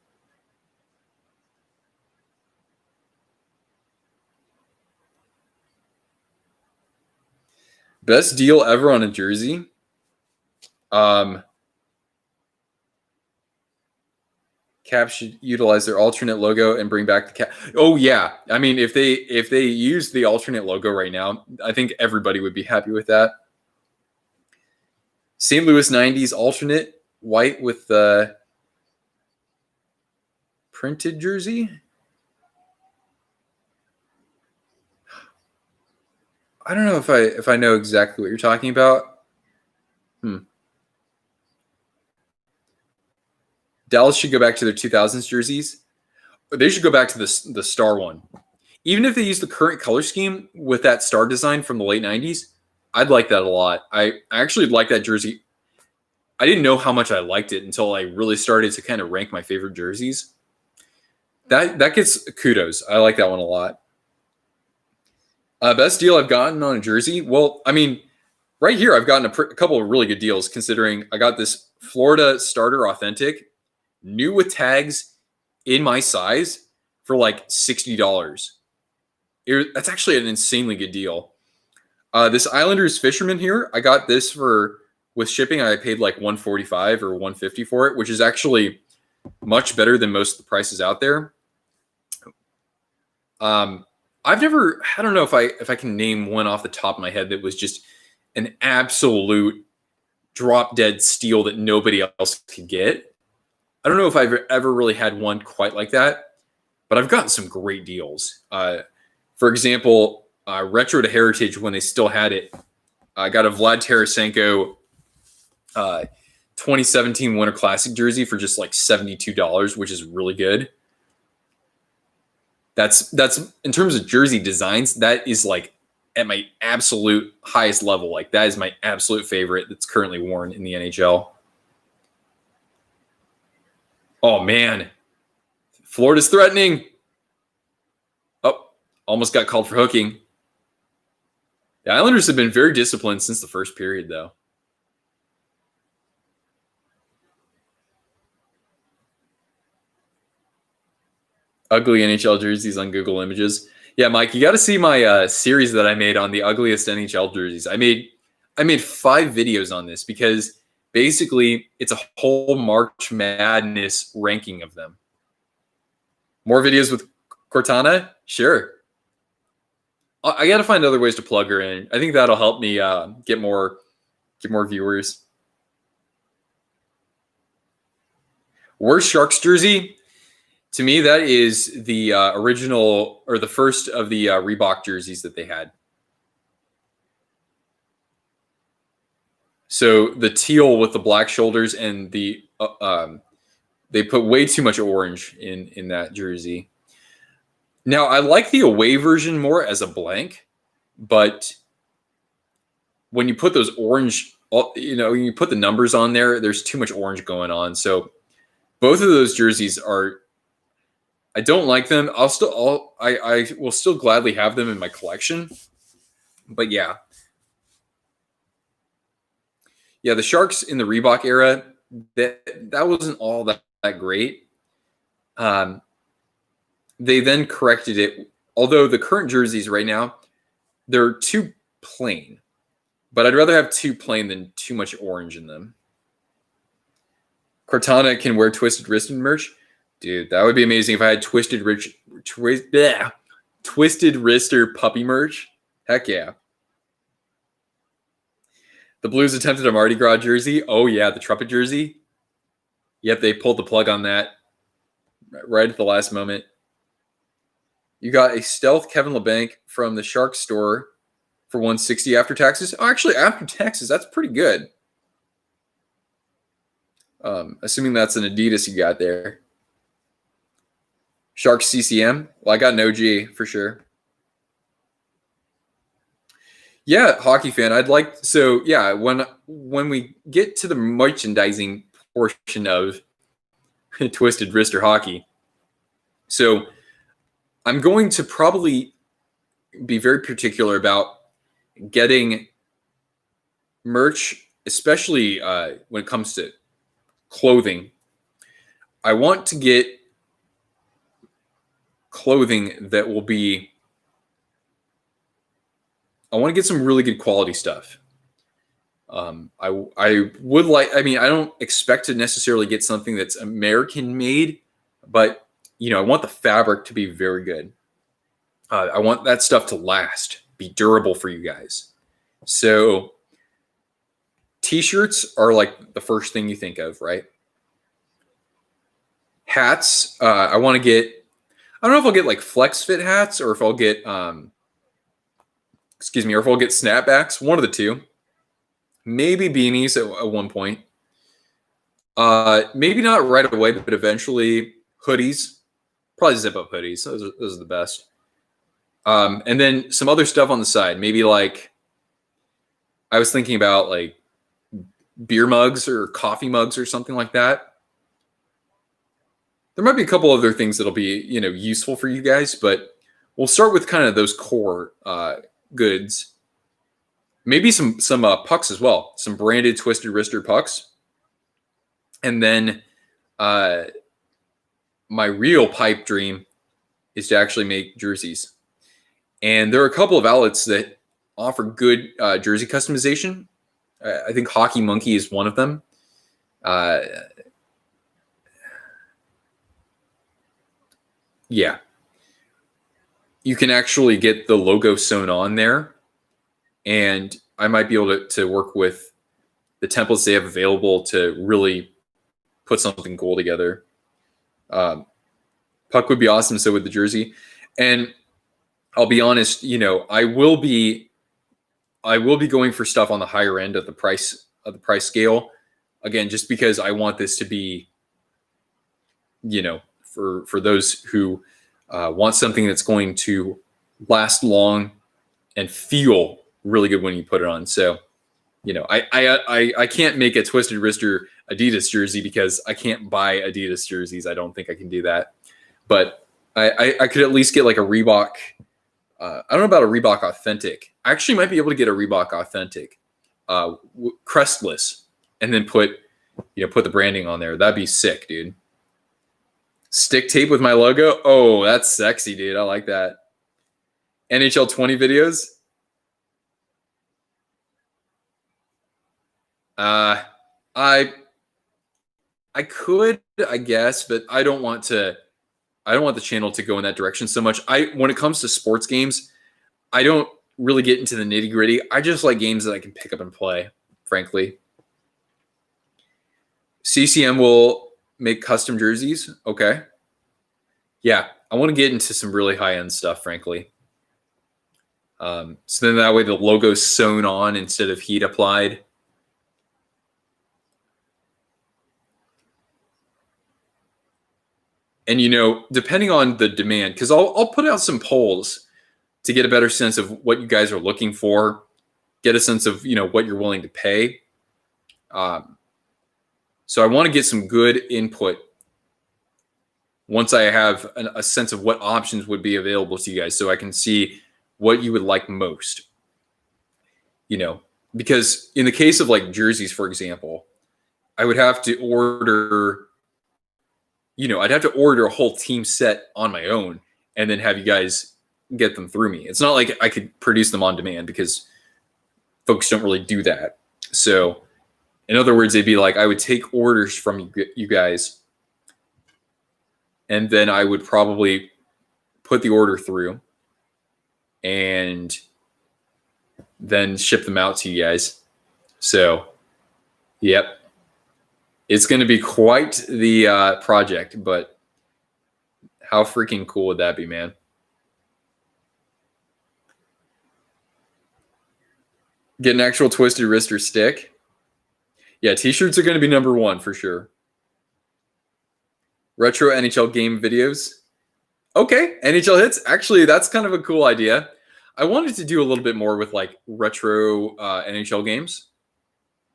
Best deal ever on a jersey. Caps should utilize their alternate logo and bring back the cap. Oh yeah, I mean if they use the alternate logo right now, I think everybody would be happy with that. St. Louis 90s alternate white with the printed jersey. I don't know if I know exactly what you're talking about. Dallas should go back to their 2000s jerseys. They should go back to the star one. Even if they use the current color scheme with that star design from the late 90s, I'd like that a lot. I actually like that jersey. I didn't know how much I liked it until I really started to kind of rank my favorite jerseys. That gets kudos. I like that one a lot. Best deal I've gotten on a jersey? Well, I mean, right here I've gotten a couple of really good deals considering I got this Florida Starter Authentic, new with tags in my size for like $60. That's actually an insanely good deal. This Islanders Fisherman here, I got this with shipping. I paid like $145 or $150 for it, which is actually much better than most of the prices out there. I don't know if I can name one off the top of my head that was just an absolute drop dead steal that nobody else could get. I don't know if I've ever really had one quite like that, but I've gotten some great deals. For example, Retro to Heritage, when they still had it, I got a Vlad Tarasenko 2017 Winter Classic jersey for just like $72, which is really good. That's in terms of jersey designs, that is like at my absolute highest level. Like that is my absolute favorite that's currently worn in the NHL. Oh man, Florida's threatening. Oh, almost got called for hooking. The Islanders have been very disciplined since the first period, though. Ugly NHL jerseys on Google Images. Yeah, Mike, you got to see my series that I made on the ugliest NHL jerseys. I made 5 videos on this because basically it's a whole March Madness ranking of them. More videos with Cortana? Sure. I got to find other ways to plug her in. I think that'll help me get more Get more viewers. Worst Sharks jersey? To me, that is the original or the first of the Reebok jerseys that they had. So the teal with the black shoulders and the they put way too much orange in that jersey. Now, I like the away version more as a blank, but when you put those orange, when you put the numbers on there, there's too much orange going on. So both of those jerseys are, I don't like them. I will still gladly have them in my collection. But yeah. Yeah, the Sharks in the Reebok era, that wasn't all that great. They then corrected it. Although the current jerseys right now, they're too plain. But I'd rather have too plain than too much orange in them. Cortana can wear twisted wristed merch. Dude, that would be amazing if I had twisted wrister puppy merch. Heck yeah. The Blues attempted a Mardi Gras jersey. Oh, yeah, the trumpet jersey. Yep, they pulled the plug on that right at the last moment. You got a stealth Kevin LeBanc from the Shark store for $160 after taxes. Oh, actually, after taxes, that's pretty good. Assuming that's an Adidas you got there. Sharks CCM. Well, I got an OG for sure. Yeah, hockey fan. When we get to the merchandising portion of Twisted Wrister Hockey, so I'm going to probably be very particular about getting merch, especially when it comes to clothing. I want to get clothing that will be, I want to get some really good quality stuff. I don't expect to necessarily get something that's American made, but I want the fabric to be very good. I want that stuff to last, be durable for you guys. So t-shirts are like the first thing you think of, right? Hats, I want to get, I don't know if I'll get like flex fit hats or if I'll get, or if I'll get snapbacks, one of the two. Maybe beanies at one point. Maybe not right away, but eventually hoodies. Probably zip-up hoodies. Those are the best. And then some other stuff on the side. Maybe like, I was thinking about like beer mugs or coffee mugs or something like that. There might be a couple other things that'll be, useful for you guys, but we'll start with kind of those core goods. Maybe some pucks as well. Some branded Twisted Wrister pucks. And then my real pipe dream is to actually make jerseys. And there are a couple of outlets that offer good jersey customization. I think Hockey Monkey is one of them. Yeah. You can actually get the logo sewn on there. And I might be able to work with the templates they have available to really put something cool together. Puck would be awesome. So would the jersey. And I'll be honest, I will be going for stuff on the higher end of the price scale. Again, just because I want this to be, for those who want something that's going to last long and feel really good when you put it on. So, I can't make a Twisted Wrister Adidas jersey because I can't buy Adidas jerseys. I don't think I can do that. But I could at least get like a Reebok. I don't know about a Reebok Authentic. I actually might be able to get a Reebok Authentic, crestless, and then put the branding on there. That'd be sick, dude. Stick tape with my logo. Oh, that's sexy, dude. I like that. NHL 20 videos. I could, I guess, but I don't want the channel to go in that direction so much. When it comes to sports games, I don't really get into the nitty-gritty. I just like games that I can pick up and play. frankly. CCM will make custom jerseys. Okay. Yeah, I want to get into some really high-end stuff, frankly. So then that way the logo's sewn on instead of heat applied. And, depending on the demand, because I'll put out some polls to get a better sense of what you guys are looking for, get a sense of, what you're willing to pay. So I want to get some good input once I have a sense of what options would be available to you guys, so I can see what you would like most. Because in the case of like jerseys, for example, I would have to order, I'd have to order a whole team set on my own and then have you guys get them through me. It's not like I could produce them on demand because folks don't really do that. So in other words, they'd be like, I would take orders from you guys, and then I would probably put the order through and then ship them out to you guys. So, yep. It's going to be quite the project, but how freaking cool would that be, man? Get an actual twisted wrist or stick. Yeah, t-shirts are going to be number one for sure. Retro NHL game videos. Okay, NHL hits. Actually, that's kind of a cool idea. I wanted to do a little bit more with like retro NHL games,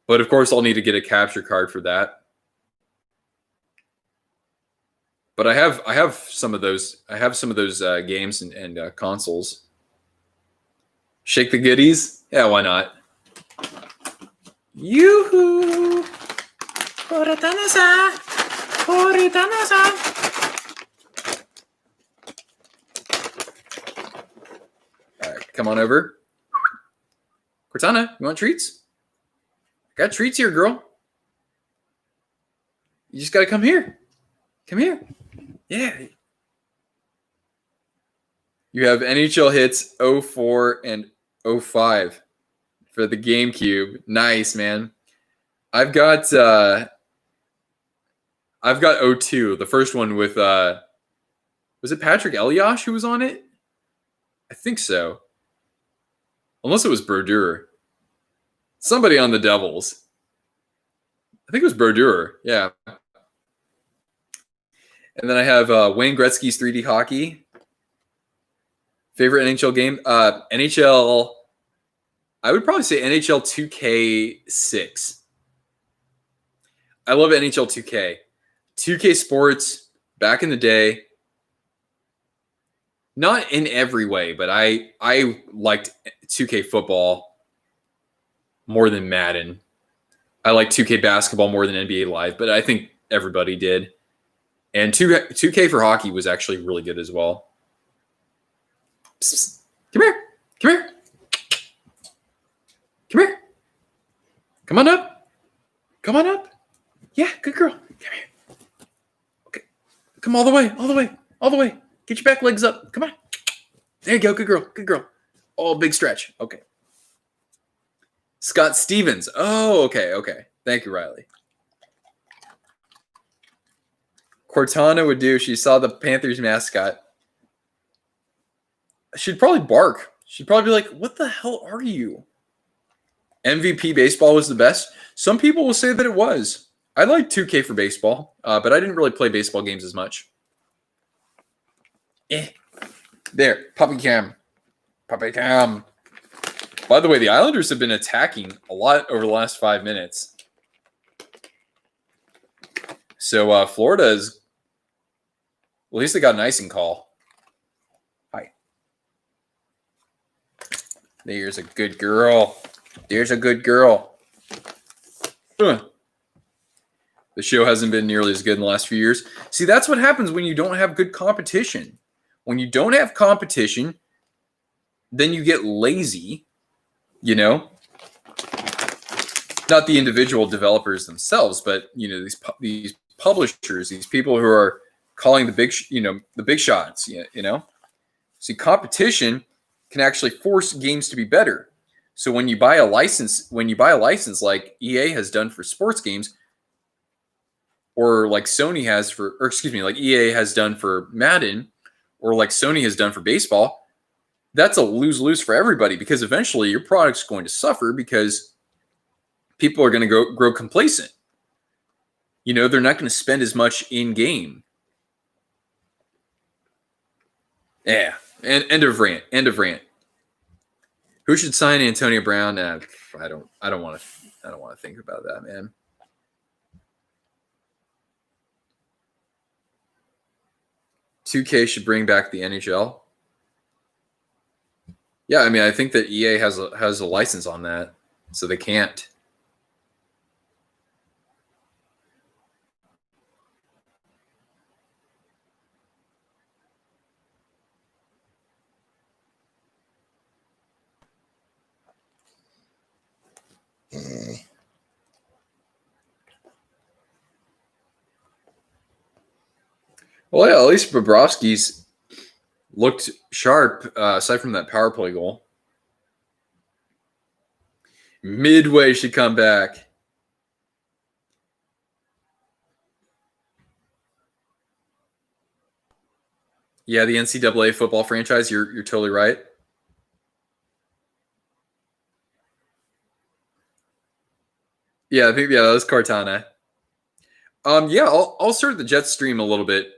but of course I'll need to get a capture card for that. But I have some of those. I have some of those games and consoles. Shake the goodies. Yeah, why not? Yoo-hoo! Koratanasa! Koratanasa! All right, come on over. Cortana, you want treats? I got treats here, girl. You just got to come here. Come here. Yeah. You have NHL hits 04 and 05 for the GameCube. Nice, man. I've got 02, the first one with was it Patrick Elias who was on it? I think so. Unless it was Brodeur. Somebody on the Devils. I think it was Brodeur. Yeah. And then I have Wayne Gretzky's 3D hockey. Favorite NHL game? NHL, I would probably say NHL 2K6. I love NHL 2K. 2K Sports, back in the day, not in every way, but I liked 2K football more than Madden. I like 2K basketball more than NBA Live, but I think everybody did. And 2K for hockey was actually really good as well. Psst. Come here. Come here. Come here. Come on up. Come on up. Yeah, good girl. Come here. Okay. Come all the way. All the way. All the way. Get your back legs up. Come on. There you go. Good girl. Good girl. Oh, big stretch. Okay. Scott Stevens. Oh, okay. Okay. Thank you, Riley. Cortana would do. She saw the Panthers mascot. She'd probably bark. She'd probably be like, what the hell are you? MVP baseball was the best. Some people will say that it was. I like 2K for baseball, but I didn't really play baseball games as much. There, puppy cam. Puppy cam. By the way, the Islanders have been attacking a lot over the last 5 minutes. So Florida is, well, at least they got an icing call. Hi. There's a good girl. There's a good girl. The show hasn't been nearly as good in the last few years. See, that's what happens when you don't have good competition. When you don't have competition, then you get lazy, you know? Not the individual developers themselves, but, you know, these publishers, these people who are calling the big shots, you know? See, competition can actually force games to be better. So when you buy a license, like EA has done for sports games, or like Sony has for, or excuse me, like EA has done for Madden, or like Sony has done for baseball, that's a lose-lose for everybody, because eventually your product's going to suffer because people are going to grow complacent. You know, they're not going to spend as much in game. Yeah. And end of rant. Who should sign Antonio Brown? I don't want to think about that, man. $2K should bring back the NHL. Yeah, I mean, I think that EA has a license on that, so they can't. Well, yeah, at least Bobrovsky's looked sharp, aside from that power play goal. Midway should come back. Yeah, the NCAA football franchise. You're totally right. Yeah, I think that was Cortana. Yeah, I'll start the Jets stream a little bit,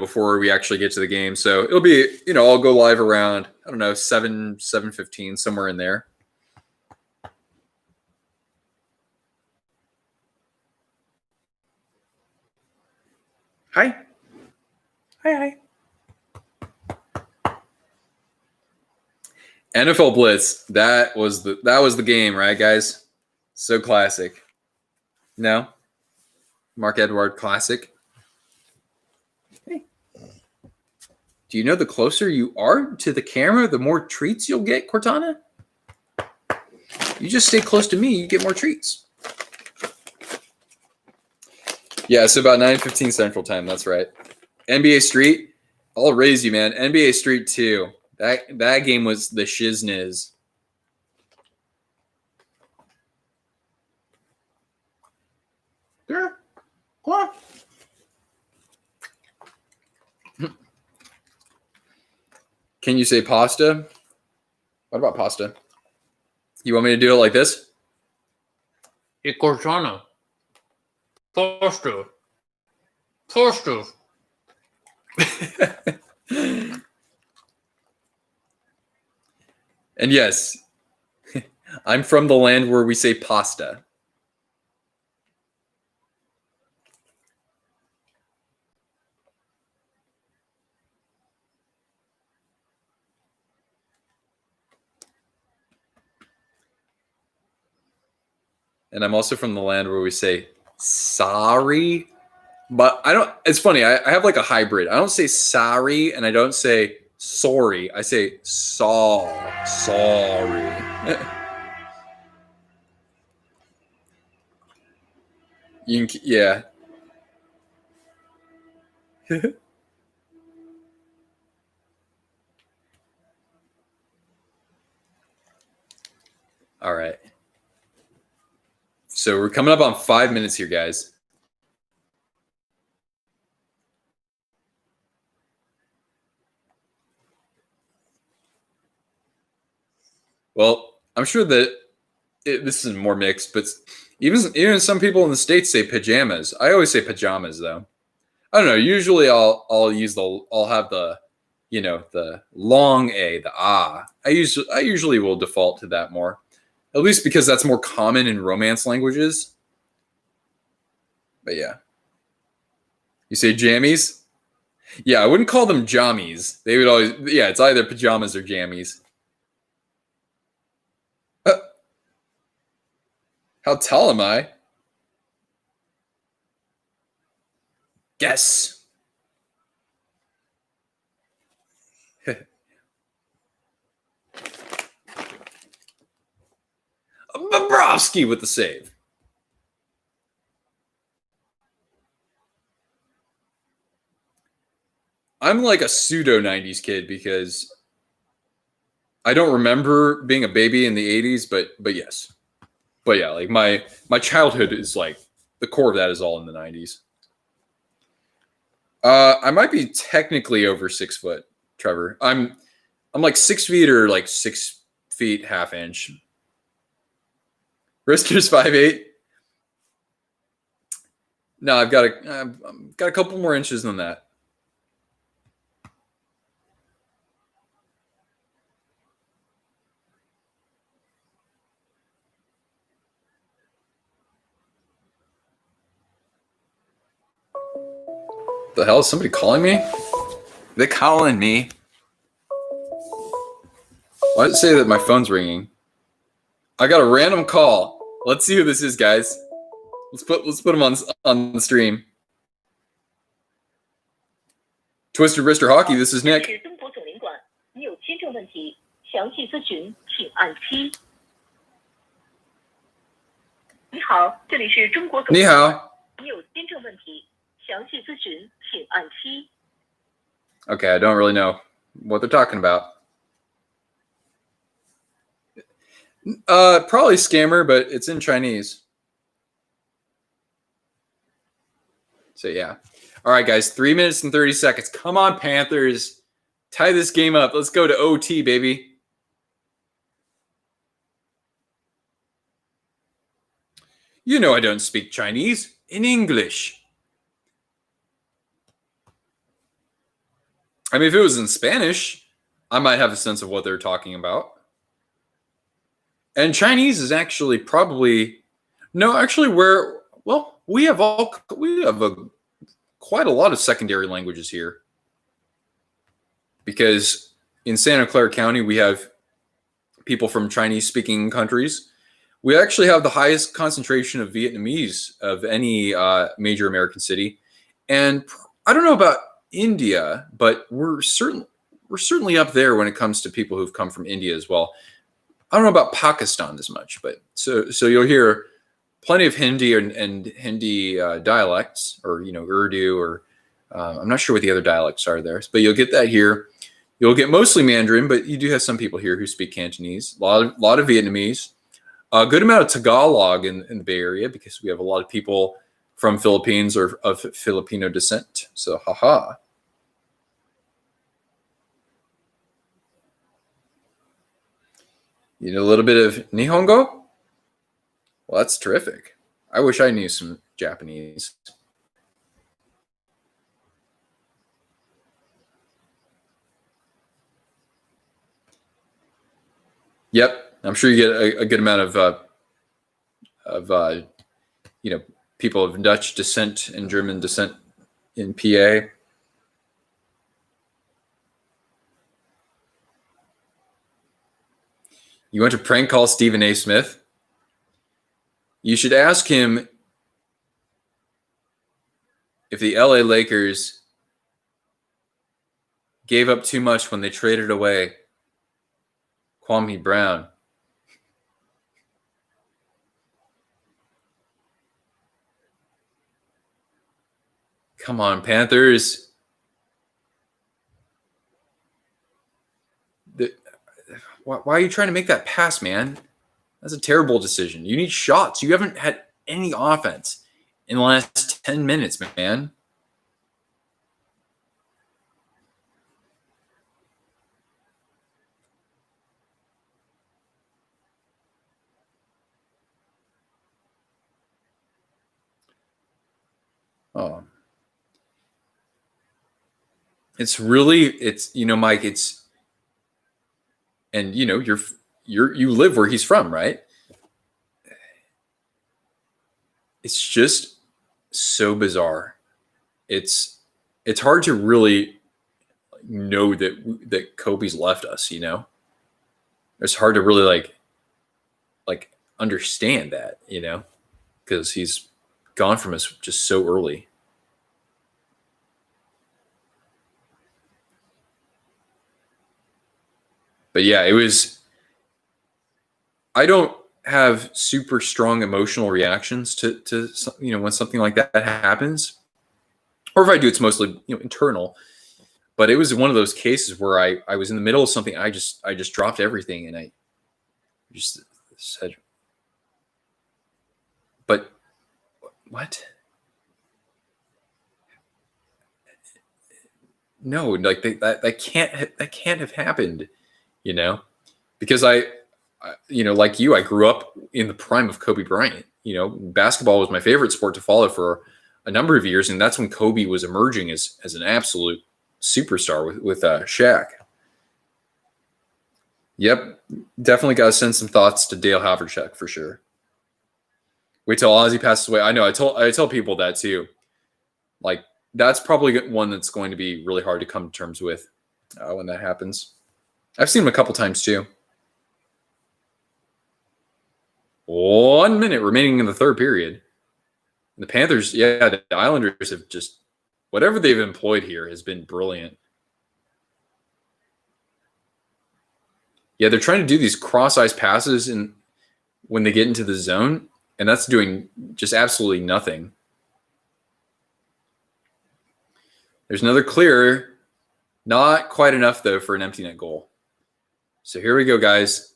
before we actually get to the game. So it'll be, I'll go live around, I don't know, 7:15, somewhere in there. Hi. NFL Blitz. That was the game, right, guys? So classic. No? Mark Edward classic. Hey. Do you know the closer you are to the camera, the more treats you'll get, Cortana? You just stay close to me, you get more treats. Yeah, so about 9:15 Central Time, that's right. NBA Street, I'll raise you, man. NBA Street 2. That game was the shizniz. Yeah. What? Can you say pasta? What about pasta? You want me to do it like this? Hey, Cortana. Pasta. And yes, I'm from the land where we say pasta. And I'm also from the land where we say sorry. But I don't, it's funny. I have like a hybrid. I don't say sorry and I don't say sorry. I say sorry. Yeah. All right. So we're coming up on 5 minutes here, guys. Well, I'm sure that this is more mixed, but even some people in the States say pajamas. I always say pajamas, though. I don't know. Usually, I'll have the, the long a, the ah. I usually will default to that more, at least because that's more common in Romance languages. But yeah, you say jammies. Yeah, I wouldn't call them jammies. They would always, yeah, it's either pajamas or jammies. How tall am I? Guess. Bobrovsky with the save. I'm like a pseudo 90s kid because I don't remember being a baby in the 80s, but yes. But yeah, like my childhood is like the core of that is all in the 90s. I might be technically over 6 foot, Trevor. I'm like 6 feet or like 6 feet half inch. Rister's 5'8". No, I've got a couple more inches than that. The hell is somebody calling me? They calling me. Why does it say that my phone's ringing? I got a random call. Let's see who this is, guys. Let's put him on the stream. Twisted Wrister Hockey, this is Nick. 你好，这里是中国总你好。你有签证问题，详细咨询请按7。Okay, I don't really know what they're talking about. Probably scammer, but it's in Chinese. So yeah. All right, guys, 3 minutes and 30 seconds. Come on, Panthers. Tie this game up. Let's go to OT, baby. You know I don't speak Chinese. In English. I mean, if it was in Spanish, I might have a sense of what they're talking about. And Chinese is actually probably we have quite a lot of secondary languages here. Because in Santa Clara County, we have people from Chinese-speaking countries. We actually have the highest concentration of Vietnamese of any major American city. And I don't know about India, but we're certainly up there when it comes to people who've come from India as well. I don't know about Pakistan as much, but so you'll hear plenty of Hindi and Hindi dialects, or Urdu, or I'm not sure what the other dialects are there, but you'll get that here. You'll get mostly Mandarin, but you do have some people here who speak Cantonese. A lot of Vietnamese, a good amount of Tagalog in the Bay Area, because we have a lot of people from Philippines or of Filipino descent. So haha. You know a little bit of Nihongo? Well, that's terrific. I wish I knew some Japanese. Yep, I'm sure you get a good amount of people of Dutch descent and German descent in PA. You want to prank call Stephen A. Smith? You should ask him if the LA Lakers gave up too much when they traded away Kwame Brown. Come on, Panthers. Why are you trying to make that pass, man? That's a terrible decision. You need shots. You haven't had any offense in the last 10 minutes, man. Oh. It's Mike, and you live where he's from, right? It's just so bizarre. It's hard to really know that Kobe's left us, It's hard to really like understand that, because he's gone from us just so early. But yeah, I don't have super strong emotional reactions to when something like that happens. Or if I do, it's mostly internal. But it was one of those cases where I was in the middle of something. I just dropped everything and I just said, but what? No, like that can't have happened, because I like you, I grew up in the prime of Kobe Bryant. Basketball was my favorite sport to follow for a number of years, and that's when Kobe was emerging as an absolute superstar with Shaq. Yep, definitely got to send some thoughts to Dale Havlicek for sure. Wait till Ozzy passes away. I know. I tell people that too. Like, that's probably one that's going to be really hard to come to terms with when that happens. I've seen him a couple times too. 1 minute remaining in the third period. The Panthers, the Islanders have just, whatever they've employed here has been brilliant. Yeah, they're trying to do these cross-ice passes when they get into the zone, and that's doing just absolutely nothing. There's another clear. Not quite enough, though, for an empty net goal. So here we go, guys.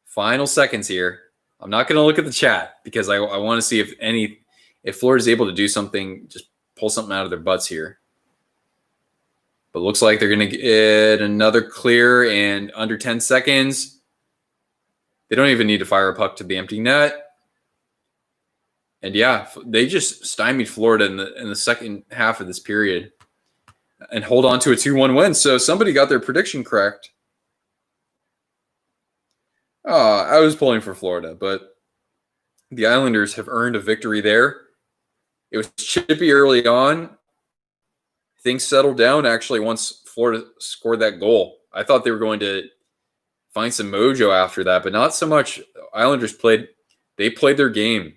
Final seconds here. I'm not going to look at the chat because I want to see if Florida's able to do something, just pull something out of their butts here. But looks like they're going to get another clear in under 10 seconds. They don't even need to fire a puck to the empty net. And yeah, they just stymied Florida in the second half of this period and hold on to a 2-1 win. So somebody got their prediction correct. I was pulling for Florida, but the Islanders have earned a victory there. It was chippy early on. Things settled down actually once Florida scored that goal. I thought they were going to find some mojo after that, but not so much. Islanders played their game.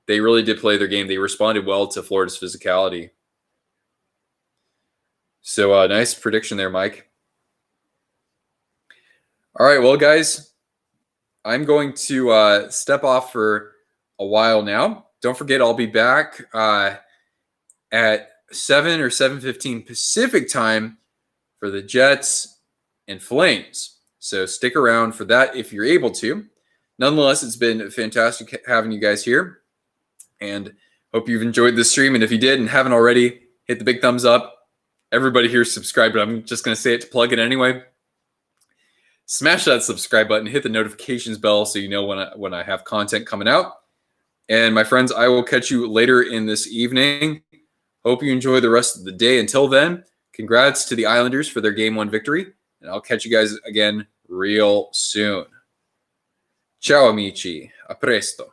They really did play their game. They responded well to Florida's physicality. So nice prediction there, Mike. All right, well, guys, I'm going to step off for a while now. Don't forget, I'll be back at 7 or 7:15 Pacific time for the Jets and Flames. So stick around for that if you're able to. Nonetheless, it's been fantastic having you guys here, and hope you've enjoyed this stream. And if you did and haven't already, hit the big thumbs up. Everybody here is subscribed, but I'm just going to say it to plug it anyway. Smash that subscribe button, hit the notifications bell so you know when I have content coming out. And my friends, I will catch you later in this evening. Hope you enjoy the rest of the day. Until then, congrats to the Islanders for their Game 1 victory. And I'll catch you guys again real soon. Ciao, amici. A presto.